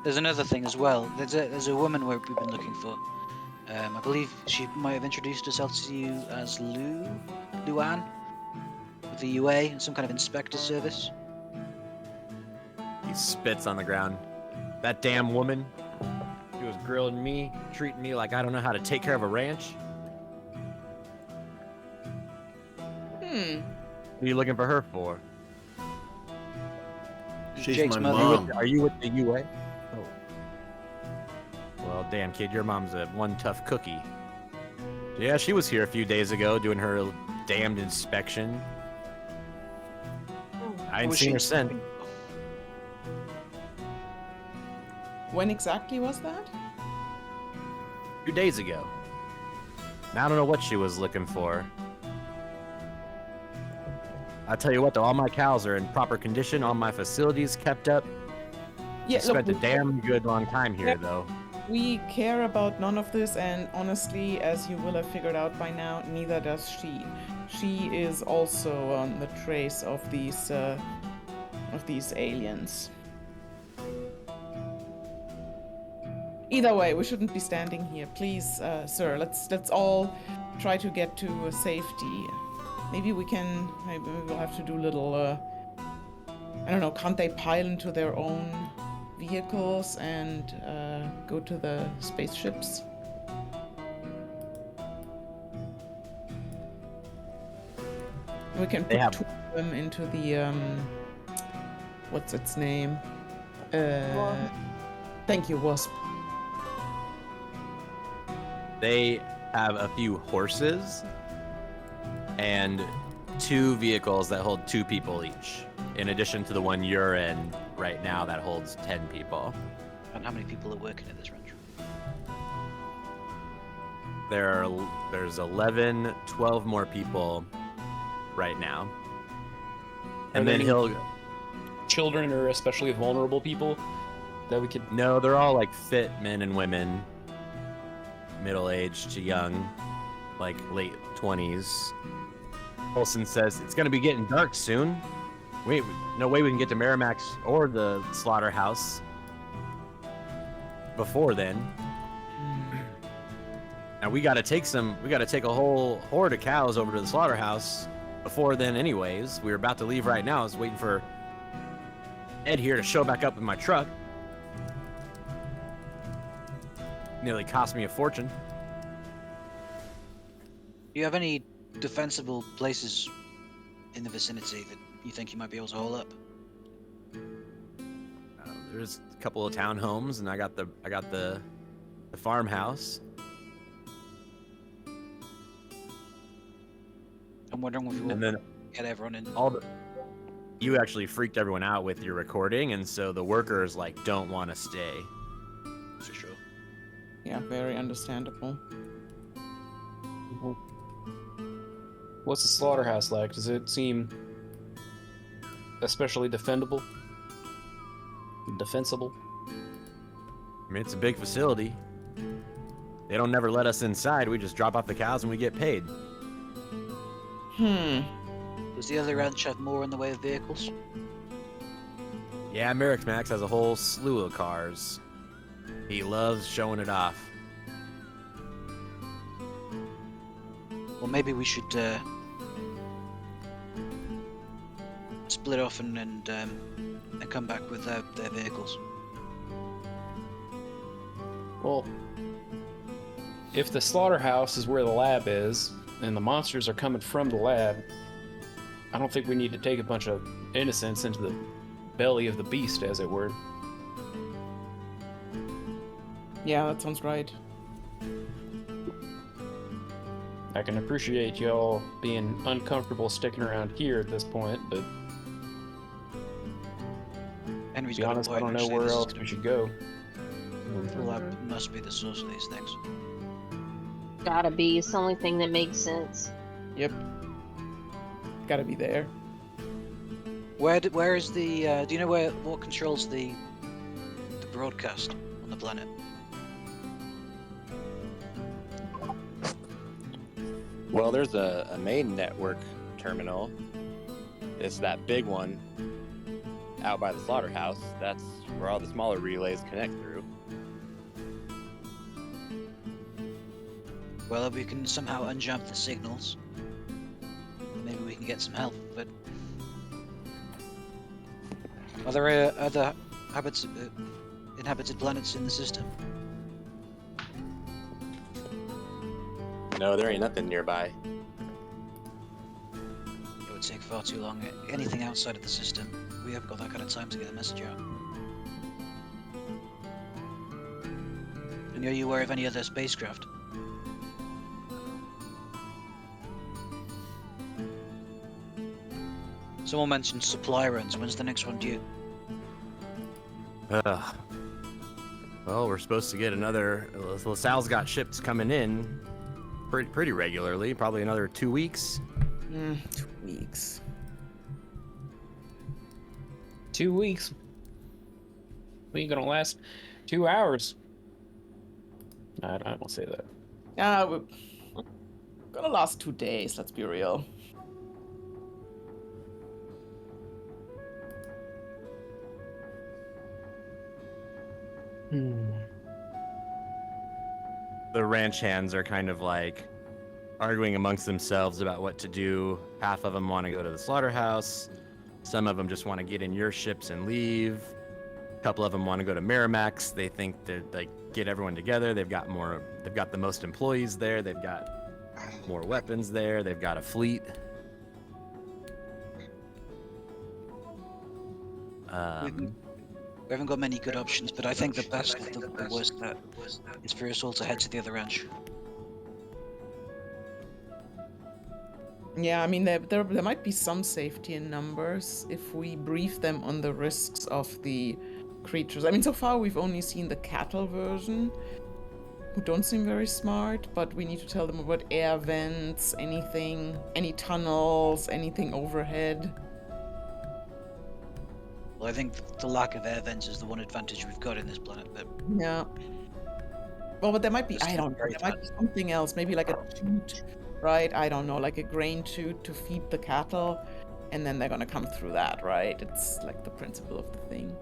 There's another thing as well. There's a woman we've been looking for. I believe she might have introduced herself to you as Luann, with the UA and some kind of inspector service. He spits on the ground. That damn woman. She was grilling me, treating me like I don't know how to take care of a ranch. What are you looking for her for? She's Jake's my mother. mom. Are you with the UA? Oh. Well, damn kid, your mom's a one tough cookie. Yeah, she was here a few days ago doing her damned inspection. I ain't Was seen she- her since. When exactly was that? A few days ago. Now, I don't know what she was looking for. I tell you what, though, all my cows are in proper condition, all my facilities kept up. Yeah, Spent a look, damn good long time here, Yeah. though. we care about none of this, and honestly, as you will have figured out by now, neither does she. She is also on the trace of these aliens. Either way, we shouldn't be standing here, please, sir. Let's all try to get to safety. Maybe we'll have to do little. I don't know. Can't they pile into their own vehicles and go to the spaceships? We can They put have- 2 of them into the what's its name? Thank you, Wasp. They have a few horses and 2 vehicles that hold 2 people each, in addition to the one you're in right now that holds 10 people. And how many people are working at this ranch? There's 11, 12 more people right now. Are And then they- he'll... Children or especially vulnerable people that we could. No, they're all like fit men and women, middle-aged to young, like late 20s. Olson says it's gonna be getting dark soon. Wait, no way we can get to Merrimack's or the slaughterhouse before then. And we gotta take a whole horde of cows over to the slaughterhouse before then anyways. We were about to leave right now. I was waiting for Ed here to show back up in my truck. Nearly cost me a fortune. Do you have any defensible places in the vicinity that you think you might be able to hold up? There's a couple of townhomes, and I got the farmhouse. I'm wondering if we will And then get everyone in. you actually freaked everyone out with your recording, and so the workers like don't want to stay. For sure. Yeah, very understandable. What's the slaughterhouse like? Does it seem especially defendable? Defensible? I mean, it's a big facility. They don't never let us inside. We just drop off the cows and we get paid. Does the other ranch have more in the way of vehicles? Yeah, Merrick's Max has a whole slew of cars. He loves showing it off. Well, maybe we should split off and come back with their vehicles. Well, if the slaughterhouse is where the lab is, and the monsters are coming from the lab, I don't think we need to take a bunch of innocents into the belly of the beast, as it were. Yeah, that sounds right. I can appreciate y'all being uncomfortable sticking around here at this point, but Henry's to be got a honest, I point, don't know actually. where This is else gonna we should go. The lab must be the source of these things. Gotta be. It's the only thing that makes sense. Yep. Gotta be there. Where is the? Do you know what controls the broadcast on the planet? Well, there's a main network terminal. It's that big one out by the slaughterhouse. That's where all the smaller relays connect through. Well, if we can somehow unjump the signals, maybe we can get some help. But are there other inhabited planets in the system? No, there ain't nothing nearby. It would take far too long. Anything outside of the system, we haven't got that kind of time to get a message out. And are you aware of any other spacecraft? Someone mentioned supply runs. When's the next one due? Well, we're supposed to get another. LaSalle's got ships coming in pretty regularly. Probably another 2 weeks. 2 weeks. 2 weeks. We ain't gonna last 2 hours. I won't say that. We're gonna last 2 days, let's be real. The ranch hands are kind of like arguing amongst themselves about what to do. Half of them want to go to the slaughterhouse. Some of them just want to get in your ships and leave. A couple of them want to go to Miramax. They think that like get everyone together. They've got the most employees there. They've got more weapons there. They've got a fleet. We haven't got many good options, but I think the best, the worst bet is for us all to head to the other ranch. Yeah, I mean, there might be some safety in numbers if we brief them on the risks of the creatures. I mean, so far we've only seen the cattle version, who don't seem very smart, but we need to tell them about air vents, anything, any tunnels, anything overhead. Well, I think the lack of air vents is the one advantage we've got in this planet, but Yeah. Well, but there might be, It's I don't know, very there might be something else, maybe like a chute, right? I don't know, like a grain chute to feed the cattle, and then they're gonna come through that, right? It's like the principle of the thing.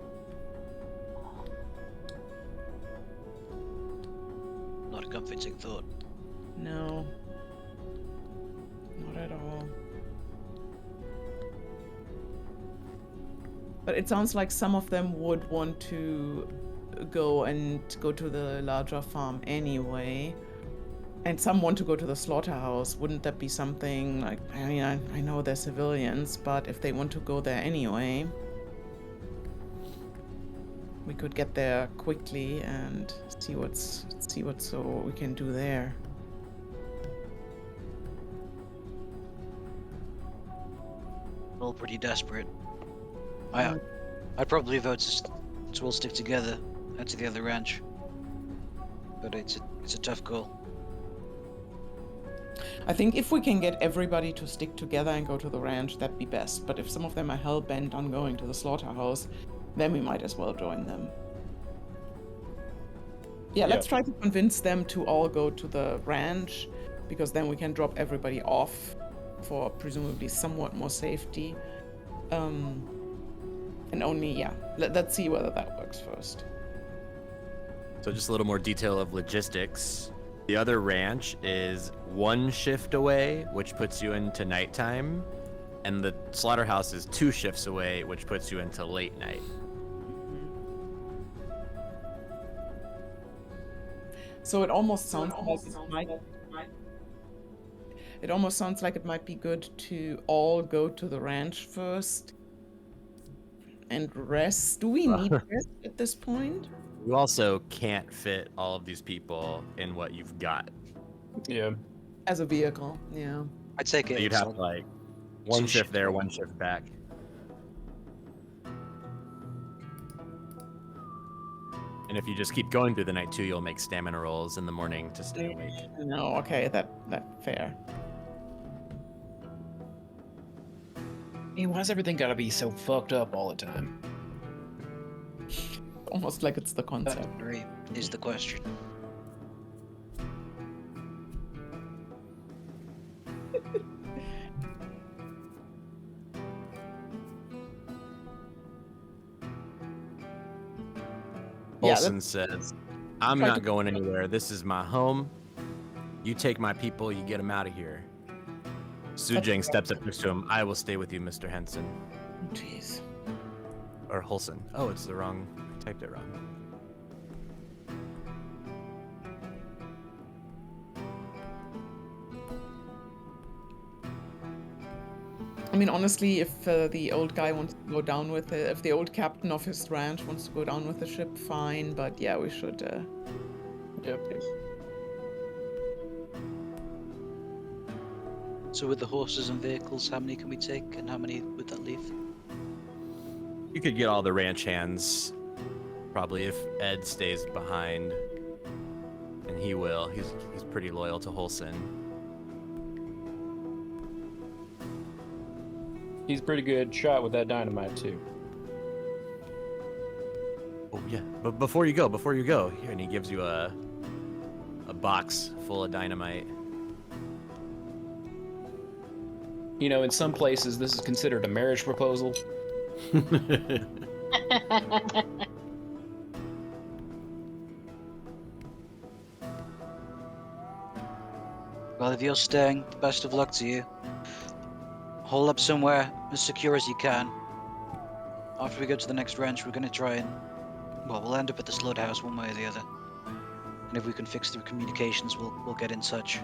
not a comforting thought. No. Not at all. But it sounds like some of them would want to go to the larger farm anyway. And some want to go to the slaughterhouse. Wouldn't that be something like, I mean, I know they're civilians, but if they want to go there anyway, we could get there quickly and see what we can do there. We're all pretty desperate. I'd probably vote to all stick together, head to the other ranch. But it's a tough call. I think if we can get everybody to stick together and go to the ranch, that'd be best. But if some of them are hell-bent on going to the slaughterhouse, then we might as well join them. Yeah, let's try to convince them to all go to the ranch, because then we can drop everybody off for presumably somewhat more safety. And only, let's see whether that works first. So just a little more detail of logistics. The other ranch is 1 shift away, which puts you into nighttime, and the slaughterhouse is 2 shifts away, which puts you into late night. So it almost sounds like it might be good to all go to the ranch first and rest. Do we need rest at this point? You also can't fit all of these people in what you've got. Yeah. As a vehicle, yeah. I'd take it. You'd have like 1 2 shift shifts there, away. 1 shift back. And if you just keep going through the night too, you'll make stamina rolls in the morning to stay awake. No, okay, that fair. I mean, why's everything gotta be so fucked up all the time? Almost like it's the concept. Right, is the question. Yeah, Olson says, I'm try not to- going anywhere. This is my home. You take my people, you get them out of here. Sujing steps up next to him. I will stay with you, Mr. Henson. Jeez. Or Holson. Oh, it's the wrong. I typed it wrong. I mean, honestly, if the old guy wants to go down with it, if the old captain of his ranch wants to go down with the ship, fine. But yeah, we should. Yep. So with the horses and vehicles, how many can we take, and how many would that leave? You could get all the ranch hands, probably, if Ed stays behind. And he will. He's pretty loyal to Holson. He's a pretty good shot with that dynamite too. Oh yeah. But before you go, here, and he gives you a box full of dynamite. You know, in some places, this is considered a marriage proposal. Well, if you're staying, best of luck to you. Hole up somewhere as secure as you can. After we go to the next ranch, we're gonna try and... Well, we'll end up at the slaughterhouse one way or the other. And if we can fix the communications, we'll get in touch.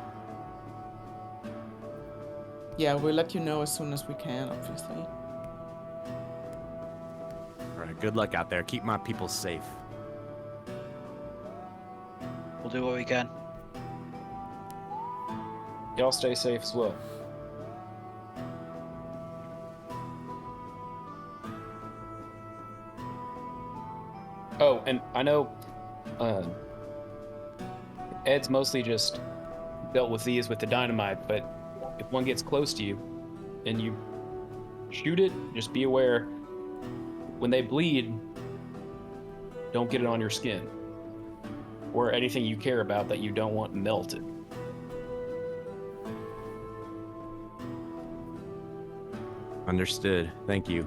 Yeah, we'll let you know as soon as we can, obviously. All right. Good luck out there. Keep my people safe. We'll do what we can. Y'all stay safe as well. Oh, and I know Ed's mostly just dealt with these with the dynamite, but if one gets close to you and you shoot it, just be aware when they bleed, don't get it on your skin or anything you care about that you don't want melted. Understood. Thank you.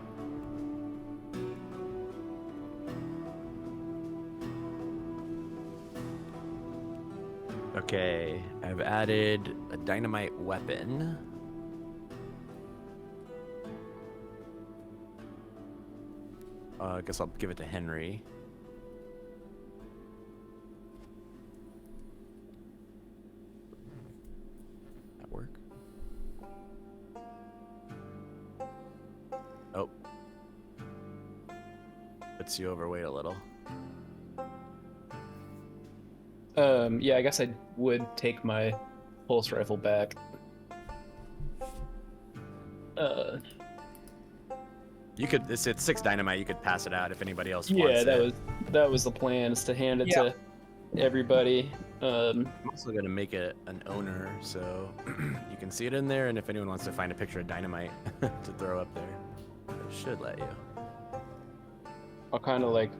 Okay, I've added a dynamite weapon. I guess I'll give it to Henry. That work? Oh. Puts you overweight a little. Yeah, I guess I would take my pulse rifle back. You could. It's 6 dynamite. You could pass it out if anybody else wants Yeah, it. that was the plan, is to hand it to everybody. I'm also gonna make it an owner, so you can see it in there. And if anyone wants to find a picture of dynamite to throw up there, it should let you. I'll kind of like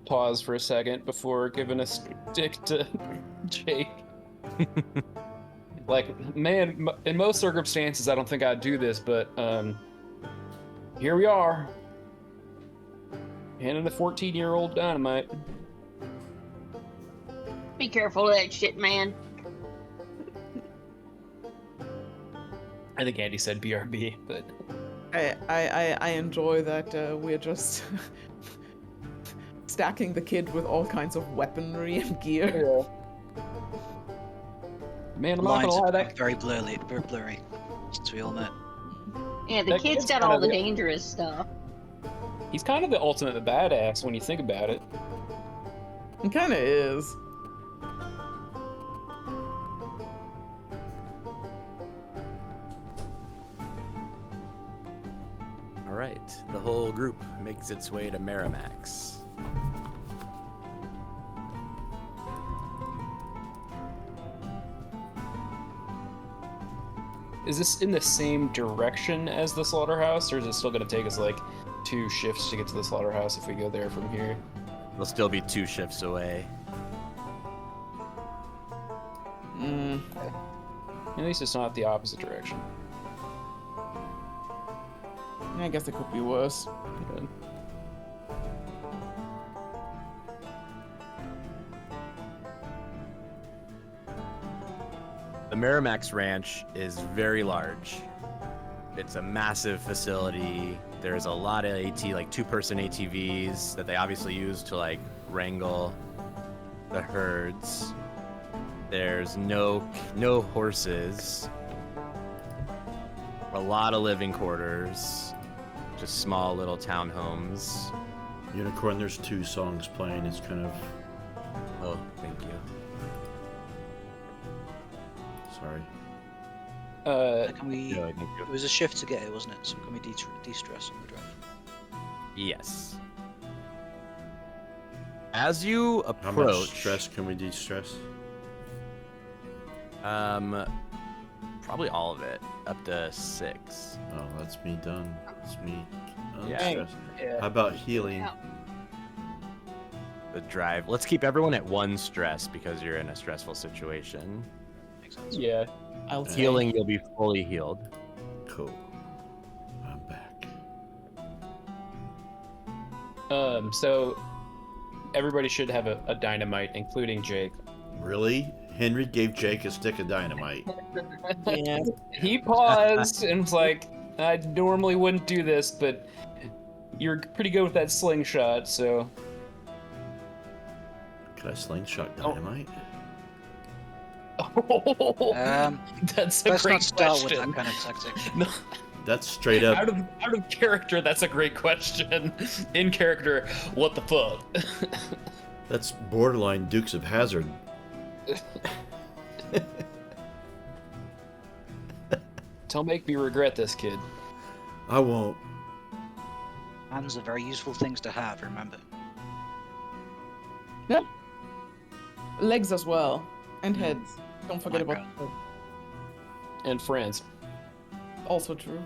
pause for a second before giving a stick to Jake. Like, man, in most circumstances, I don't think I'd do this, but here we are, handing a 14-year-old dynamite. Be careful of that shit, man. I think Andy said BRB, but I enjoy that we're just stacking the kid with all kinds of weaponry and gear. Man, I'm not Lines gonna lie, are that very blurry since we all met. Yeah, the That kid's kid's got kinda all the the- dangerous stuff. he's kind of the ultimate badass when you think about it. It kind of is. All right, the whole group makes its way to Merrimack's. Is this in the same direction as the slaughterhouse, or is it still gonna take us like 2 shifts to get to the slaughterhouse if we go there from here? They'll still be 2 shifts away. At least it's not the opposite direction. I guess it could be worse. But The Miramax Ranch is very large. It's a massive facility. There's a lot of like two-person ATVs that they obviously use to like wrangle the herds. There's no horses. A lot of living quarters. Just small little townhomes. Unicorn, there's 2 songs playing. It's kind of... Oh, thank you. Sorry. Can we? No, thank you. It was a shift to get it, wasn't it? So can we de-stress on the drive? Yes. As you How approach, much stress can we de-stress? probably all of it, up to 6. Oh, that's me done. That's me Yeah. unstressed. yeah. How about healing? Yeah. The drive. Let's keep everyone at 1 stress because you're in a stressful situation. Makes sense. Yeah. I'll say. Healing, you'll be fully healed. Cool. I'm back. So everybody should have a dynamite, including Jake. Really? Henry gave Jake a stick of dynamite. Yeah. He paused and was like, I normally wouldn't do this, but you're pretty good with that slingshot, so. Could I slingshot dynamite? That's a Let's great not start question. with that kind of tactic. No, That's straight up. out of character, that's a great question. In character, what the fuck? That's borderline Dukes of Hazzard. Don't make me regret this, kid. I won't. Hands are very useful things to have. Remember. Yeah. Legs as well. And heads. Don't forget My about heads. And friends. Also true.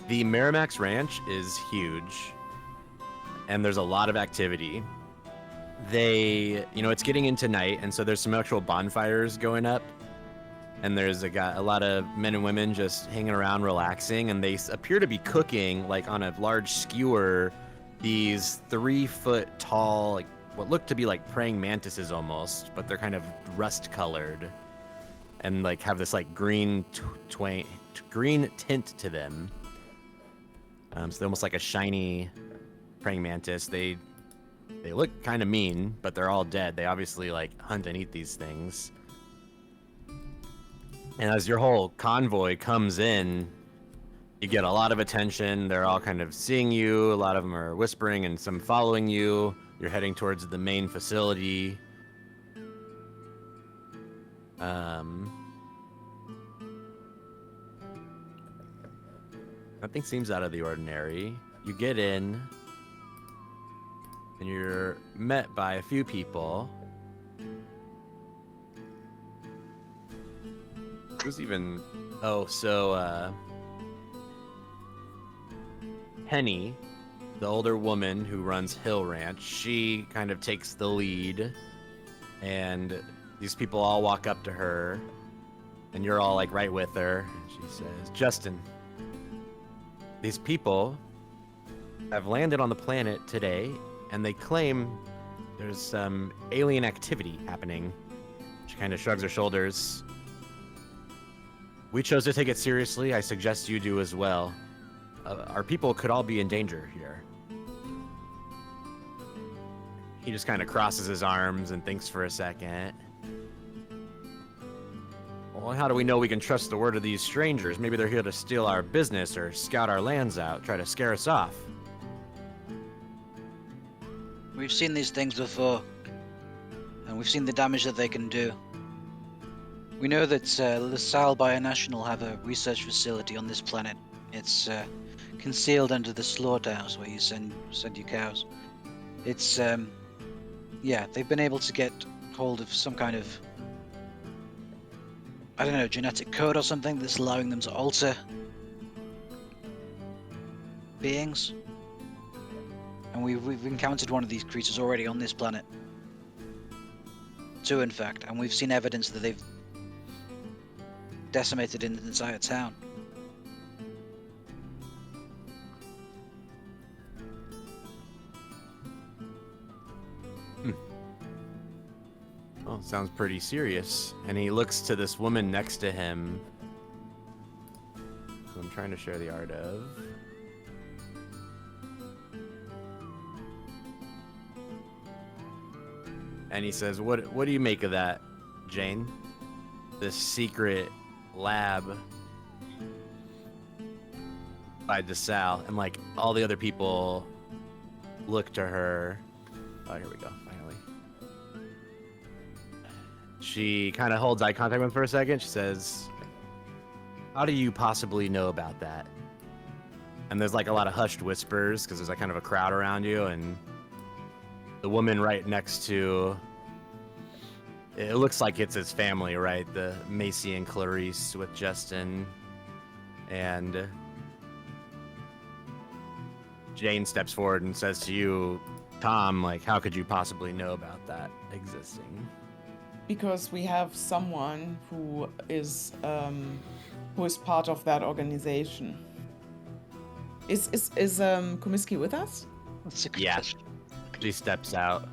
The Miramax Ranch is huge, and there's a lot of activity. It's getting into night, and so there's some actual bonfires going up, and there's a lot of men and women just hanging around relaxing, and they appear to be cooking, like on a large skewer, these 3-foot tall, like what look to be like praying mantises almost, but they're kind of rust colored, and like have this like green tint to them. So they're almost like a shiny praying mantis. They look kind of mean, but they're all dead. They obviously like hunt and eat these things. And as your whole convoy comes in, you get a lot of attention. They're all kind of seeing you. A lot of them are whispering and some following you. You're heading towards the main facility. Nothing seems out of the ordinary. You get in, and you're met by a few people. Who's even... Oh, so, Penny, the older woman who runs Hill Ranch, she kind of takes the lead, and these people all walk up to her, and you're all, like, right with her. And she says, Justin, these people have landed on the planet today, and they claim there's some alien activity happening. She kind of shrugs her shoulders. We chose to take it seriously. I suggest you do as well. Our people could all be in danger here. He just kind of crosses his arms and thinks for a second. Well, how do we know we can trust the word of these strangers? Maybe they're here to steal our business or scout our lands out, try to scare us off. We've seen these things before, and we've seen the damage that they can do. We know that LaSalle Bionational have a research facility on this planet. It's concealed under the slaughterhouse where you send your cows. It's yeah, they've been able to get hold of some kind of, I don't know, genetic code or something that's allowing them to alter beings. And we've encountered one of these creatures already on this planet. 2, in fact, and we've seen evidence that they've decimated an entire town. Oh, sounds pretty serious. And he looks to this woman next to him, who I'm trying to share the art of. And he says, "What do you make of that, Jane? This secret lab by DeSalle." And like all the other people look to her. Oh, here we go. Finally. She kind of holds eye contact with him for a second. She says, "How do you possibly know about that?" And there's like a lot of hushed whispers because there's like kind of a crowd around you, and the woman right next to, it looks like it's his family, right? The Macy and Clarice with Justin. And Jane steps forward and says to you, Tom, like, how could you possibly know about that existing? Because we have someone who is part of that organization. Is Comiskey with us? That's a good Yeah. question. She steps out.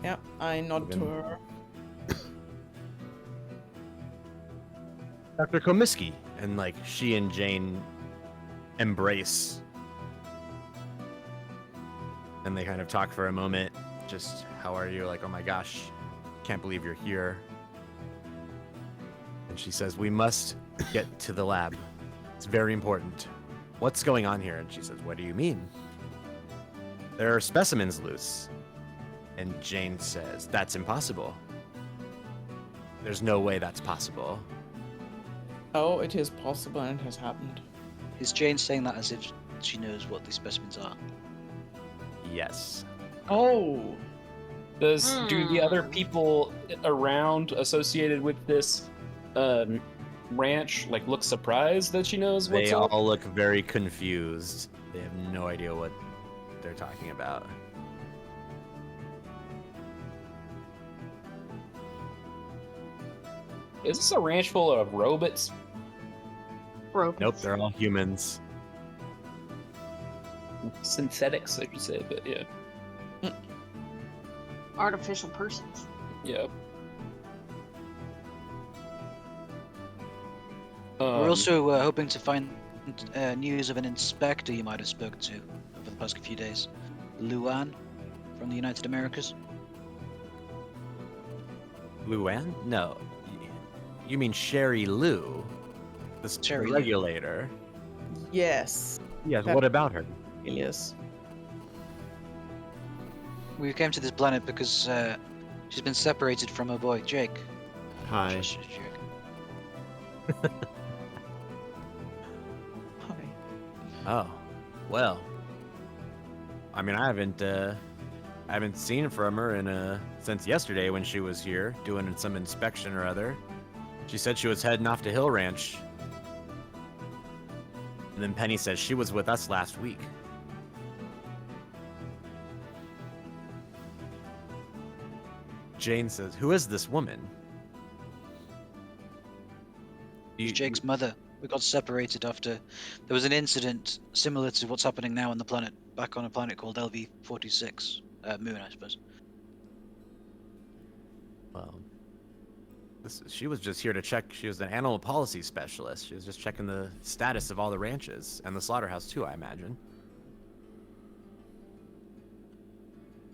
Yeah, I nod to her. Dr. Comiskey. And like she and Jane embrace. And they kind of talk for a moment. Just, how are you? Like, oh my gosh, can't believe you're here. And she says, we must get to the lab. It's very important. What's going on here? And she says, what do you mean? There are specimens loose. And Jane says, that's impossible. There's no way that's possible. Oh, it is possible and it has happened. Is Jane saying that as if she knows what these specimens are? Yes. Oh! Do the other people around associated with this ranch like look surprised that she knows what's They up? all look very confused. They have no idea what they're talking about. Is this a ranch full of robots? Broken. Nope, they're all humans. Synthetics, I should say, but yeah. Artificial persons. Yeah. We're also hoping to find news of an inspector you might have spoken to over the past few days. Luan from the United Americas. Luann? No. You mean Sherry Lou? The Sherry Lou. regulator. Yes. Yes, That- what about her? Yes. We came to this planet because she's been separated from her boy, Jake. Hi. Just Jake. Hi. Oh, well. I mean, I haven't seen from her since yesterday when she was here doing some inspection or other. She said she was heading off to Hill Ranch. And then Penny says she was with us last week. Jane says, who is this woman? She's Jake's mother. We got separated after there was an incident similar to what's happening now on the planet, back on a planet called LV-46, Moon, I suppose. Well, she was just here to check. She was an animal policy specialist. She was just checking the status of all the ranches and the slaughterhouse too, I imagine.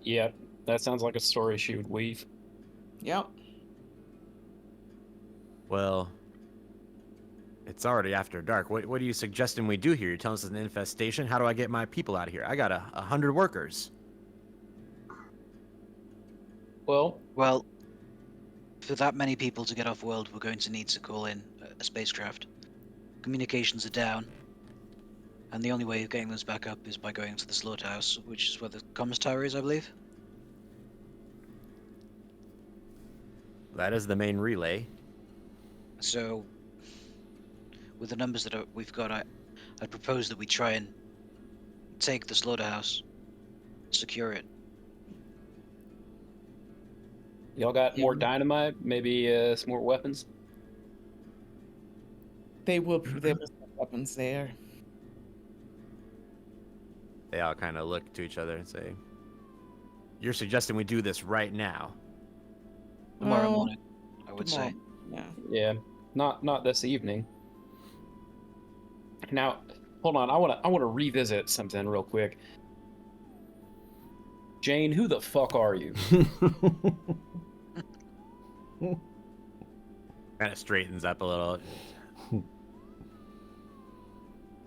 Yeah, that sounds like a story she would weave. Yep. Well, it's already after dark. What are you suggesting we do here? You're telling us it's an infestation? How do I get my people out of here? I got 100 workers. Well, For that many people to get off world, we're going to need to call in a spacecraft. Communications are down, and the only way of getting those back up is by going to the slaughterhouse, which is where the comms tower is, I believe. That is the main relay. So, with the numbers that we've got, I propose that we try and take the slaughterhouse secure it. Y'all got more Yeah. dynamite? Maybe some more weapons? They will have weapons there. They all kind of look to each other and say, "You're suggesting we do this right now?" Tomorrow Well, morning, I would say. Yeah. Yeah, not this evening. Now, hold on. I wanna revisit something real quick. Jane, who the fuck are you? Kind of straightens up a little.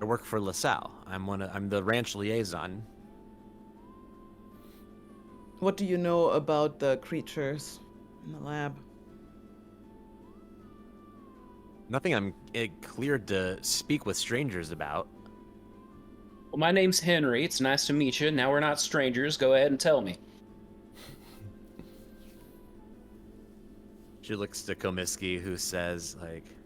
I work for LaSalle. I'm the ranch liaison. What do you know about the creatures in the lab? Nothing I'm cleared to speak with strangers about. Well, my name's Henry. It's nice to meet you. Now we're not strangers. Go ahead and tell me. She looks to Komisky, who says, like,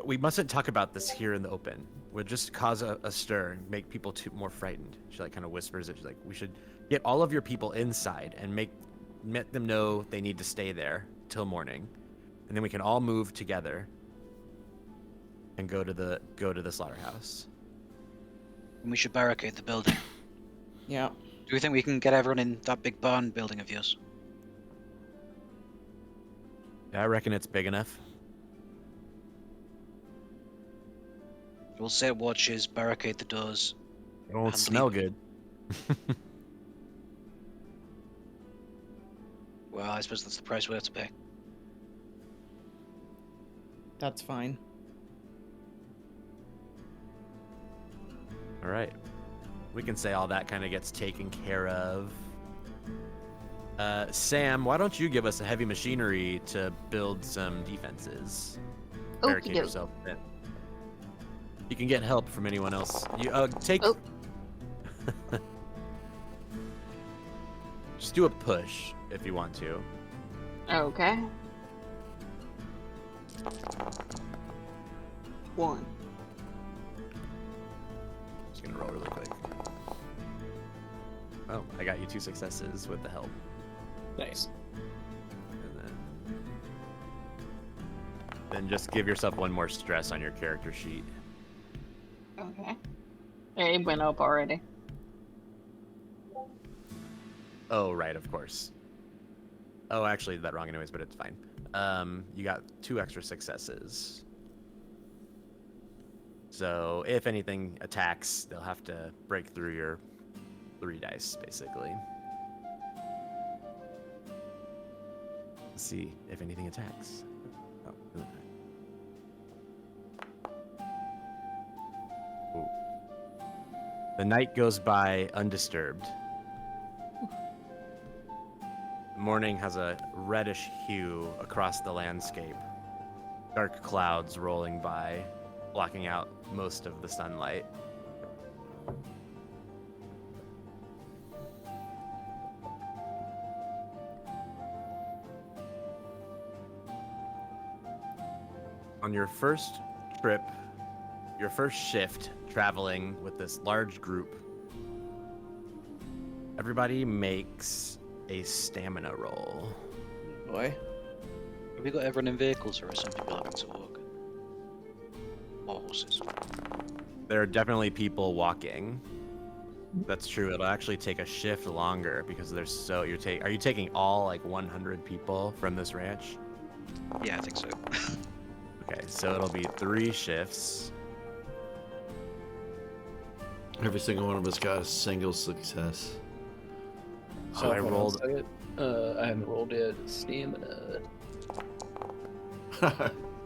"We mustn't talk about this here in the open. We'll just cause a stir and make people more frightened." She like kind of whispers it. She's like, "We should get all of your people inside and let them know they need to stay there till morning, and then we can all move together and go to the slaughterhouse." And we should barricade the building. Yeah. Do you think we can get everyone in that big barn building of yours? Yeah, I reckon it's big enough. We'll set watches, barricade the doors. It won't And smell leave. good. Well, I suppose that's the price we have to pay. That's fine. All right. We can say all that kind of gets taken care of. Sam, why don't you give us a heavy machinery to build some defenses? Barricade Okey-doke. yourself in. You can get help from anyone else. You take. Oh. Just do a push if you want to. Okay. 1. Just gonna roll really quick. Oh, I got you 2 successes with the help. Nice. And then just give yourself 1 more stress on your character sheet. Okay. It went up already. Oh, right, of course. Oh, actually, that wrong anyways, but it's fine. You got 2 extra successes. So if anything attacks, they'll have to break through your 3 dice, basically. Let's see if anything attacks. Oh, ooh. Ooh. The night goes by undisturbed. Morning has a reddish hue across the landscape. Dark clouds rolling by, blocking out most of the sunlight. On your first trip, your first shift traveling with this large group, everybody makes a stamina roll. Boy. Have we got everyone in vehicles, or are some people having to walk? Or horses? There are definitely people walking. That's true. It'll actually take a shift longer because there's so are you taking all like 100 people from this ranch? Yeah, I think so. Okay, so it'll be 3 shifts. Every single one of us got a single success. So I hold on a rolled. second. I haven't rolled yet. Stamina.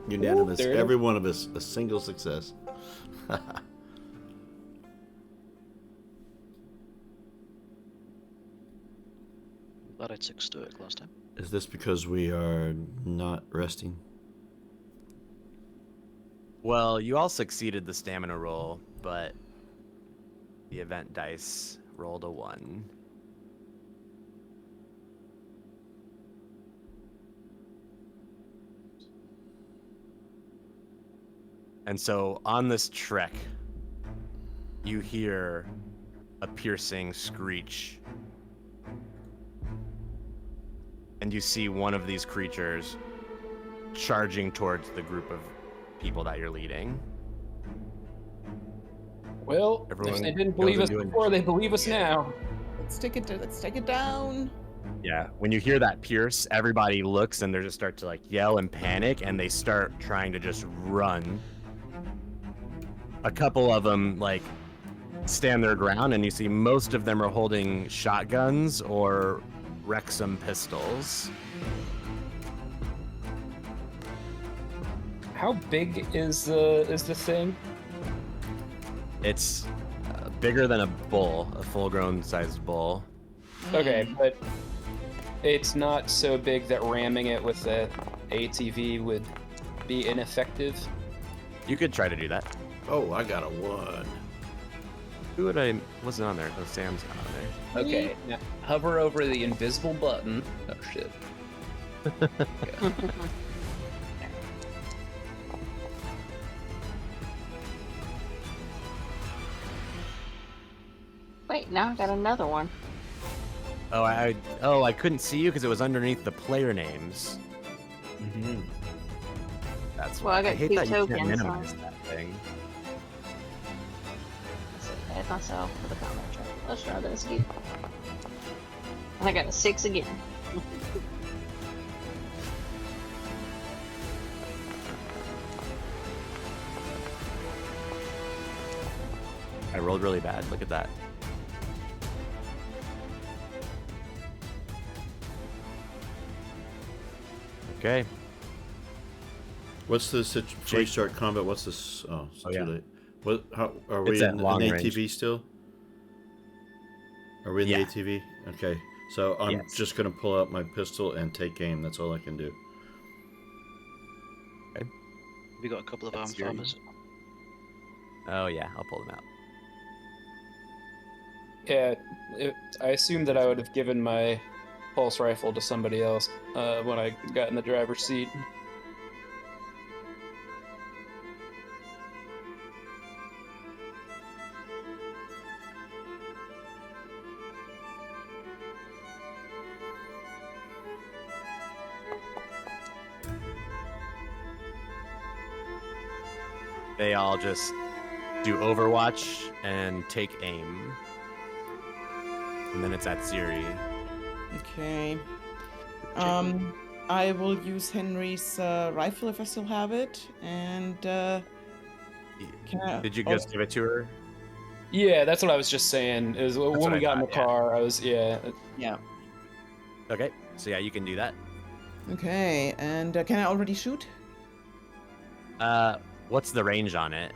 Unanimous. there it is. Every one of us a single success. Glad I took Stoic last time. Is this because we are not resting? Well, you all succeeded the stamina roll, but the event dice rolled a 1. And so on this trek, you hear a piercing screech. And you see one of these creatures charging towards the group of people that you're leading. Well, Everyone if they didn't goes believe us into before, they believe us Yeah. now. Let's take it down. Yeah, when you hear that pierce, everybody looks and they just start to like yell and panic, and they start trying to just run. A couple of them like stand their ground, and you see most of them are holding shotguns or Wrexham pistols. How big is the thing? It's bigger than a bull, a full-grown sized bull. Okay, but it's not so big that ramming it with the ATV would be ineffective. You could try to do that. Oh, I got a 1. Who would I? Wasn't on there. Oh, Sam's not on there. Okay, now hover over the invisible button. Oh shit. Yeah. Wait, now I got another one. Oh, I couldn't see you because it was underneath the player names. Mm-hmm. That's Well, why I got hate two that you can't tokens, minimize so- that thing. Let's add myself for the combat track. Let's try this again. And I got a 6 again. I rolled really bad. Look at that. Okay. What's the restart combat? What's this? Oh, it's Oh, too yeah. late. What? How are we It's at in long the range. ATV still? Are we in Yeah. the ATV? Okay. So I'm Yes. just gonna pull out my pistol and take aim. That's all I can do. We got a couple of armed That's your- farmers. Oh yeah, I'll pull them out. Yeah, I assumed that I would have given my pulse rifle to somebody else when I got in the driver's seat. They all just do Overwatch and take aim. And then it's at Siri. Okay. I will use Henry's rifle if I still have it, and can I Did you also- just give it to her? Yeah, that's what I was just saying. Is when what we I got in the thought, yeah. car, I was Yeah. Okay, so yeah, you can do that. Okay, and can I already shoot? What's the range on it?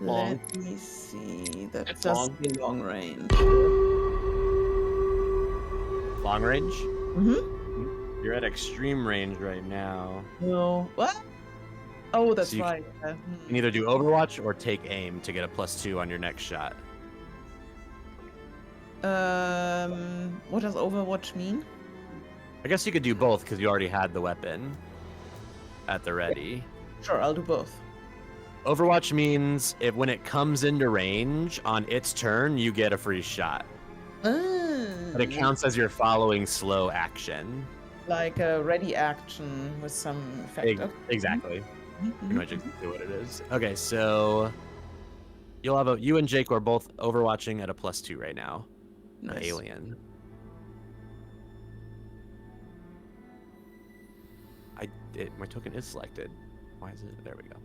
Long. Let me see. That It's does long. be long range. Long range? Mm-hmm. You're at extreme range right now. No. What? Oh, that's So you right. You can either do Overwatch or take aim to get a +2 on your next shot. What does Overwatch mean? I guess you could do both because you already had the weapon at the ready. Sure, I'll do both. Overwatch means if when it comes into range on its turn, you get a free shot. But it counts as your following slow action. Like a ready action with some effect. Okay. Exactly. Mhm, Pretty much exactly what it is. Okay, so you'll have you and Jake are both overwatching at a +2 right now. The Nice. alien. My token is selected. Why is it? There we go.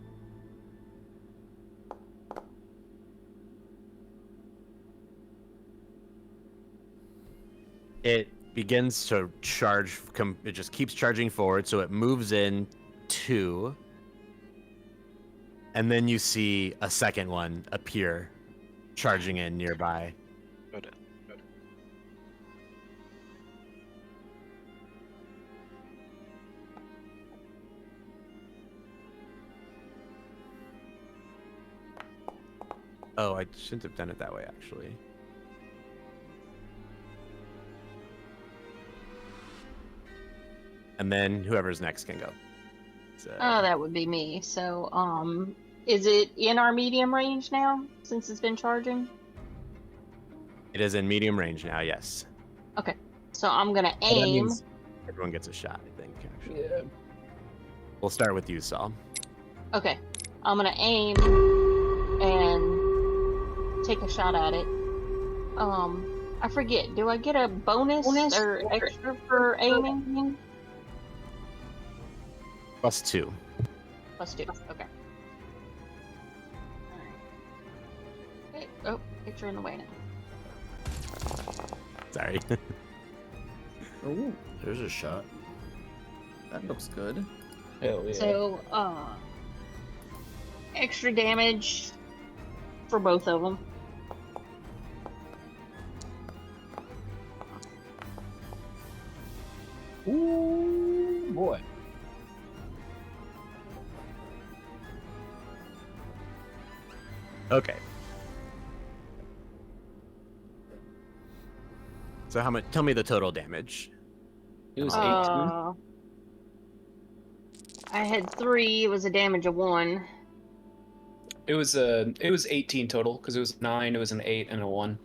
It begins to charge. It just keeps charging forward, so it moves in 2. And then you see a second one appear, charging in nearby. Got it. Oh, I shouldn't have done it that way, actually. And then whoever's next can go. So, Oh, that would be me. So, is it in our medium range now since it's been charging? It is in medium range now, yes. Okay. So I'm gonna But that aim. means everyone gets a shot, I think, actually. Yeah. We'll start with you, Saul. Okay. I'm gonna aim and take a shot at it. I forget. Do I get a bonus or extra for aiming? +2. +2. Okay. Okay. Oh, picture in the way now. Sorry. Oh, There's a shot. that looks good. Hell yeah. So, extra damage for both of them. Ooh, boy. Okay. So how much? Tell me the total damage. It was 18. I had 3. It was a damage of 1. It was 18 total because it was 9. It was an 8 and a 1.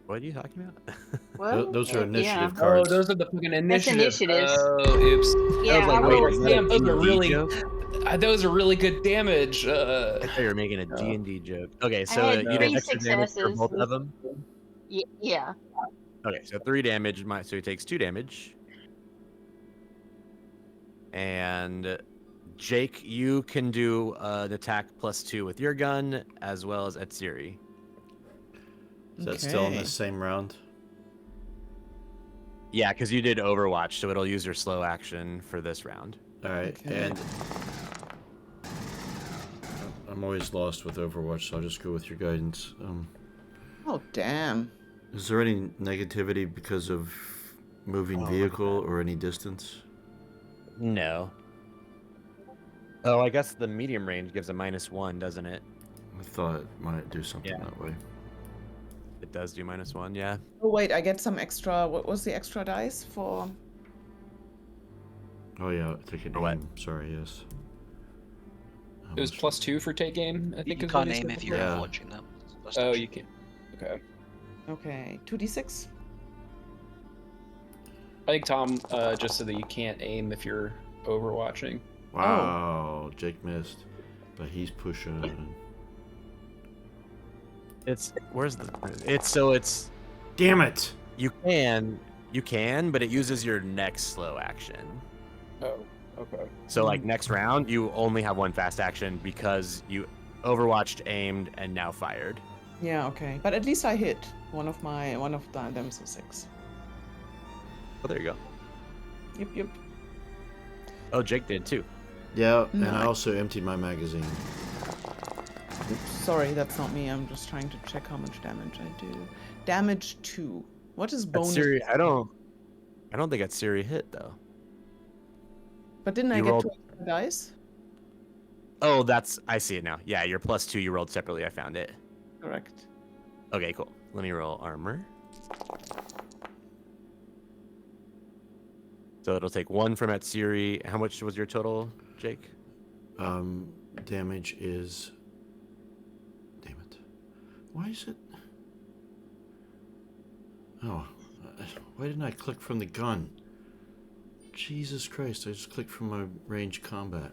What are you talking about? Well, Those are initiative yeah. cards. Oh, those are the fucking That's initiative. initiatives. Oh, oops. Yeah, I was like, I wait, rolled is that damn, a those are D&D really joke? Those are really good damage. I thought you were making a D&D joke. Okay, so had you did 3 extra damage for successes. both of them? Yeah. Okay, so 3 damage, so he takes 2 damage. And Jake, you can do an attack +2 with your gun, as well as Etsiri. Is that still in Okay. the same round? Yeah, because you did Overwatch, so it'll use your slow action for this round. All right, Okay. and I'm always lost with Overwatch, so I'll just go with your guidance. Oh, damn. Is there any negativity because of moving Oh, look at vehicle that. or any distance? No. Oh, I guess the medium range gives a -1, doesn't it? I thought it might do something Yeah. that way. It does do -1, yeah. Oh, wait, I get some extra. What was the extra dice for? Oh yeah, take an For what? aim. Sorry, yes. It was +2 for take aim, I You think. is what can't he aim said if you're Yeah. watching them. Oh, you can. Okay. Okay, 2d6. I think Tom just said that you can't aim if you're overwatching. Wow, Jake missed, but he's pushing. It's Damn it! you can, but it uses your next slow action. Oh, okay. So like next round, you only have 1 fast action because you overwatched, aimed, and now fired. Yeah, okay. But at least I hit one of them, so 6. Oh, there you go. Yep. Oh, Jake did too. Yeah, and I Nice. also emptied my magazine. Oops, sorry, that's not me. I'm just trying to check how much damage I do. Damage 2. What is bonus? Etsiri, I don't think Etsiri hit though. But didn't I You get rolled- 2 extra dice? Oh, I see it now. Yeah, your +2 you rolled separately. I found it. Correct. Okay, cool. Let me roll armor. So it'll take 1 from Etsiri. How much was your total, Jake? Damage is. Damn it! Why is it? Oh, why didn't I click from the gun? Jesus Christ! I just clicked from my range combat.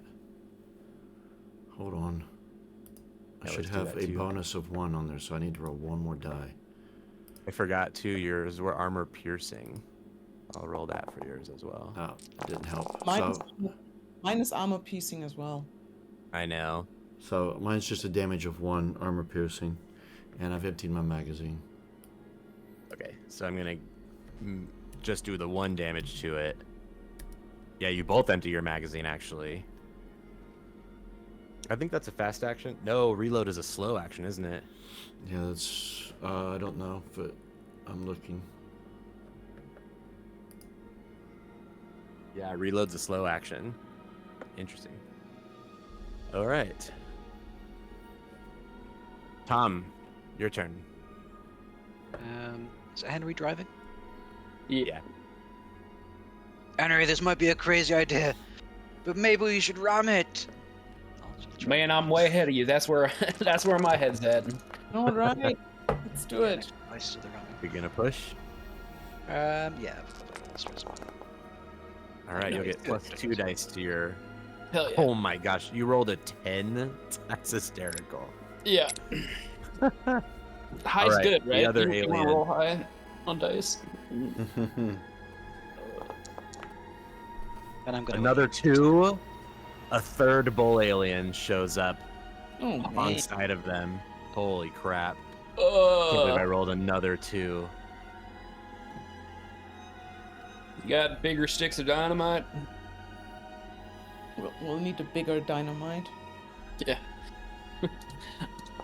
Hold on. I I should always do have that a too. bonus of 1 on there, so I need to roll 1 more die. I forgot too. Yours were armor piercing. I'll roll that for yours as well. Oh, it didn't help. Mine is armor piecing as well. I know. So mine's just a damage of 1, armor piercing, and I've emptied my magazine. Okay, so I'm gonna just do the 1 damage to it. Yeah, you both empty your magazine actually. I think that's a fast action. No, reload is a slow action, isn't it? Yeah, that's. I don't know, but I'm looking. Yeah, reload's a slow action. Interesting. All right. Tom, your turn. Is it Henry driving? Yeah. Henry, this might be a crazy idea, but maybe we should ram it. I'll Man, I'm way ahead of you. That's where that's where my head's at. All right, let's do it. Nice to the round. You're gonna push. Yeah. This was mine. All right, you'll Nice. get plus 2 dice to your. Hell yeah. Oh my gosh, you rolled a 10. That's hysterical. Yeah. High's right, good, the right? other You wanna alien. roll high on dice. And I'm gonna Another 2. A third bull alien shows up Oh man. alongside of them. Holy crap! Can't believe I You rolled another 2. got bigger sticks of dynamite? We'll need a bigger dynamite. Yeah.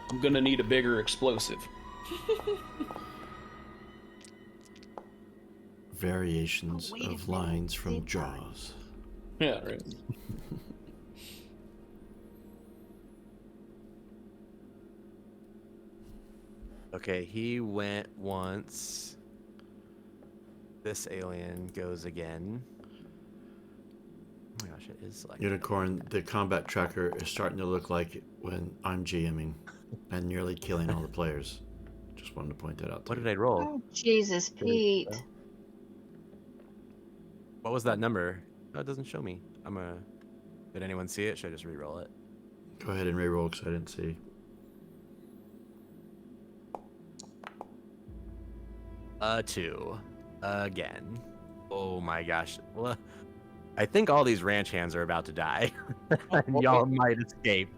I'm gonna need a bigger explosive. Variations of lines from Jaws. Yeah, right. Okay, he went once. This alien goes again. Oh my gosh, it is like Unicorn, the combat tracker is starting to look like when I'm GMing and nearly killing all the players. Just wanted to point that out. To What you. did I roll? Oh, Jesus, Pete. What was that number? No, it doesn't show me. Did anyone see it? Should I just re-roll it? Go ahead and reroll because I didn't see. 2. Again. Oh my gosh. Well, I think all these ranch hands are about to die. And y'all might escape.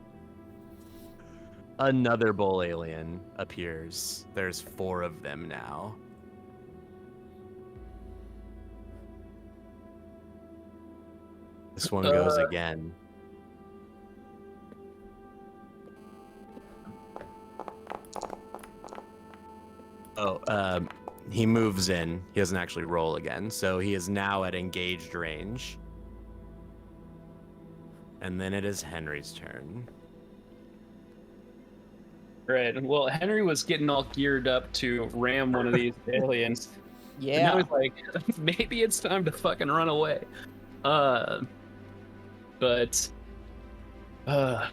Another bull alien appears. There's 4 of them now. This one goes again. Oh, he moves in. He doesn't actually roll again, so he is now at engaged range. And then it is Henry's turn. Right. Well, Henry was getting all geared up to ram one of these aliens. And now Yeah. he's like, maybe it's time to fucking run away. But Can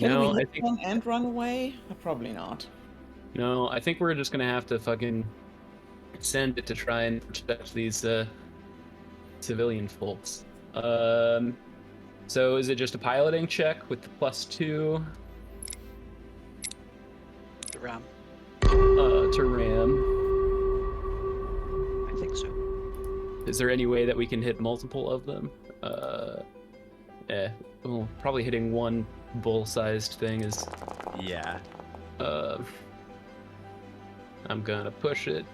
no, we I hit think one and run away? Probably not. no, I think we're just gonna have to fucking send it to try and protect these civilian folks. So is it just a piloting check with the +2 The ram. to ram? I think so. Is there any way that we can hit multiple of them? Well, probably hitting one bull-sized thing is. Yeah. I'm gonna push it.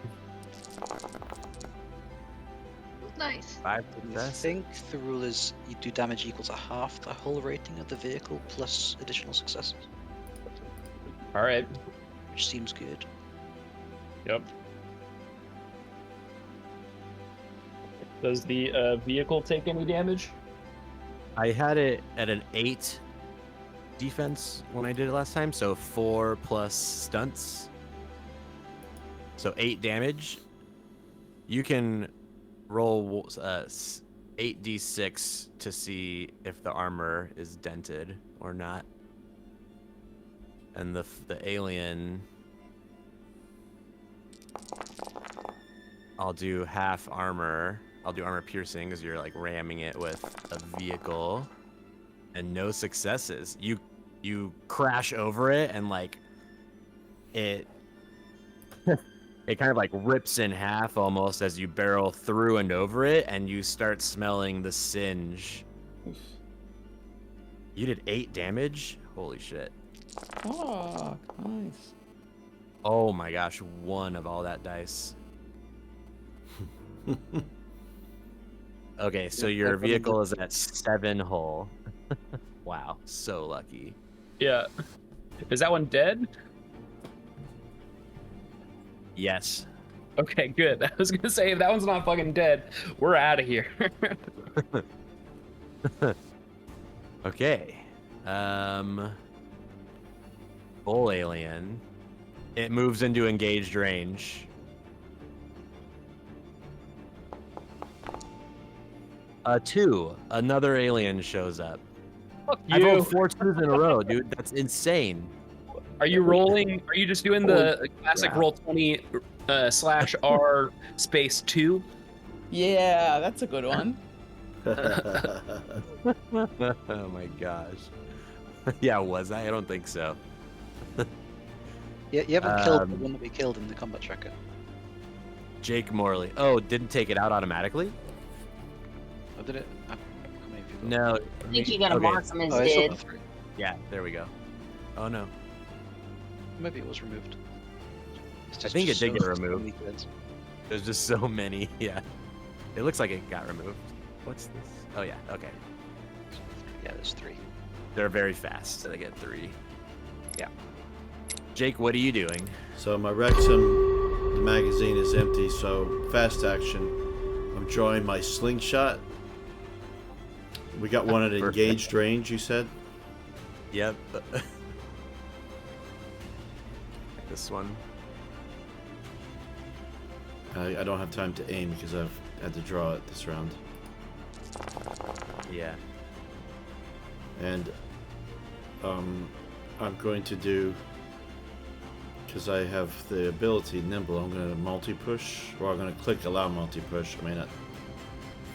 Nice. 5 I success. think the rule is you do damage equal to half the hull rating of the vehicle plus additional successes, All right. which seems good. Yep. Does the vehicle take any damage? I had it at an 8 defense when I did it last time, so 4 plus stunts. So 8 damage. You can roll 8d6 to see if the armor is dented or not. And the alien, I'll do half armor. I'll do armor piercing because you're like ramming it with a vehicle, and no successes. You crash over it and like it it kind of like rips in half almost as you barrel through and over it, and you start smelling the singe. You did 8 damage? Holy shit. Fuck, nice. Oh my gosh, 1 of all that dice. Okay, so your vehicle is at 7 hull. Wow, so lucky. Yeah. Is that one dead? Yes. Okay, good. I was gonna say if that one's not fucking dead, we're out of here. Okay. Bull alien. It moves into engaged range. 2. Another alien shows up. Fuck I rolled you. 4 twos in a row, dude. That's insane. Are you rolling? Are you just doing the classic crap. roll 20 /R space 2? Yeah, that's a good one. Oh my gosh. Yeah, was I? I don't think so. Yeah, you haven't killed the Um, one that we killed in the combat tracker. Jake Morley. Oh, didn't take it out automatically? Oh, did it? How many have you got? No. I think you gotta Okay. mark them as Oh, I still dead. got 3. Yeah, there we go. Oh no. Maybe it was removed. It's I think it did get so removed. many deads. There's just so many. Yeah. It looks like it got removed. What's this? Oh yeah, okay. Yeah, there's 3. They're very fast, so they get 3. Yeah. Jake, what are you doing? So my Wrexham magazine is empty, so fast action. I'm drawing my slingshot. We got one at Perfect. engaged range, you said? Yep. This one. I don't have time to aim because I've had to draw it this round. Yeah. And I'm going to do, because I have the ability nimble, I'm going to multi-push, or I'm going to click allow multi-push. I may not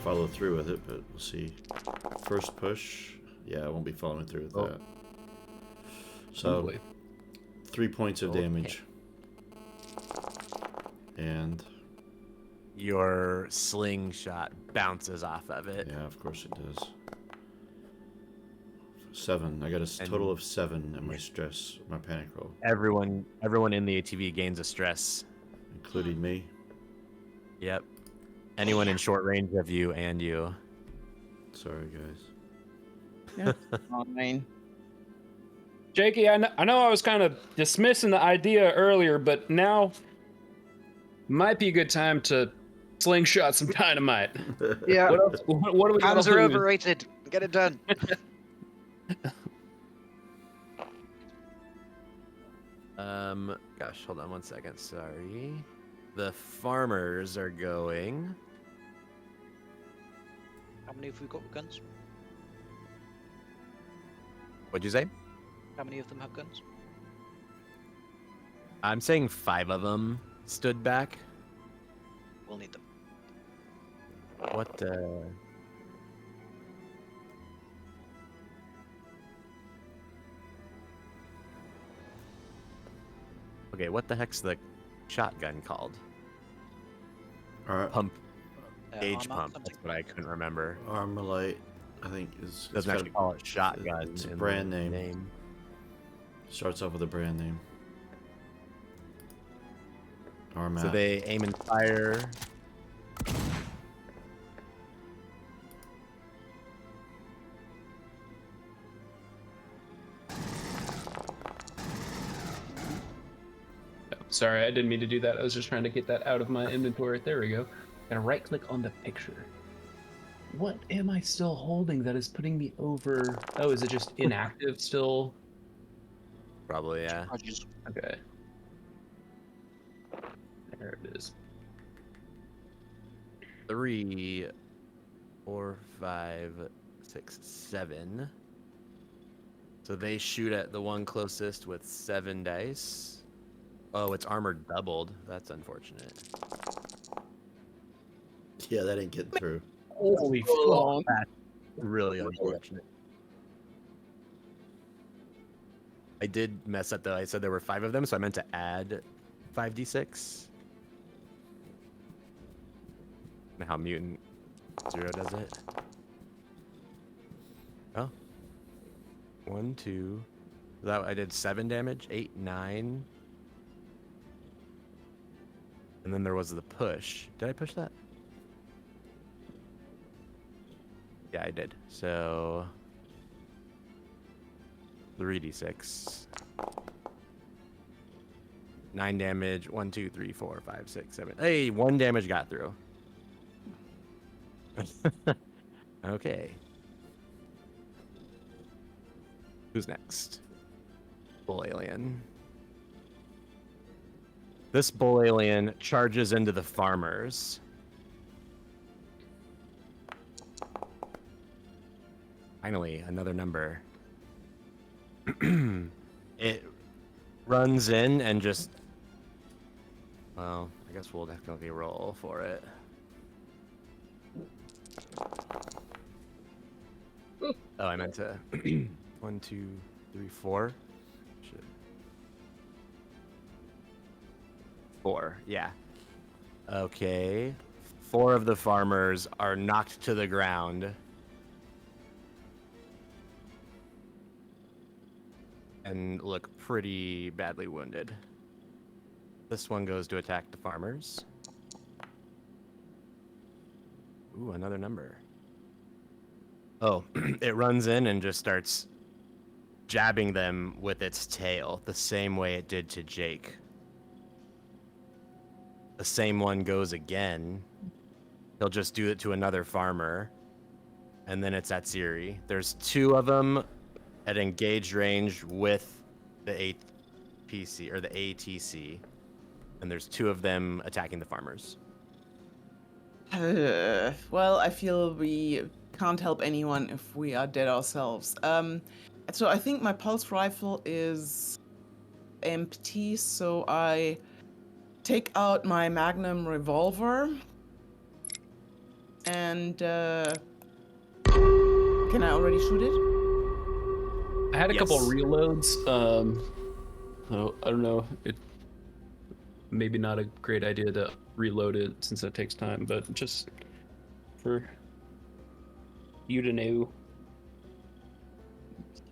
follow through with it, but we'll see. First push. Yeah, I won't be following through with that. So, Probably. 3 points of Okay. damage. And, Your slingshot bounces off of it. yeah, of course it does. 7. I got a total of 7 in my stress, my panic roll, Everyone in the ATV gains a stress. including me. Yep. Anyone in short range of you and you. Sorry, guys. Fine. Jakey, I know I was kind of dismissing the idea earlier, but now might be a good time to slingshot some dynamite. Yeah, What else? What do we got guns to are lose? overrated. Get it done. Gosh, hold on one second. Sorry. The farmers are going. How many have we got with guns? What'd you say? How many of them have guns? I'm saying 5 of them stood back. We'll need them. What, Okay, what the heck's the shotgun called? Pump. Gauge Armor, pump. something That's what I couldn't remember. Armalite, I think is Doesn't actually call it shotgun. it's a in brand the name. Starts off with a brand name. Armat. So they aim and fire. Sorry, I didn't mean to do that. I was just trying to get that out of my inventory. There we go. Gotta right click on the picture. What am I still holding that is putting me over? Oh, is it just inactive still? Probably, yeah. Charges. Okay. There it is. 3, 4, 5, 6, 7. So they shoot at the one closest with 7 dice. Oh, it's armor doubled. That's unfortunate. Yeah, that ain't getting through. Holy fuck. That's really unfortunate. I did mess up though. I said there were 5 of them, so I meant to add 5d6. And how mutant 0 does it. Oh. 1, 2. That I did 7 damage, 8, 9. And then there was the push. Did I push that? Yeah, I did. So 3d6. 9 damage. 1, 2, 3, 4, 5, 6, 7. Hey, 1 damage got through. Okay. Who's next? Bull alien. This bull alien charges into the farmers. finally, another number. It runs in and just. Well, I guess we'll definitely roll for it. Oh, I meant to. 1, 2, 3, 4. Shit. 4, yeah. Okay. 4 of the farmers are knocked to the ground. And look pretty badly wounded. This one goes to attack the farmers. Ooh, another number. Oh, it runs in and just starts jabbing them with its tail the same way it did to Jake. The same one goes again. He'll just do it to another farmer. And then it's at Ziri. There's 2 of them at engaged range with the APC or the ATC. And there's 2 of them attacking the farmers. Well, I feel we can't help anyone if we are dead ourselves. So I think my pulse rifle is empty, so I take out my Magnum revolver and can I already shoot it? I had a couple Yes. reloads. So I don't know. It maybe not a great idea to reload it since that takes time, but just for you to know.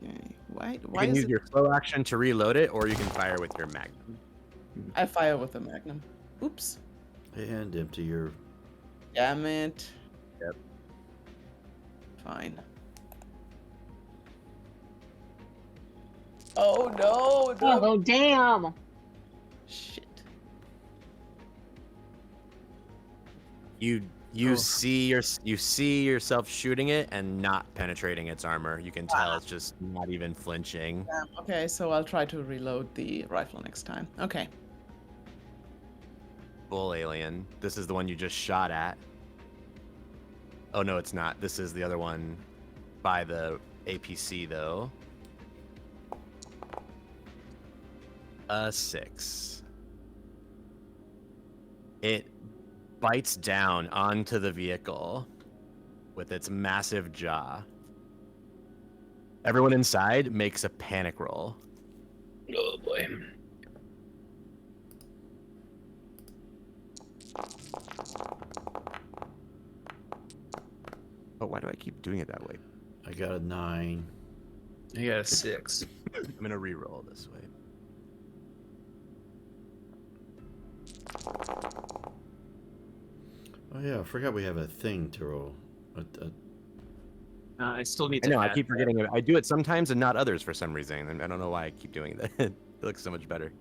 Okay. Why You is can use it your slow action to reload it, or you can fire with your magnum. I fire with the Magnum? Oops. And empty your. Damn it. Yep. Fine. Oh no! Oh, damn. Shit. You see yourself shooting it and not penetrating its armor. You can tell it's just not even flinching. Okay, so I'll try to reload the rifle next time. Okay. Bull alien. This is the one you just shot at. Oh no, it's not. This is the other one by the APC though. 6. It bites down onto the vehicle with its massive jaw. Everyone inside makes a panic roll. Oh boy. Oh, why do I keep doing it that way? I got a 9. I got a 6. I'm gonna re-roll this way. Oh yeah, I forgot we have a thing to roll. I still need I to. know, I add keep that. forgetting it. I do it sometimes and not others for some reason, and I don't know why I keep doing that. It looks so much better.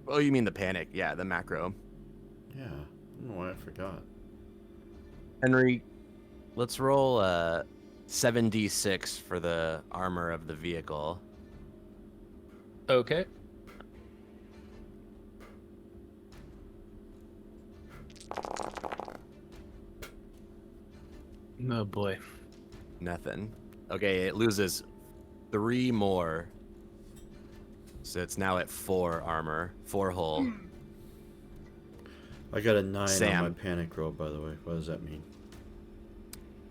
Oh, you mean the panic? Yeah, the macro. Yeah, I don't know why I forgot. Henry, let's roll 7d6 for the armor of the vehicle. Okay. Oh boy. Nothing. Okay, it loses 3 more. So it's now at 4 armor, 4 hull. I got a 9 on Sam. my panic roll, by the way. What does that mean?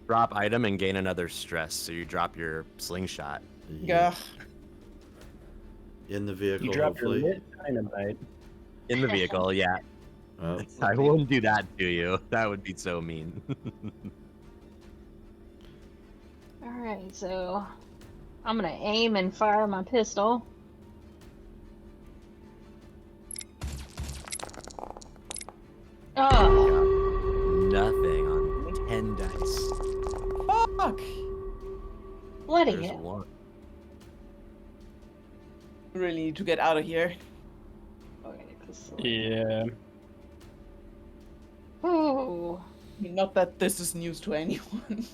Drop item and gain another stress. So you drop your slingshot. Yeah. In the vehicle, You dropped your hopefully. lit dynamite. In the vehicle, yeah. Oh, I wouldn't do that to you. That would be so mean. Alright, so I'm gonna aim and fire my pistol. Oh, Nothing on 10 dice. Fuck! bloody There's hell. 1. Really need to get out of here. Okay, 'cause- Yeah. Oh, Not that this is news to anyone.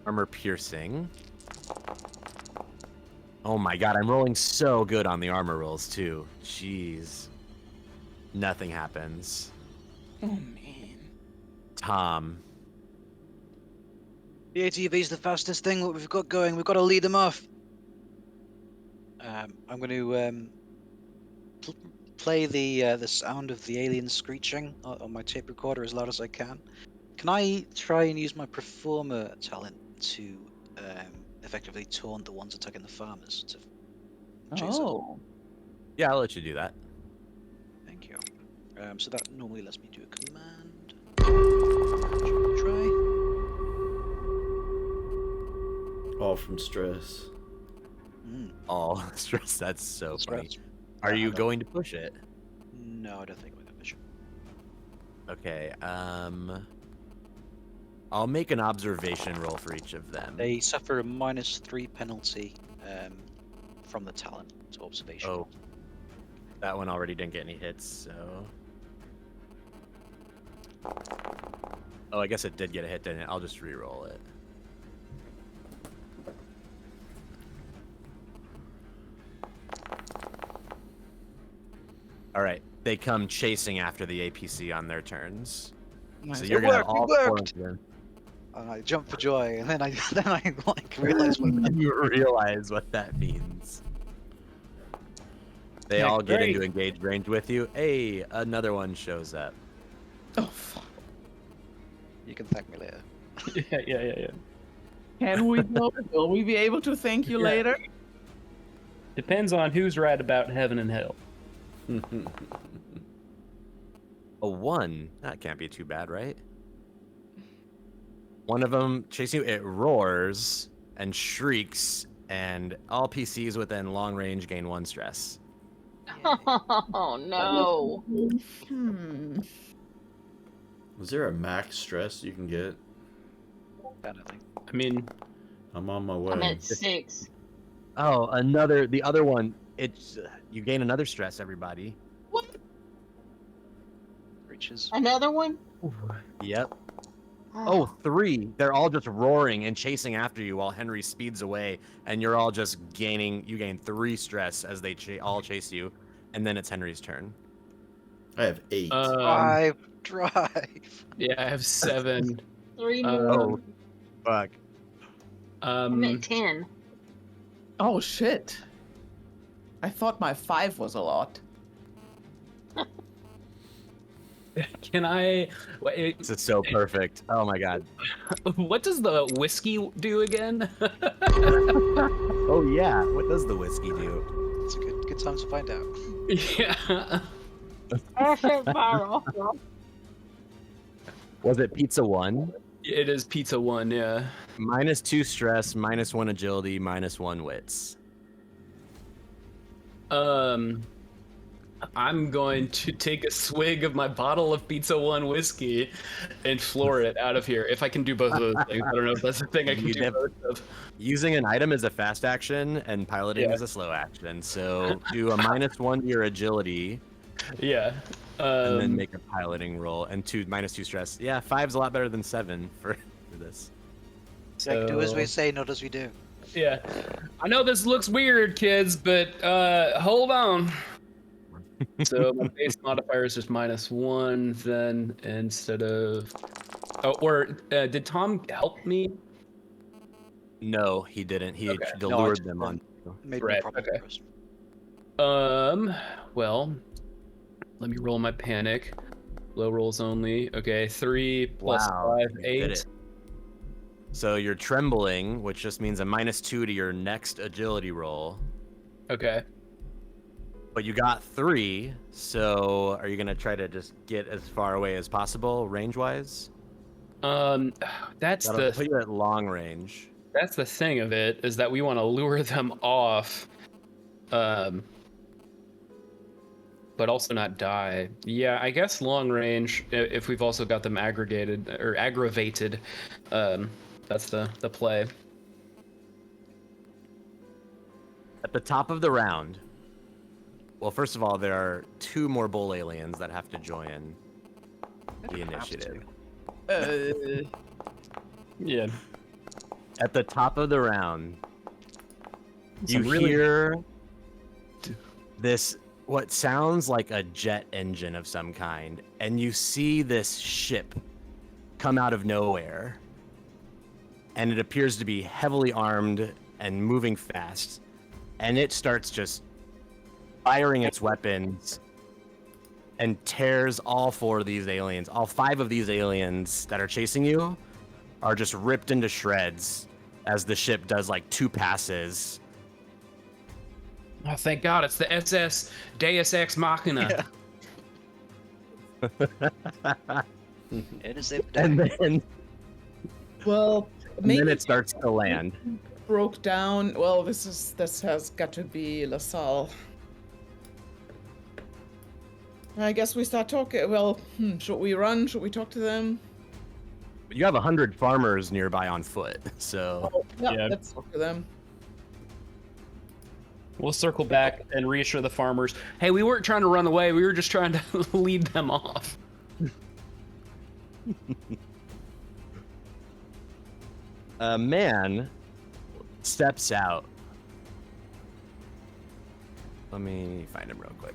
Armor piercing. Oh my god, I'm rolling so good on the armor rolls too. Jeez. Nothing happens. Oh man. Tom. The ATV's the fastest thing that we've got going. We've got to lead them off. I'm going to play the sound of the alien screeching on my tape recorder as loud as I can. Can I try and use my performer talent to effectively taunt the ones attacking the farmers? To chase them? Oh. Yeah, I'll let you do that. Thank you. So that normally lets me do a command. Try. All from stress. All stress. That's so funny. Stress. Are you I don't- going to push it? No, I don't think we're going to push it. Okay. I'll make an observation roll for each of them. They suffer a -3 penalty from the talent to observation. Oh. That one already didn't get any hits, so. Oh, I guess it did get a hit, didn't it? I'll just re-roll it. All right, they come chasing after the APC on their turns. Nice. So It you're gonna have worked, it all four worked! of them. And I jump for joy, and then I like realize what. You realize what that means. They Yeah, all get great. into engaged range with you. Hey, another one shows up. Oh fuck. You can thank me later. Yeah. Can we though? Will we be able to thank you Yeah. later? Depends on who's right about heaven and hell. A 1. That can't be too bad, right? One of them chasing you, it roars and shrieks, and all PCs within long range gain 1 stress. Oh no. Hmm. Was there a max stress you can get? I don't think. I mean, I'm on my way. I'm at 6. Oh, the other one, it's you gain another stress, everybody. Creatures. Another one? Yep. Oh, 3. They're all just roaring and chasing after you while Henry speeds away, and you're all just you gain 3 stress as they all chase you, and then it's Henry's turn. I have 8. Drive. yeah, I have 7. 3 Uh, more. Oh, fuck. I'm at 10. Oh shit. I thought my 5 was a lot. Can I? Wait, This is so perfect. Oh my god. what does the whiskey do again? Oh yeah. What does the whiskey do? It's a good time to find out. yeah. Perfect viral. Was it pizza 1? It is pizza 1. Yeah. -2 stress, -1 agility, -1 wits. I'm going to take a swig of my bottle of Pizza 1 whiskey and floor it out of here. If I can do both of those things. I don't know if that's the thing I can You do def- both of. Using an item is a fast action, and piloting Yeah. is a slow action. So do a -1 to your agility, Yeah. and then make a piloting roll, and -2 stress. Yeah, 5's a lot better than 7 for this. Like, do as we so- say, not as we do. Yeah. I know this looks weird, kids, but hold on. So my base modifier is just -1 then instead of. Oh, or did Tom help me? No, he didn't. He Okay. No, I lured just, them on. Made Right, no problem okay. for us. Well, let me roll my panic. Low rolls only. Okay, 3 plus Wow, 5, you did 8. it. So you're trembling, which just means a -2 to your next agility roll. Okay. But you got 3, so are you gonna try to just get as far away as possible, range-wise? That's That'll put the you at long range. that's the thing of it, is that we want to lure them off, but also not die. Yeah, I guess long range. If we've also got them aggregated or aggravated, that's the play. At the top of the round. Well, first of all, there are 2 more bull aliens that have to join the initiative. Yeah. At the top of the round, you Some really- hear this what sounds like a jet engine of some kind, and you see this ship come out of nowhere, and it appears to be heavily armed and moving fast, and it starts just firing its weapons and tears all 4 of these aliens. All 5 of these aliens that are chasing you are just ripped into shreds as the ship does like 2 passes. Oh, thank God, it's the SS Deus Ex Machina. It is a And then, Well, and maybe then it starts to land. broke down. Well, this has got to be LaSalle. I guess we start talking. Well, should we run? Should we talk to them? You have 100 farmers nearby on foot, so Yeah. Let's talk to them. We'll circle back and reassure the farmers, hey, we weren't trying to run away, we were just trying to lead them off. a man steps out. Let me find him real quick.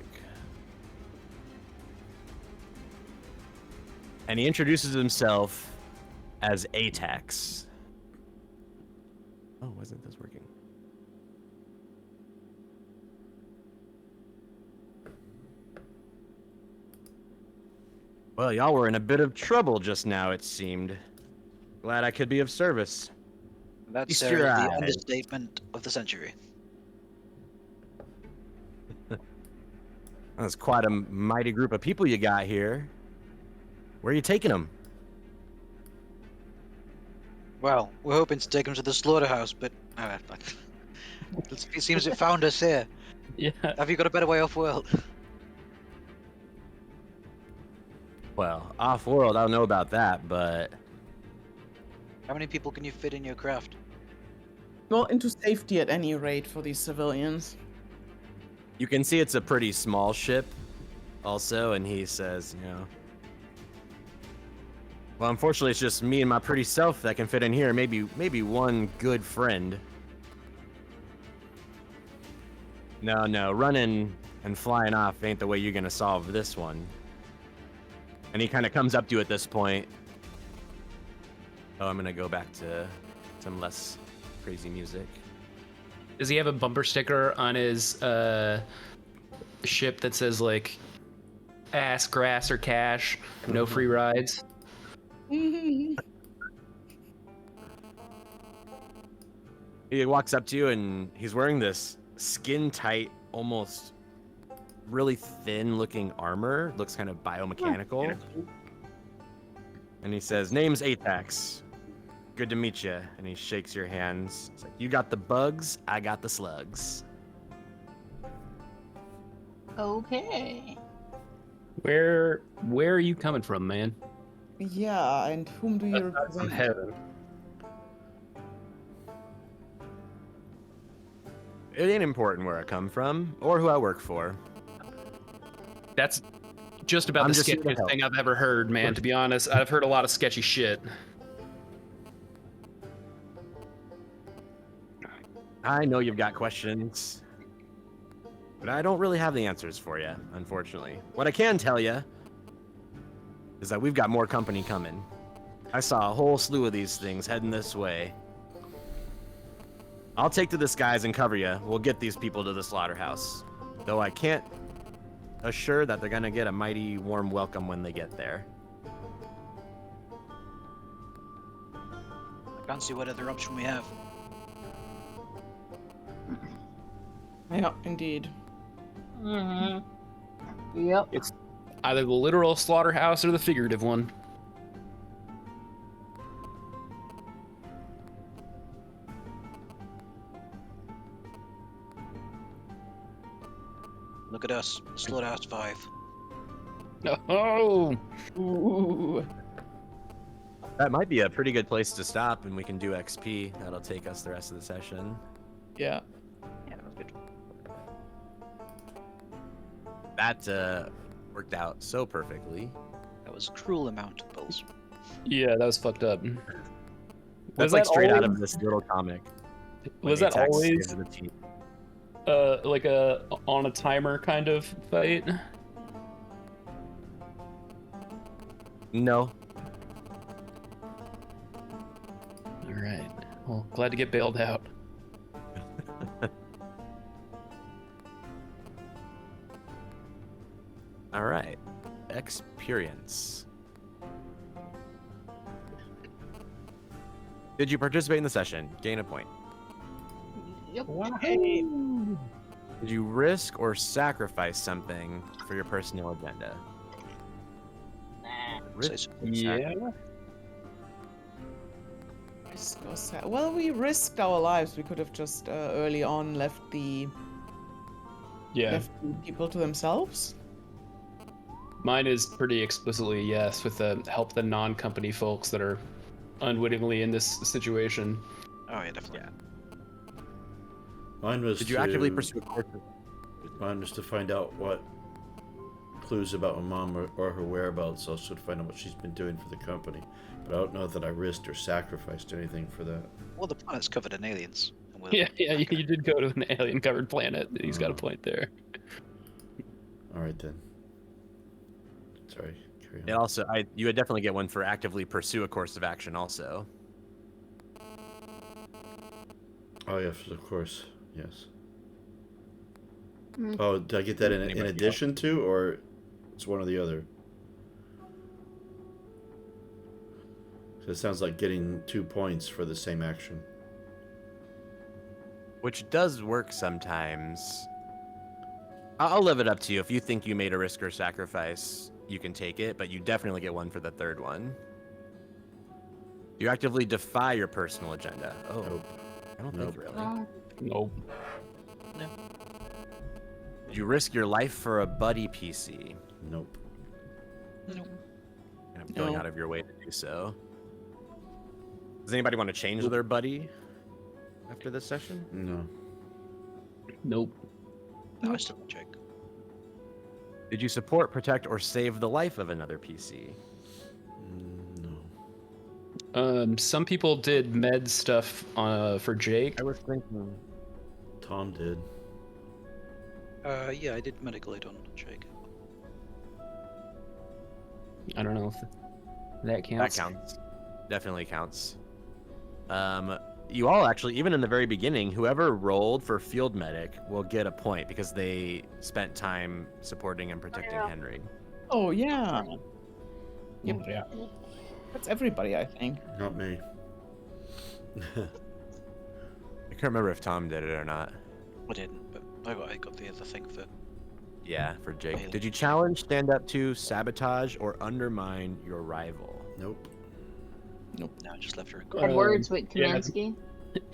And he introduces himself as Atax. Oh, wasn't this working? Well, y'all were in a bit of trouble just now, it seemed. Glad I could be of service. That's Feast the your eyes. understatement of the century. That's quite a mighty group of people you got here. Where are you taking them? Well, we're hoping to take him to the slaughterhouse, but it seems it found us here. Yeah. Have you got a better way off world? Well, off-world, I don't know about that, but How many people can you fit in your craft? Well, into safety at any rate for these civilians. you can see it's a pretty small ship also, and he says, well, unfortunately, it's just me and my pretty self that can fit in here. Maybe one good friend. No, running and flying off ain't the way you're gonna solve this one. And he kind of comes up to you at this point. Oh, I'm gonna go back to some less crazy music. Does he have a bumper sticker on his ship that says, like, ass, grass, or cash, no free rides? He walks up to you and he's wearing this skin-tight, almost really thin-looking armor. Looks kind of biomechanical. And he says, name's Atax. Good to meet you. And he shakes your hands. He's like, you got the bugs, I got the slugs. Okay. Where are you coming from, man? Yeah, and whom do you From represent? heaven. It ain't important where I come from or who I work for. That's just about I'm the just here to sketchiest help. thing I've ever heard, man. To be honest, I've heard a lot of sketchy shit. I know you've got questions, but I don't really have the answers for you, unfortunately. What I can tell you is that we've got more company coming. I saw a whole slew of these things heading this way. I'll take to the skies and cover you. We'll get these people to the slaughterhouse. Though I can't assure that they're gonna get a mighty warm welcome when they get there. I can't see what other option we have. Yeah, indeed. Mm-hmm. Yep. It's either the literal slaughterhouse or the figurative one. Look at us, Slaughterhouse 5. Oh! Ooh. That might be a pretty good place to stop, and we can do XP. That'll take us the rest of the session. Yeah. Yeah, that was good. That worked out so perfectly. That was a cruel amount of bulls. Yeah, that was fucked up. That's like straight out of this little comic. Was when that Atax always? saves the team. like a on a timer kind of fight? No. All right. Well, glad to get bailed out. All right. Experience. Did you participate in the session? Gain a point. Yep. Did you risk or sacrifice something for your personal agenda? Risk or sacrifice? Risk or well, we risked our lives. We could have just early on left the people to themselves. Mine is pretty explicitly yes, with the help the non-company folks that are unwittingly in this situation. Oh yeah, definitely. Mine was Did you actively pursue a course? Mine was to find out what clues about my mom or her whereabouts, also to find out what she's been doing for the company. But I don't know that I risked or sacrificed anything for that. Well, the planet's covered in aliens. And we're Yeah, you did go to an alien-covered planet. He's got a point there. All right then. Sorry, carry on. It also, you would definitely get one for actively pursue a course of action. Also, Oh yes, of course, yes. Mm. Oh, did I get that in Anybody addition to, or it's one or the other? So it sounds like getting 2 points for the same action. which does work sometimes. I'll leave it up to you. If you think you made a risk or sacrifice, you can take it, but you definitely get one for the third one. You actively defy your personal agenda. Oh, Nope. I don't Nope. think really. Oh, Nope. Did you risk your life for a buddy PC? Nope. Kind of going No. out of your way to do so. Does anybody want to change their buddy after this session? No. Nope. No, I still won't check. Did you support, protect, or save the life of another PC? No. Some people did med stuff for Jake. I was thinking. Tom did. Yeah, I did medical aid on Jake. I don't know if that counts. That counts. Definitely counts. You all actually, even in the very beginning, whoever rolled for field medic will get a point because they spent time supporting and protecting Henry. Oh yeah, Yep. Yeah. that's everybody, I think. Not me. I can't remember if Tom did it or not. I didn't, but I got the other thing for. Yeah, for Jake. Really? Did you challenge, stand up to, sabotage, or undermine your rival? Nope. No, I just left her in. had Um, words with yeah. Kaminsky.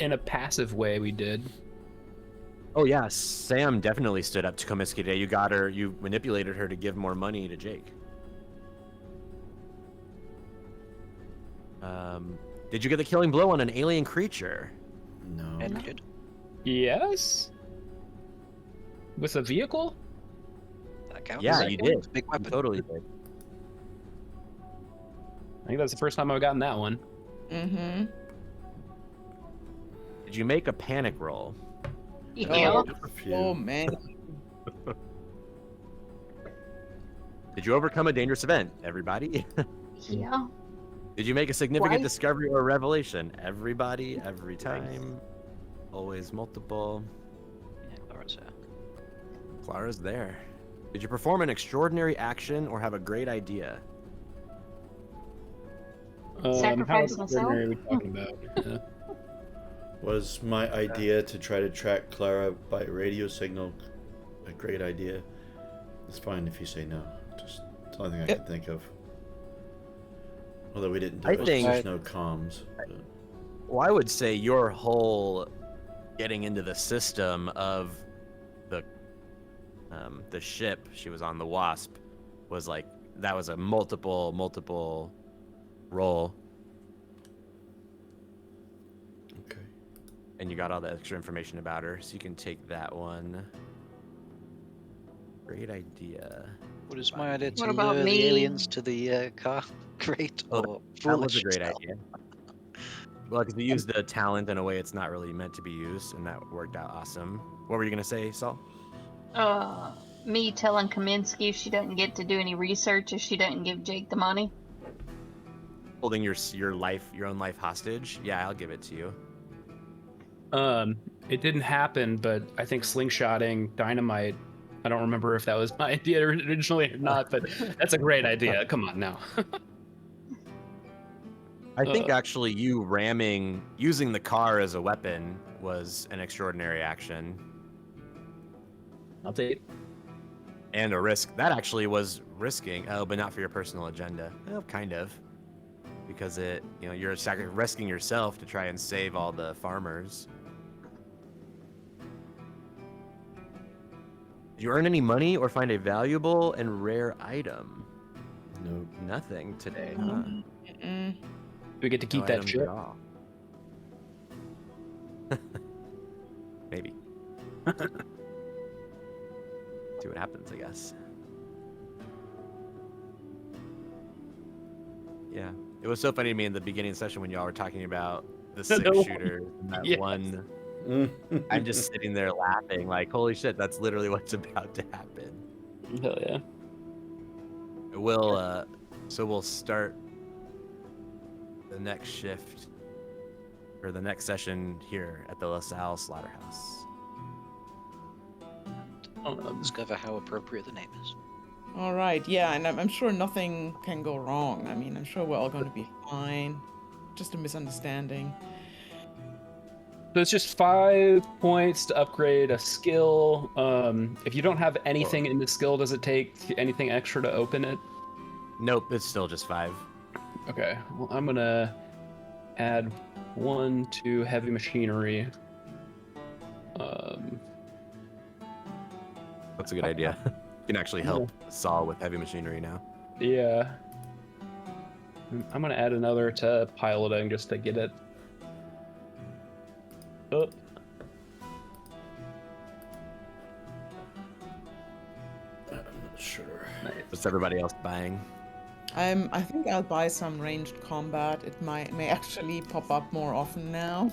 In a passive way, we did. Oh yeah, Sam definitely stood up to Komiski today. You got her, you manipulated her to give more money to Jake. Did you get the killing blow on an alien creature? No. And good. Yes. With a vehicle? That counts. Yeah, you did. It's a big You weapon. totally did. I think that's the first time I've gotten that one. Mm-hmm. Did you make a panic roll? Yeah. A few. Oh man. Did you overcome a dangerous event? Everybody? Yeah. Did you make a significant Twice. discovery or revelation? Everybody, every time. Always multiple. Yeah, Clara's there. Clara's there. Did you perform an extraordinary action or have a great idea? Sacrifice how myself? extraordinary are we talking about? Yeah. Was my idea to try to track Clara by radio signal a great idea? It's fine if you say no. Just it's the only thing I can think of. Although we didn't do I it, think- there's no comms. but- Well, I would say your whole getting into the system of the ship she was on, the Wasp, was like that was a multiple roll, Okay. and you got all the extra information about her, so you can take that one. Great idea. What is my idea to What about lure me? the aliens to the car crate? Oh, or That was a foolish great yourself? idea. Well, because we used the talent in a way it's not really meant to be used, and that worked out awesome. What were you gonna say, Saul? Me telling Kaminsky she doesn't get to do any research if she doesn't give Jake the money. Holding your own life hostage? Yeah, I'll give it to you. It didn't happen, but I think slingshotting dynamite. I don't remember if that was my idea originally or not, but that's a great idea. Come on now. I think actually using the car as a weapon was an extraordinary action. I'll take. And a risk. That actually was risking. Oh, but not for your personal agenda. Well, kind of. Because you're risking yourself to try and save all the farmers. Did you earn any money or find a valuable and rare item? Nope. Nothing today, huh? Mm-mm. We get to keep No that items shit. at all. Maybe. See what happens, I guess. Yeah. It was so funny to me in the beginning of the session when y'all were talking about the six-shooter and that Yes. one. I'm just sitting there laughing like, holy shit, that's literally what's about to happen. Hell yeah. We'll start the next shift or the next session here at the LaSalle Slaughterhouse. Discover how appropriate the name is. All right, yeah, and I'm sure nothing can go wrong. I mean, I'm sure we're all going to be fine. Just a misunderstanding. So it's just 5 points to upgrade a skill. If you don't have anything in the skill, does it take anything extra to open it? Nope, it's still just 5. Okay, well, I'm gonna add 1 to heavy machinery. That's a good idea. You can actually help Saul with heavy machinery now. Yeah. I'm gonna add another to piloting just to get it up. I'm not sure. What's everybody else buying? I think I'll buy some ranged combat. It may actually pop up more often now.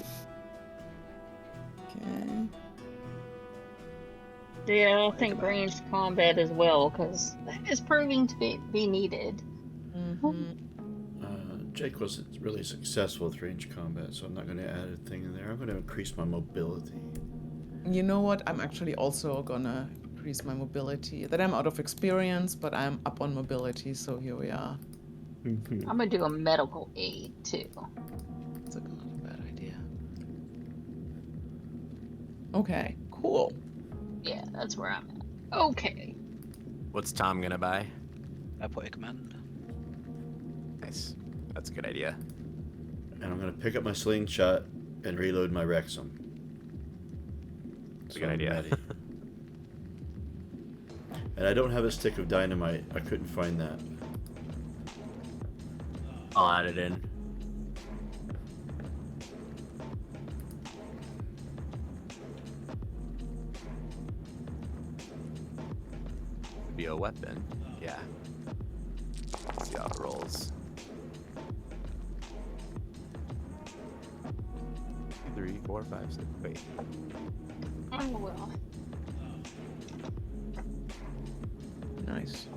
Okay. Yeah, I think ranged combat as well, because that is proving to be needed. Jake wasn't really successful with range combat, so I'm not going to add a thing in there. I'm going to increase my mobility. You know what? I'm actually also gonna increase my mobility. That I'm out of experience, but I'm up on mobility, so here we are. I'm gonna do a medical aid too. It's not a bad idea. Okay, cool. Yeah, that's where I'm at. Okay. What's Tom gonna buy? Airport command. Nice. That's a good idea. And I'm going to pick up my slingshot and reload my Wrexham. That's a good idea. ready. And I don't have a stick of dynamite. I couldn't find that. I'll add it in. Be a weapon. Yeah. Let's see how it rolls. 3, 4, 5, 6. Wait. Oh well. Nice.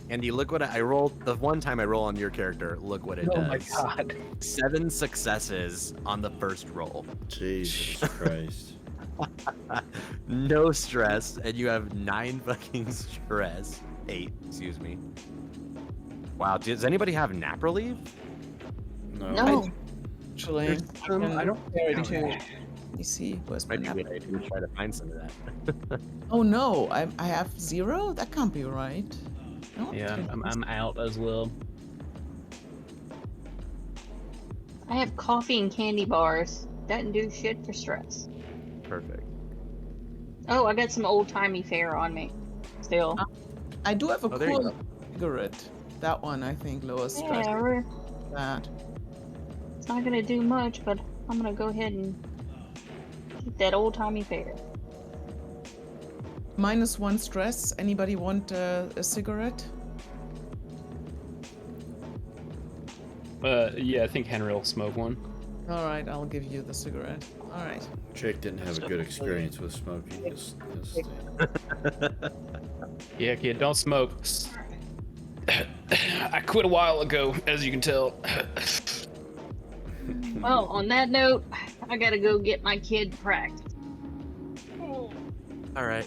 Andy, look what I rolled. The one time I roll on your character, look what it does. Oh my god. 7 successes on the first roll. Jesus Christ. No stress, and you have 9 fucking stress. 8, excuse me. Wow, does anybody have nap relief? No. Actually, I don't carry too. Let me see. Where's my Might be a nap? good idea to try to find some of that. Oh no, I have 0? That can't be right. No, Yeah, I'm out as well. I have coffee and candy bars. Doesn't do shit for stress. Perfect. Oh, I got some old timey fare on me. Still. I do have a Oh, there you cool go. cigarette. That one I think lowers stress. Yeah, That. it's not gonna do much, but I'm gonna go ahead and keep that old timey fare. -1 stress. Anybody want a cigarette? Yeah, I think Henry will smoke one. All right, I'll give you the cigarette. All right. Jake didn't have a good experience with smoking his thing. Yeah, kid, don't smoke. I quit a while ago, as you can tell. Well, on that note, I gotta go get my kid practice. All right,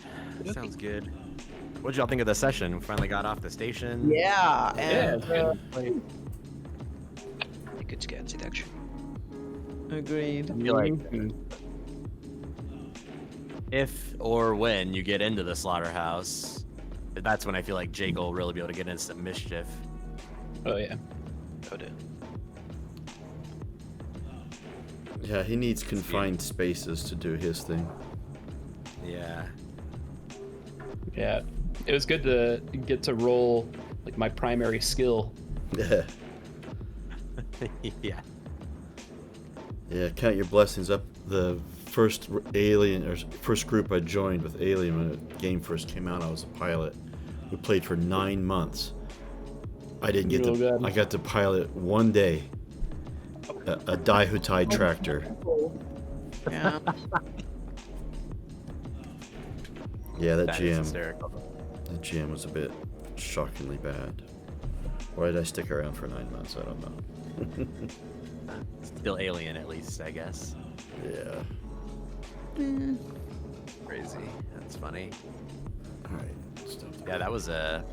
sounds good. What'd y'all think of the session? We finally got off the station. Yeah, Yeah, and it's good. Good to get into the action. agreed. I feel like if or when you get into the slaughterhouse, that's when I feel like Jake will really be able to get into some mischief. Oh yeah. Oh dear. Yeah, he needs confined spaces to do his thing. Yeah. Yeah. It was good to get to roll like my primary skill. Yeah. Yeah. Yeah, count your blessings up. The first first group I joined with Alien when the game first came out, I was a pilot. We played for 9 months. I didn't get Oh, God. I got to pilot one day a Daihutai tractor. Yeah. Yeah, that That is GM. hysterical. The GM was a bit shockingly bad. Why did I stick around for 9 months? I don't know. Still alien, at least, I guess. Yeah. Crazy. That's funny. All right. Yeah, that was a